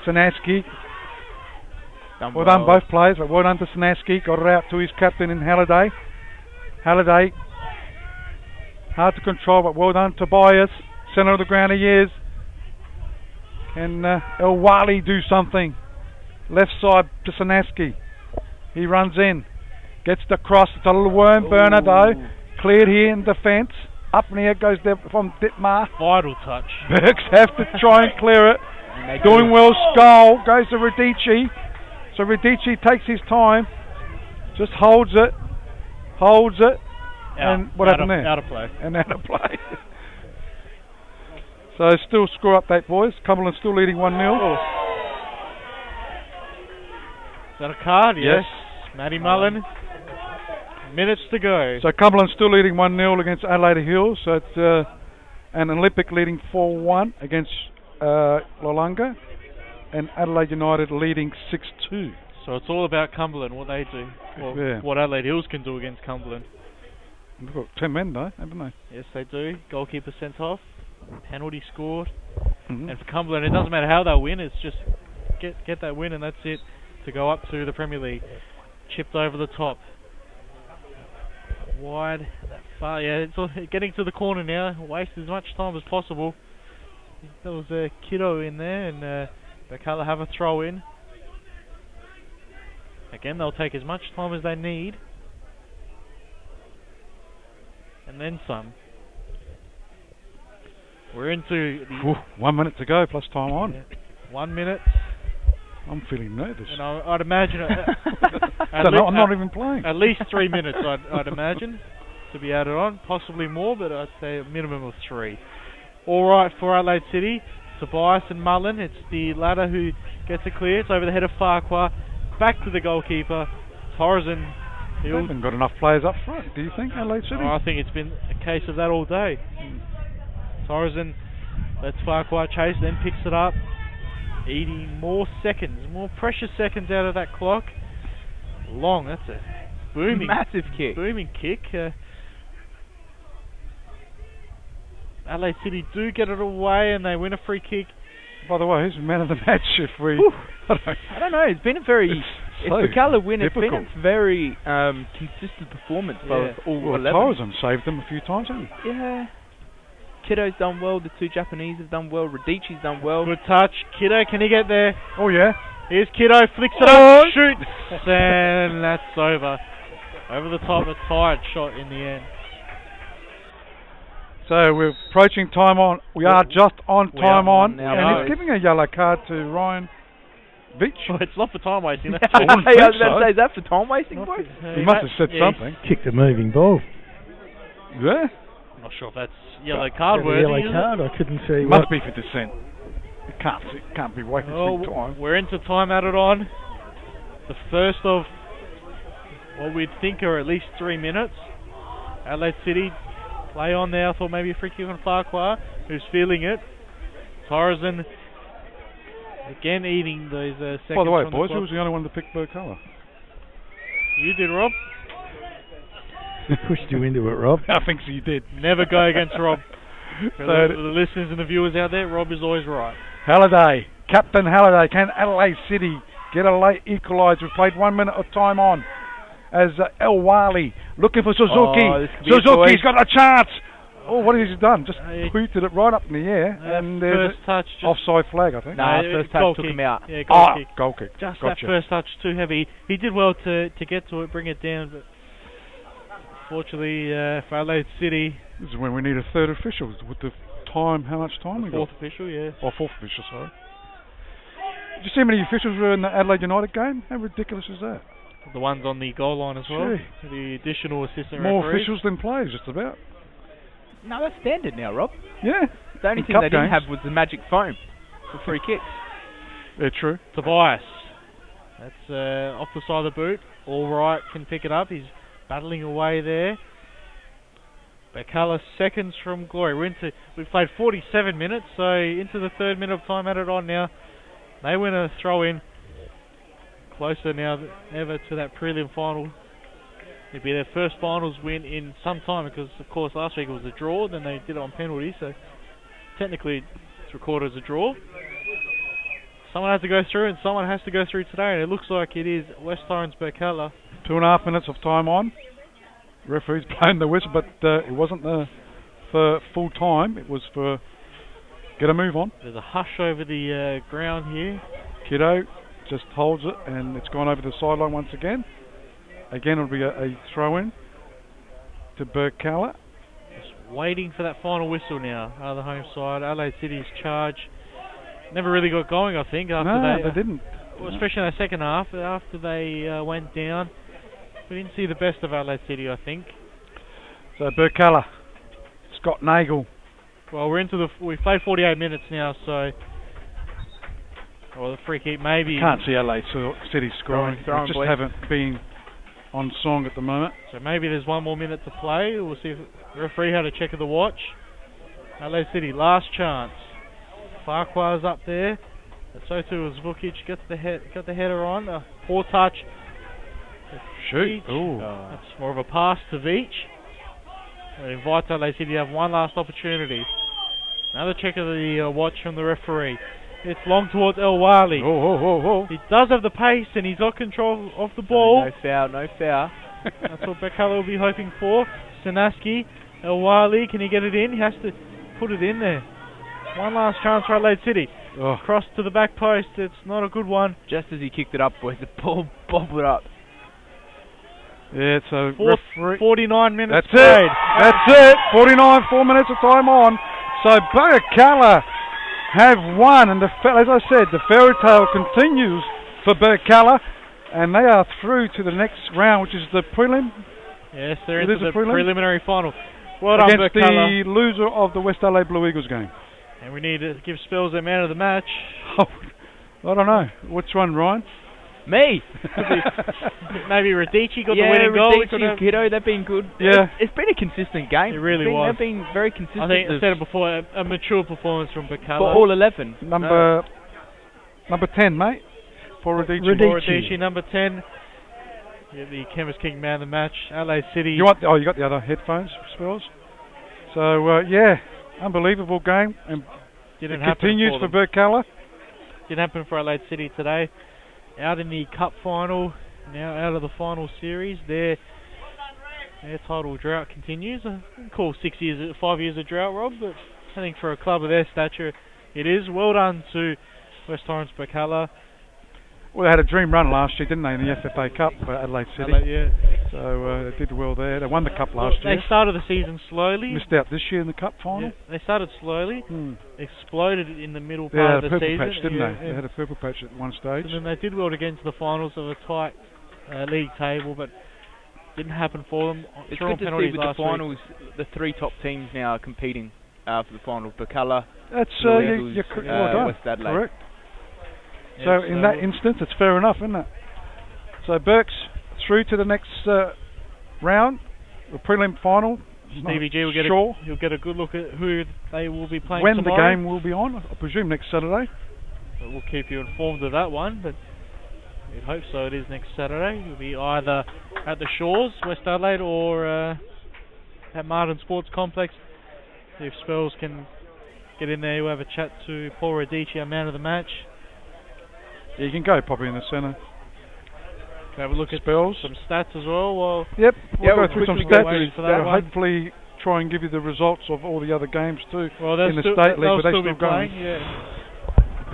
Sanaski. Well done both players, but well done to Sanaski. Got it out to his captain in Halliday. Halliday, hard to control, but well done. Tobias, centre of the ground he is. Can El Wali do something? Left side to Sanaski. He runs in. Gets the cross. It's a little worm burner though. Cleared here in defence. Up in the air goes there from Ditmar. Vital touch. Burks have to try and clear it. Doing well. Skull goes to Radici. So Radici takes his time. Just holds it. And what happened there? Out of play. And out of play. So still score update, boys. Cumberland still leading 1-0. Is that a card? Yes. Matty Mullen. Minutes to go. So Cumberland still leading 1-0 against Adelaide Hills. So it's an Olympic leading 4-1 against Lolanga, and Adelaide United leading 6-2. So it's all about Cumberland, what they do, what Adelaide Hills can do against Cumberland. They've got 10 men though, haven't they? Yes, they do. Goalkeeper sent off, penalty scored, and for Cumberland, it doesn't matter how they win. It's just get that win, and that's it to go up to the Premier League. Chipped over the top. Wide. That far. Yeah, it's all getting to the corner now. Waste as much time as possible. There was a kiddo in there, and Birkalla have a throw in. Again, they'll take as much time as they need. And then some. We're into the 1 minute to go plus time on. Yeah, 1 minute. I'm feeling nervous. And I'd imagine I'm not even playing. At least 3 minutes, I'd imagine, to be added on. Possibly more, but I'd say a minimum of 3. All right for Adelaide City. Tobias and Mullen. It's the latter who gets it clear. It's over the head of Farquhar. Back to the goalkeeper. Torres. They haven't got enough players up front, do you think, Adelaide City? I think it's been a case of that all day. Torres lets Farquhar chase, then picks it up. Eating more seconds, more precious seconds out of that clock. Long, that's a booming, massive kick. Booming kick. Adelaide City do get it away and they win a free kick. By the way, who's the man of the match if we... I don't know, it's been a very... If Birkalla win, it's been a very consistent performance by all 11. Torres saved them a few times, hasn't he? Yeah. Kiddo's done well, the two Japanese have done well, Radici's done well. Good touch. Kiddo, can he get there? Oh, yeah. Here's Kiddo, flicks it up, shoots, and that's over. Over the top, a tired shot in the end. So we're approaching time on. We are just on time on. Now, and he's giving a yellow card to Ryan Beach. Well, it's not for time wasting. I was about to say, is that for time wasting, boys? He must have said something. Kicked a moving ball. Yeah? I'm not sure if that's yellow card worthy. Yellow card, I couldn't see. It must be for dissent. It can't be wasting time. We're into time added on. The first of what we'd think are at least 3 minutes. Adelaide City play on there. I thought maybe a free kick on Farquhar, who's feeling it. Torreson again eating those seconds. By the way, boys, who was the only one to pick Birkalla? You did, Rob. Pushed you into it, Rob. I think so, you did. Never go against Rob. For the listeners and the viewers out there, Rob is always right. Halliday, Captain Halliday, can Adelaide City get a late equaliser? We've played 1 minute of time on. As El Wali looking for Suzuki. Suzuki's got a chance. Oh, what has he done? Just booted it right up in the air. And first touch. Offside flag, I think. No, first touch took him out. Yeah, goal kick. Just that first touch too heavy. He did well to get to it, bring it down, but fortunately for Adelaide City. This is when we need a third official with the time. How much time we got? Fourth official, yeah. Or fourth official, sorry. Did you see how many officials were in the Adelaide United game? How ridiculous is that? The ones on the goal line as well. The additional assistant more referees. Officials than players, just about. No, that's standard now, Rob. Yeah. The only thing they didn't have was the magic foam for free kicks. Yeah, true. Tobias. That's off the side of the boot. All right, can pick it up. He's battling away there. Birkalla seconds from glory. We've played 47 minutes, so into the 3rd minute of time added on now. They win a throw in. Closer now than ever to that prelim final. It'd be their first finals win in some time because, of course, last week it was a draw. Then they did it on penalty, so technically it's recorded as a draw. Someone has to go through, and someone has to go through today, and it looks like it is West Torrens Birkalla. 2.5 minutes of time on. Referee's playing the whistle, but it wasn't for full time. It was for get a move on. There's a hush over the ground here. Kiddo just holds it, and it's gone over the sideline once again. Again, it'll be a throw-in to Birkalla. Just waiting for that final whistle now out of the home side. Adelaide City's charge never really got going, I think. After they didn't. Well, especially in the second half, after they went down. We didn't see the best of Adelaide City, I think. So Birkalla, Scott Nagel. Well, we've played 48 minutes now, so... Well, the free kick maybe... Can't see Adelaide City scoring. Throwing just haven't been on song at the moment. So maybe there's 1 more minute to play. We'll see if the referee had a check of the watch. Adelaide City, last chance. Farquhar's up there. And so too was Vukic. Got the header on. A poor touch. Shoot. That's more of a pass to Veach. It invites Adelaide City to have one last opportunity. Another check of the watch from the referee. It's long towards El Wali. He does have the pace and he's got control of the ball. No foul, no foul. That's what Birkalla will be hoping for. Sanaski, El Wali, can he get it in? He has to put it in there. One last chance for Adelaide City. Cross to the back post. It's not a good one. Just as he kicked it up, boys, the ball bobbled up. Yeah, so 49 minutes That's played. That's it. 49, 4 minutes of time on. So Birkalla have won, and as I said, the fairy tale continues for Birkalla, and they are through to the next round, which is the prelim. Yes, they're into the preliminary final. Well done, against Birkalla. the loser of the West Adelaide Blue Eagles game. And we need to give Spells their man of the match. I don't know. Which one, Ryan? Me! Maybe Radici got the winning goal. Radici and Kiddo, they've been good. Yeah. It's been a consistent game. It really was. They've been very consistent. I think I said it before, a mature performance from Birkalla. For all 11. Number 10, mate. For Radici. Radici, number 10. Yeah, the Canvas King man of the match. Adelaide City. You got the other headphones, Spells. So, yeah, unbelievable game. And it continues for Birkalla. Didn't happen for Adelaide City today. Out in the cup final, now out of the final series. Their title drought continues. I can call 5 years a drought, Rob, but I think for a club of their stature, it is. Well done to West Torrens Birkalla. Well, they had a dream run last year, didn't they, in the FFA Cup for Adelaide City? Yeah. So they did well there. They won the Cup last year. They started the season slowly. Missed out this year in the Cup final. Yeah, they started slowly. Exploded in the middle part of the season. They had a purple patch, didn't they? They had a purple patch at one stage. And then they did well to get into the finals of a tight league table, but didn't happen for them. It's good to see with the finals, the three top teams now are competing for the final. Birkalla, that's well done. West Adelaide. Correct. So in that instance, it's fair enough, isn't it? So Burke's through to the next round, the prelim final. Stevie G will get he'll get a good look at who they will be playing when tomorrow. The game will be on, I presume next Saturday. But we'll keep you informed of that one, but we hope so. It is next Saturday. It'll be either at the Shores, West Adelaide, or at Martin Sports Complex. If Spells can get in there, we'll have a chat to Paul Radici, our man of the match. Yeah, you can go probably in the centre. Have a look Spells. At some stats as well. Yep, we'll go through some stats. For that hopefully try and give you the results of all the other games too in the state league, but they're still going.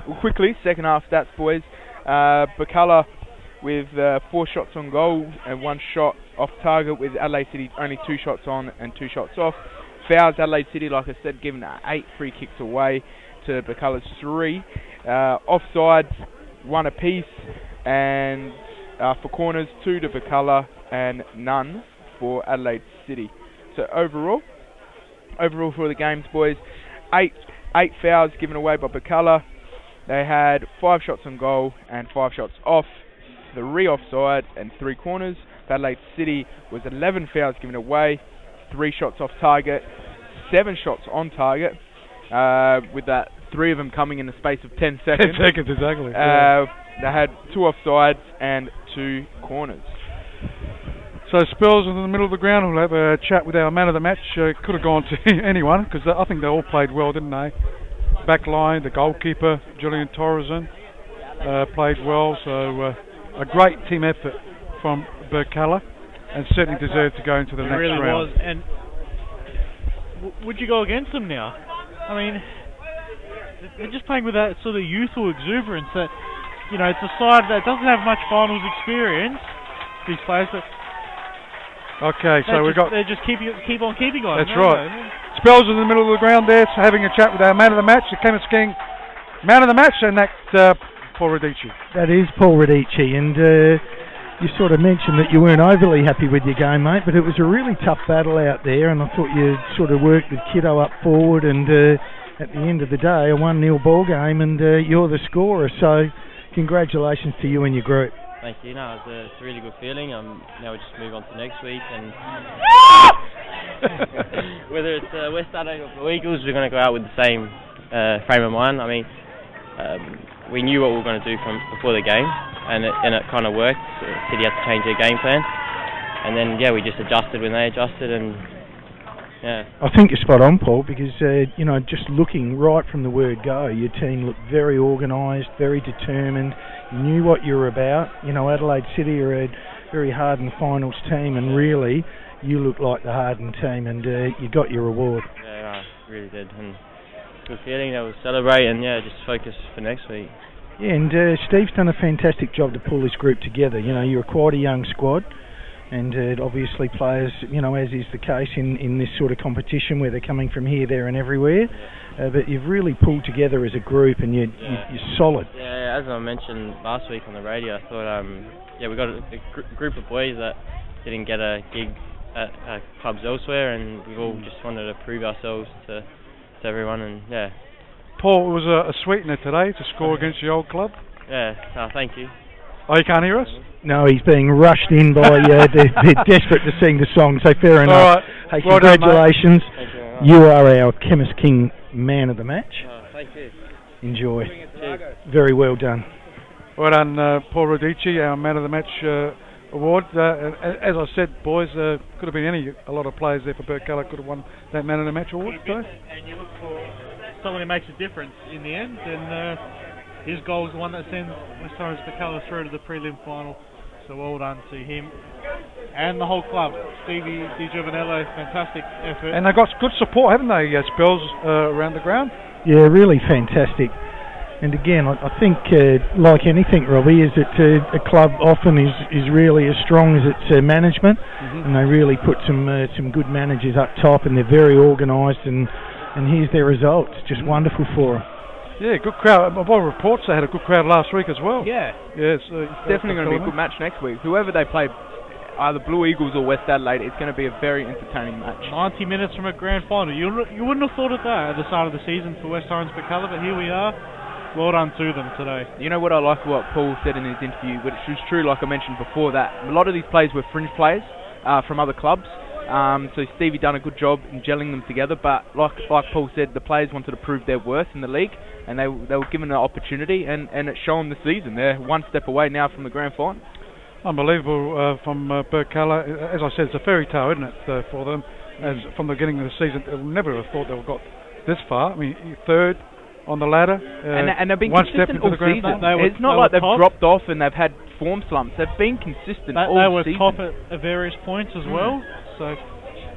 Well, quickly, second half stats, boys. Birkalla with 4 shots on goal and 1 shot off target, with Adelaide City only 2 shots on and 2 shots off. Fouls, Adelaide City, like I said, given 8 free kicks away to Birkalla's 3. Offsides, 1 apiece, and for corners, 2 to Birkalla and none for Adelaide City. So overall for the games, boys, 8 fouls given away by Birkalla. They had 5 shots on goal and 5 shots off, 3 offside and 3 corners. For Adelaide City was 11 fouls given away, 3 shots off target, 7 shots on target, with that 3 of them coming in the space of 10 seconds. 10 seconds, exactly. They had 2 offsides and 2 corners. So Spells in the middle of the ground. We'll have a chat with our man of the match. Could have gone to anyone, because I think they all played well, didn't they? Back line, the goalkeeper, Julian Torreson, played well. So a great team effort from Birkalla, and certainly deserved to go into the next round. It really was. And would you go against them now? I mean, they're just playing with that sort of youthful exuberance that, you know, it's a side that doesn't have much finals experience, these players, but okay, so they just keep on keeping on. That's right. Spells in the middle of the ground there, so having a chat with our man of the match, the Camas King man of the match, and that's Paul Radici. That is Paul Radici, and you sort of mentioned that you weren't overly happy with your game, mate, but it was a really tough battle out there, and I thought you sort of worked with Kiddo up forward, and at the end of the day, a 1-0 ball game, and you're the scorer, so congratulations to you and your group. Thank you. No, it's a really good feeling. Now we just move on to next week, and whether it's West Adelaide or Blue Eagles, we're going to go out with the same frame of mind. I mean, we knew what we were going to do from before the game, and it kind of worked. City had to change their game plan, and then we just adjusted when they adjusted, and Yeah. I think you're spot on, Paul, because just looking right from the word go, your team looked very organised, very determined. You knew what you were about. Adelaide City are a very hardened finals team, and really, you looked like the hardened team, and you got your reward. Yeah, I really did, and good feeling. That was celebrate and just focus for next week. Yeah, and Steve's done a fantastic job to pull this group together. You're quite a young squad. And obviously players, as is the case in this sort of competition where they're coming from here, there and everywhere. But you've really pulled together as a group and you're solid. Yeah, as I mentioned last week on the radio, I thought, we got a group of boys that didn't get a gig at clubs elsewhere, and we've all just wanted to prove ourselves to everyone. And Paul, it was a sweetener today to score against the old club. Yeah, thank you. Oh, you can't hear us? No, he's being rushed in by they're desperate to sing the song, so fair enough. All right. Hey, well congratulations. Done, thank you very much. You are our Chemist King man of the match. Thank you. Enjoy. Cheers. Very well done. Well done, Paul Radici, our man of the match award. As I said, boys, could have been a lot of players there for Birkalla could have won that man of the match award today. And you look for someone who makes a difference in the end, and his goal is the one that sends West Torrens Birkalla through to the prelim final. So well done to him and the whole club. Stevie Di Giovanello, fantastic effort. And they've got good support, haven't they, Spells, around the ground? Yeah, really fantastic. And again, I think, like anything, Robbie, is that a club often is really as strong as its management, and they really put some good managers up top, and they're very organised, and here's their results. Just wonderful for them. Yeah, good crowd. By reports, they had a good crowd last week as well. Yeah. Yes, it's definitely going to be a good match next week. Whoever they play, either Blue Eagles or West Adelaide, it's going to be a very entertaining match. 90 minutes from a grand final. You wouldn't have thought of that at the start of the season for West Torrens Birkalla, but here we are. Well done to them today. You know what I like what Paul said in his interview, which was true, like I mentioned before, that a lot of these players were fringe players from other clubs. So Stevie done a good job in gelling them together, but like Paul said, the players wanted to prove their worth in the league, and they were given an opportunity, and it's shown this season. They're one step away now from the grand final. Unbelievable from Birkalla. As I said, it's a fairy tale, isn't it, for them? As from the beginning of the season, they never have thought they would have got this far. I mean, third on the ladder, and they've been one consistent step into all the grand season. final. It's not like they've dropped off and they've had form slumps. They've been consistent all season. They were season. top at various points as well, so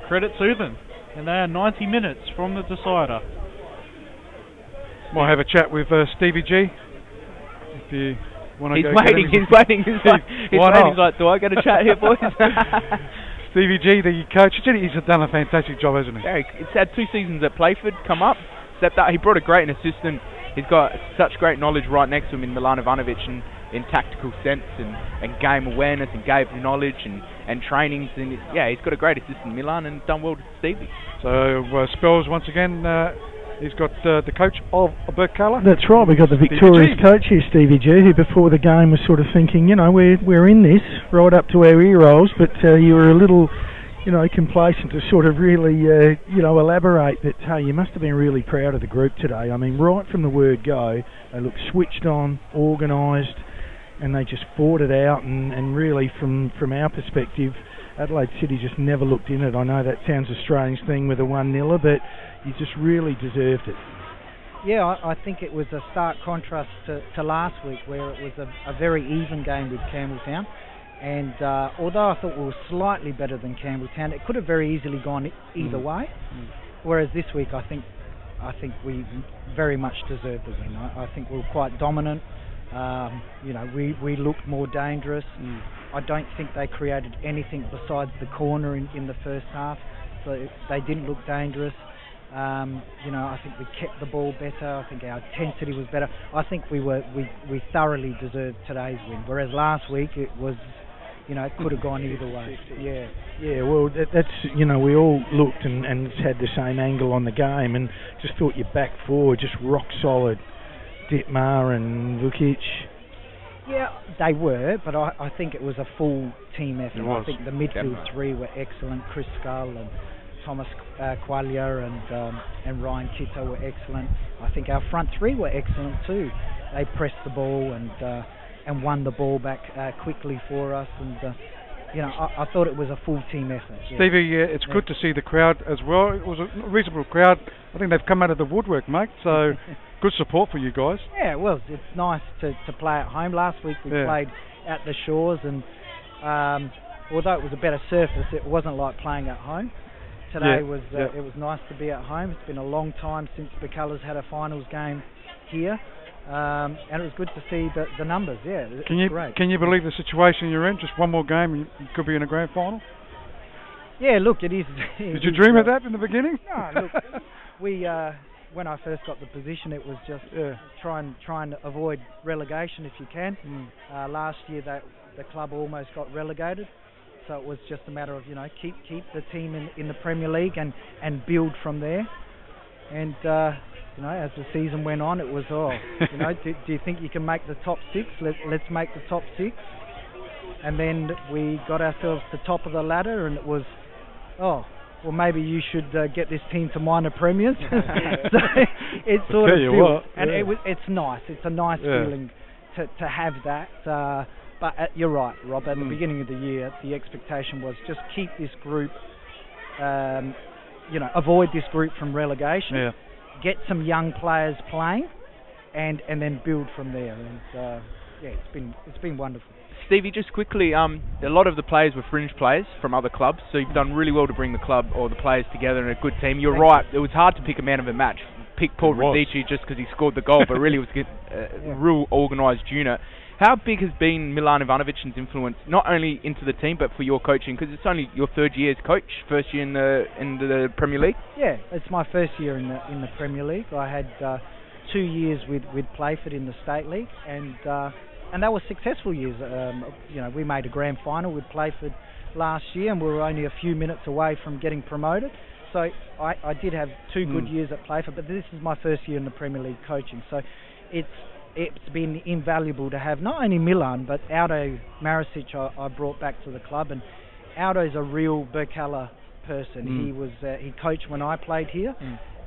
credit to them. And they are 90 minutes from the decider. Might have a chat with Stevie G. If you want to He's waiting. He's waiting. He's like, do I get a chat here, boys? Stevie G, the coach, he's done a fantastic job, hasn't he? Yeah, he's had 2 seasons at Playford come up, stepped up. He brought a great assistant. He's got such great knowledge right next to him in Milan Ivanovic in tactical sense and game awareness and game knowledge and trainings. And he's got a great assistant in Milan and done well to Stevie. So Spells once again. He's got the coach of Birkalla. That's right, we've got the victorious coach here, Stevie G, who before the game was sort of thinking, we're in this right up to our ear rolls, but you were a little, complacent to sort of really, elaborate that, hey, you must have been really proud of the group today. I mean, right from the word go, they looked switched on, organised, and they just fought it out, and really from our perspective, Adelaide City just never looked in it. I know that sounds a strange thing with a 1-0, but you just really deserved it. Yeah, I think it was a stark contrast to last week, where it was a very even game with Campbelltown. And although I thought we were slightly better than Campbelltown, it could have very easily gone either way. Whereas this week, I think we very much deserved the win. I think we were quite dominant. We looked more dangerous. I don't think they created anything besides the corner in the first half, so they didn't look dangerous. I think we kept the ball better. I think our intensity was better. I think we thoroughly deserved today's win. Whereas last week it was, it could have gone either way. Yeah. Well, that's we all looked and had the same angle on the game, and just thought your back four just rock solid. Dittmar and Vukic. Yeah, they were, but I think it was a full team effort. I think the midfield three were excellent. Chris Scull and Thomas Qualia and Ryan Kitto were excellent. I think our front three were excellent too. They pressed the ball and won the ball back quickly for us. And you know, I thought it was a full team effort. Yeah. Stevie, it's good to see the crowd as well. It was a reasonable crowd. I think they've come out of the woodwork, mate. So good support for you guys. Yeah, it was. It's nice to play at home. Last week we played at the Shores, and although it was a better surface, it wasn't like playing at home. Today it was nice to be at home. It's been a long time since Birkalla's had a finals game here. And it was good to see the numbers. Yeah, great. Can you believe the situation you're in? Just one more game, and you could be in a grand final. Yeah, look, it is. Did you dream of that in the beginning? No, look, we when I first got the position, it was just trying to avoid relegation if you can. Last year, the club almost got relegated, so it was just a matter of keep the team in the Premier League and build from there. And as the season went on, it was do you think you can make the top 6? Let's make the top 6. And then we got ourselves to the top of the ladder, and it was, well, maybe you should get this team to minor premiers. So it sort of built, and it's nice. It's a nice feeling to have that. But you're right, Rob. At the beginning of the year, the expectation was just keep this group, avoid this group from relegation. Yeah. Get some young players playing, and then build from there. And it's been wonderful. Stevie, just quickly, a lot of the players were fringe players from other clubs, so you've done really well to bring the club or the players together in a good team. You're right, it was hard to pick a man of the match. Pick Paul Radici just because he scored the goal, but really it was a real organised unit. How big has been Milan Ivanovic's influence, not only into the team, but for your coaching? Because it's only your third year as coach, first year in the Premier League. Yeah, it's my first year in the Premier League. I had 2 years with Playford in the State League, and they were successful years. We made a grand final with Playford last year, and we were only a few minutes away from getting promoted. So I did have 2 good years at Playford, but this is my first year in the Premier League coaching. So it's been invaluable to have not only Milan but Aldo Maricic I brought back to the club, and Aldo's a real Birkalla person. He coached when I played here,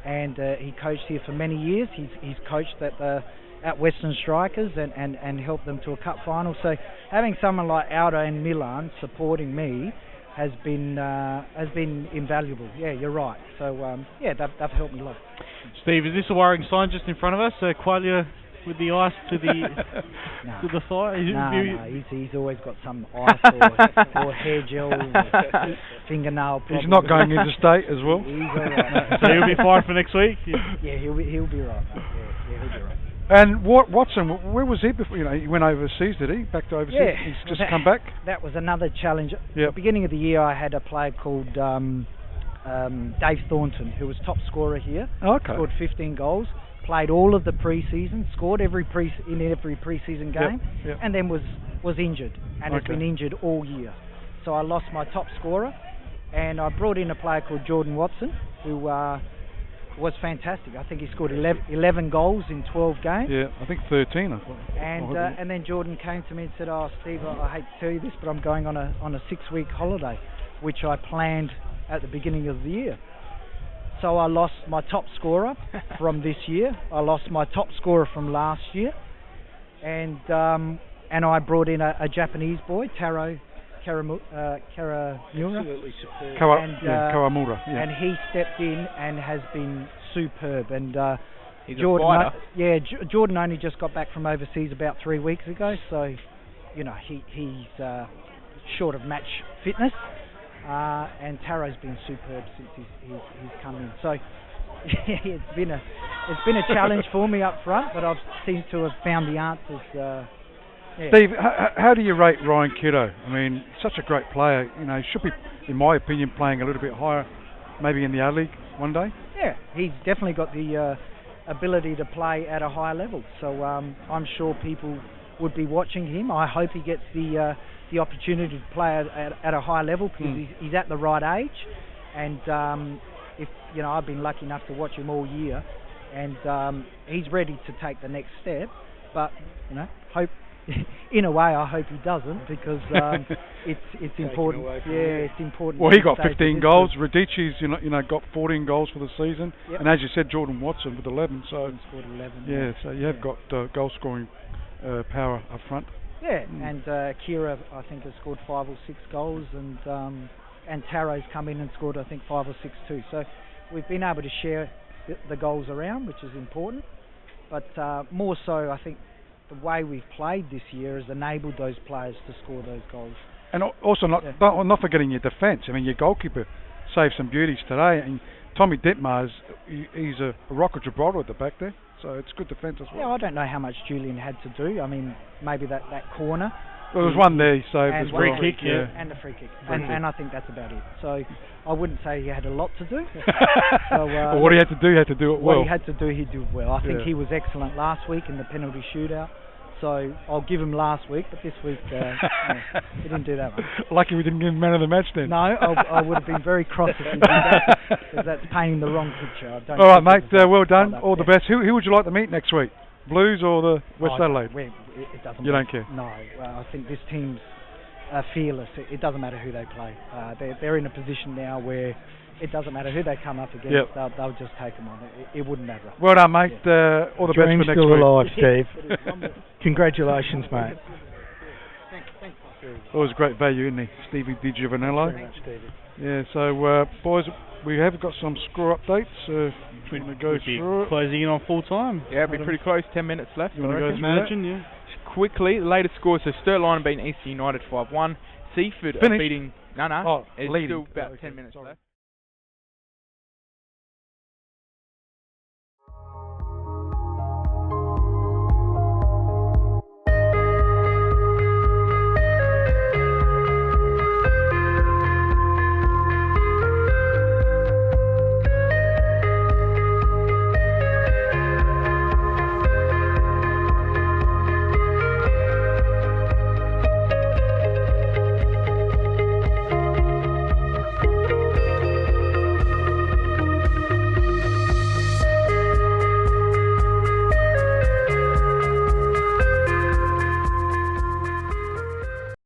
and he coached here for many years. He's coached at Western Strikers and helped them to a cup final. So having someone like Aldo and Milan supporting me has been invaluable. Yeah, you're right. So they've helped me a lot. Steve, is this a worrying sign just in front of us? Qualia with the ice to the thigh? No, he's always got some ice or hair gel, or fingernail problems. He's not going into state as well. He's all right. So he'll be fine for next week? Yeah, he'll be right. Yeah, he'll be right. And Watson, where was he before? He went overseas, did he? Back to overseas? Yeah. He's just come back? That was another challenge. At the beginning of the year, I had a player called Dave Thornton, who was top scorer here. Okay. Scored 15 goals. Played all of the pre-season, scored in every pre-season game, and then was injured, and has been injured all year. So I lost my top scorer, and I brought in a player called Jordan Watson, who was fantastic. I think he scored 11 goals in 12 games. Yeah, I think 13. I thought. And then Jordan came to me and said, "Oh, Steve, I hate to tell you this, but I'm going on a 6-week holiday, which I planned at the beginning of the year." So I lost my top scorer from this year. I lost my top scorer from last year, and I brought in a Japanese boy, Taro Karamura. Absolutely superb. Kawamura. Yeah. And he stepped in and has been superb. And he's Jordan, a fighter. Jordan only just got back from overseas about 3 weeks ago, so he's short of match fitness. And Taro's been superb since he's come in. So it's been a challenge for me up front, but I've seemed to have found the answers. Steve, how do you rate Ryan Kiddo? I mean, such a great player. He should be, in my opinion, playing a little bit higher, maybe in the A-League one day. Yeah, he's definitely got the ability to play at a high level. So I'm sure people would be watching him. I hope he gets the opportunity to play at a high level, because he's at the right age, and I've been lucky enough to watch him all year, and he's ready to take the next step. But hope in a way I hope he doesn't, because it's important. Yeah, it's important. Well, he got 15 goals. Radici's got 14 goals for the season, and as you said, Jordan Watson with 11. So scored 11. Yeah, so you have got goal scoring power up front. Yeah, and Kira, I think, has scored 5 or 6 goals, and Taro's come in and scored, I think, 5 or 6 too. So we've been able to share the goals around, which is important. But more so, I think the way we've played this year has enabled those players to score those goals. And also, not forgetting your defence. I mean, your goalkeeper saved some beauties today, and Tommy Ditmar, he's a rock of Gibraltar at the back there, so it's good defence as well. Yeah, I don't know how much Julian had to do. I mean, maybe that corner. Well, there was one there he saved as well. Free kick, yeah. And the free kick. And I think that's about it. So I wouldn't say he had a lot to do. So, well, what he had to do it well. What he had to do, he did well. I think he was excellent last week in the penalty shootout. So I'll give him last week, but this week he didn't do that one. Lucky we didn't give him man of the match then. No, I would have been very cross if he did that, because that's painting the wrong picture. All right, mate. Well done. All the best. Who would you like to meet next week? Blues or the West Adelaide? It doesn't. You don't care? No, I think this team's fearless. It doesn't matter who they play. They're in a position now where it doesn't matter who they come up against. Yep. They'll just take them on. It wouldn't matter. Well done, mate. All the best for next week. Still alive, Steve. Congratulations, mate. Thanks. Always great value, isn't he, Stevie Di Giovanello? Very much, Stevie. Yeah. So, boys, we have got some score updates. We're going to go through it. Closing in on full time. Yeah, it'll be pretty close. 10 minutes left. You want to go through Imagine, yeah. Quickly, the latest scores: so Sturline beating Eastern United 5-1. Seaford are beating. No. Oh, it's leading. still about 10 minutes left.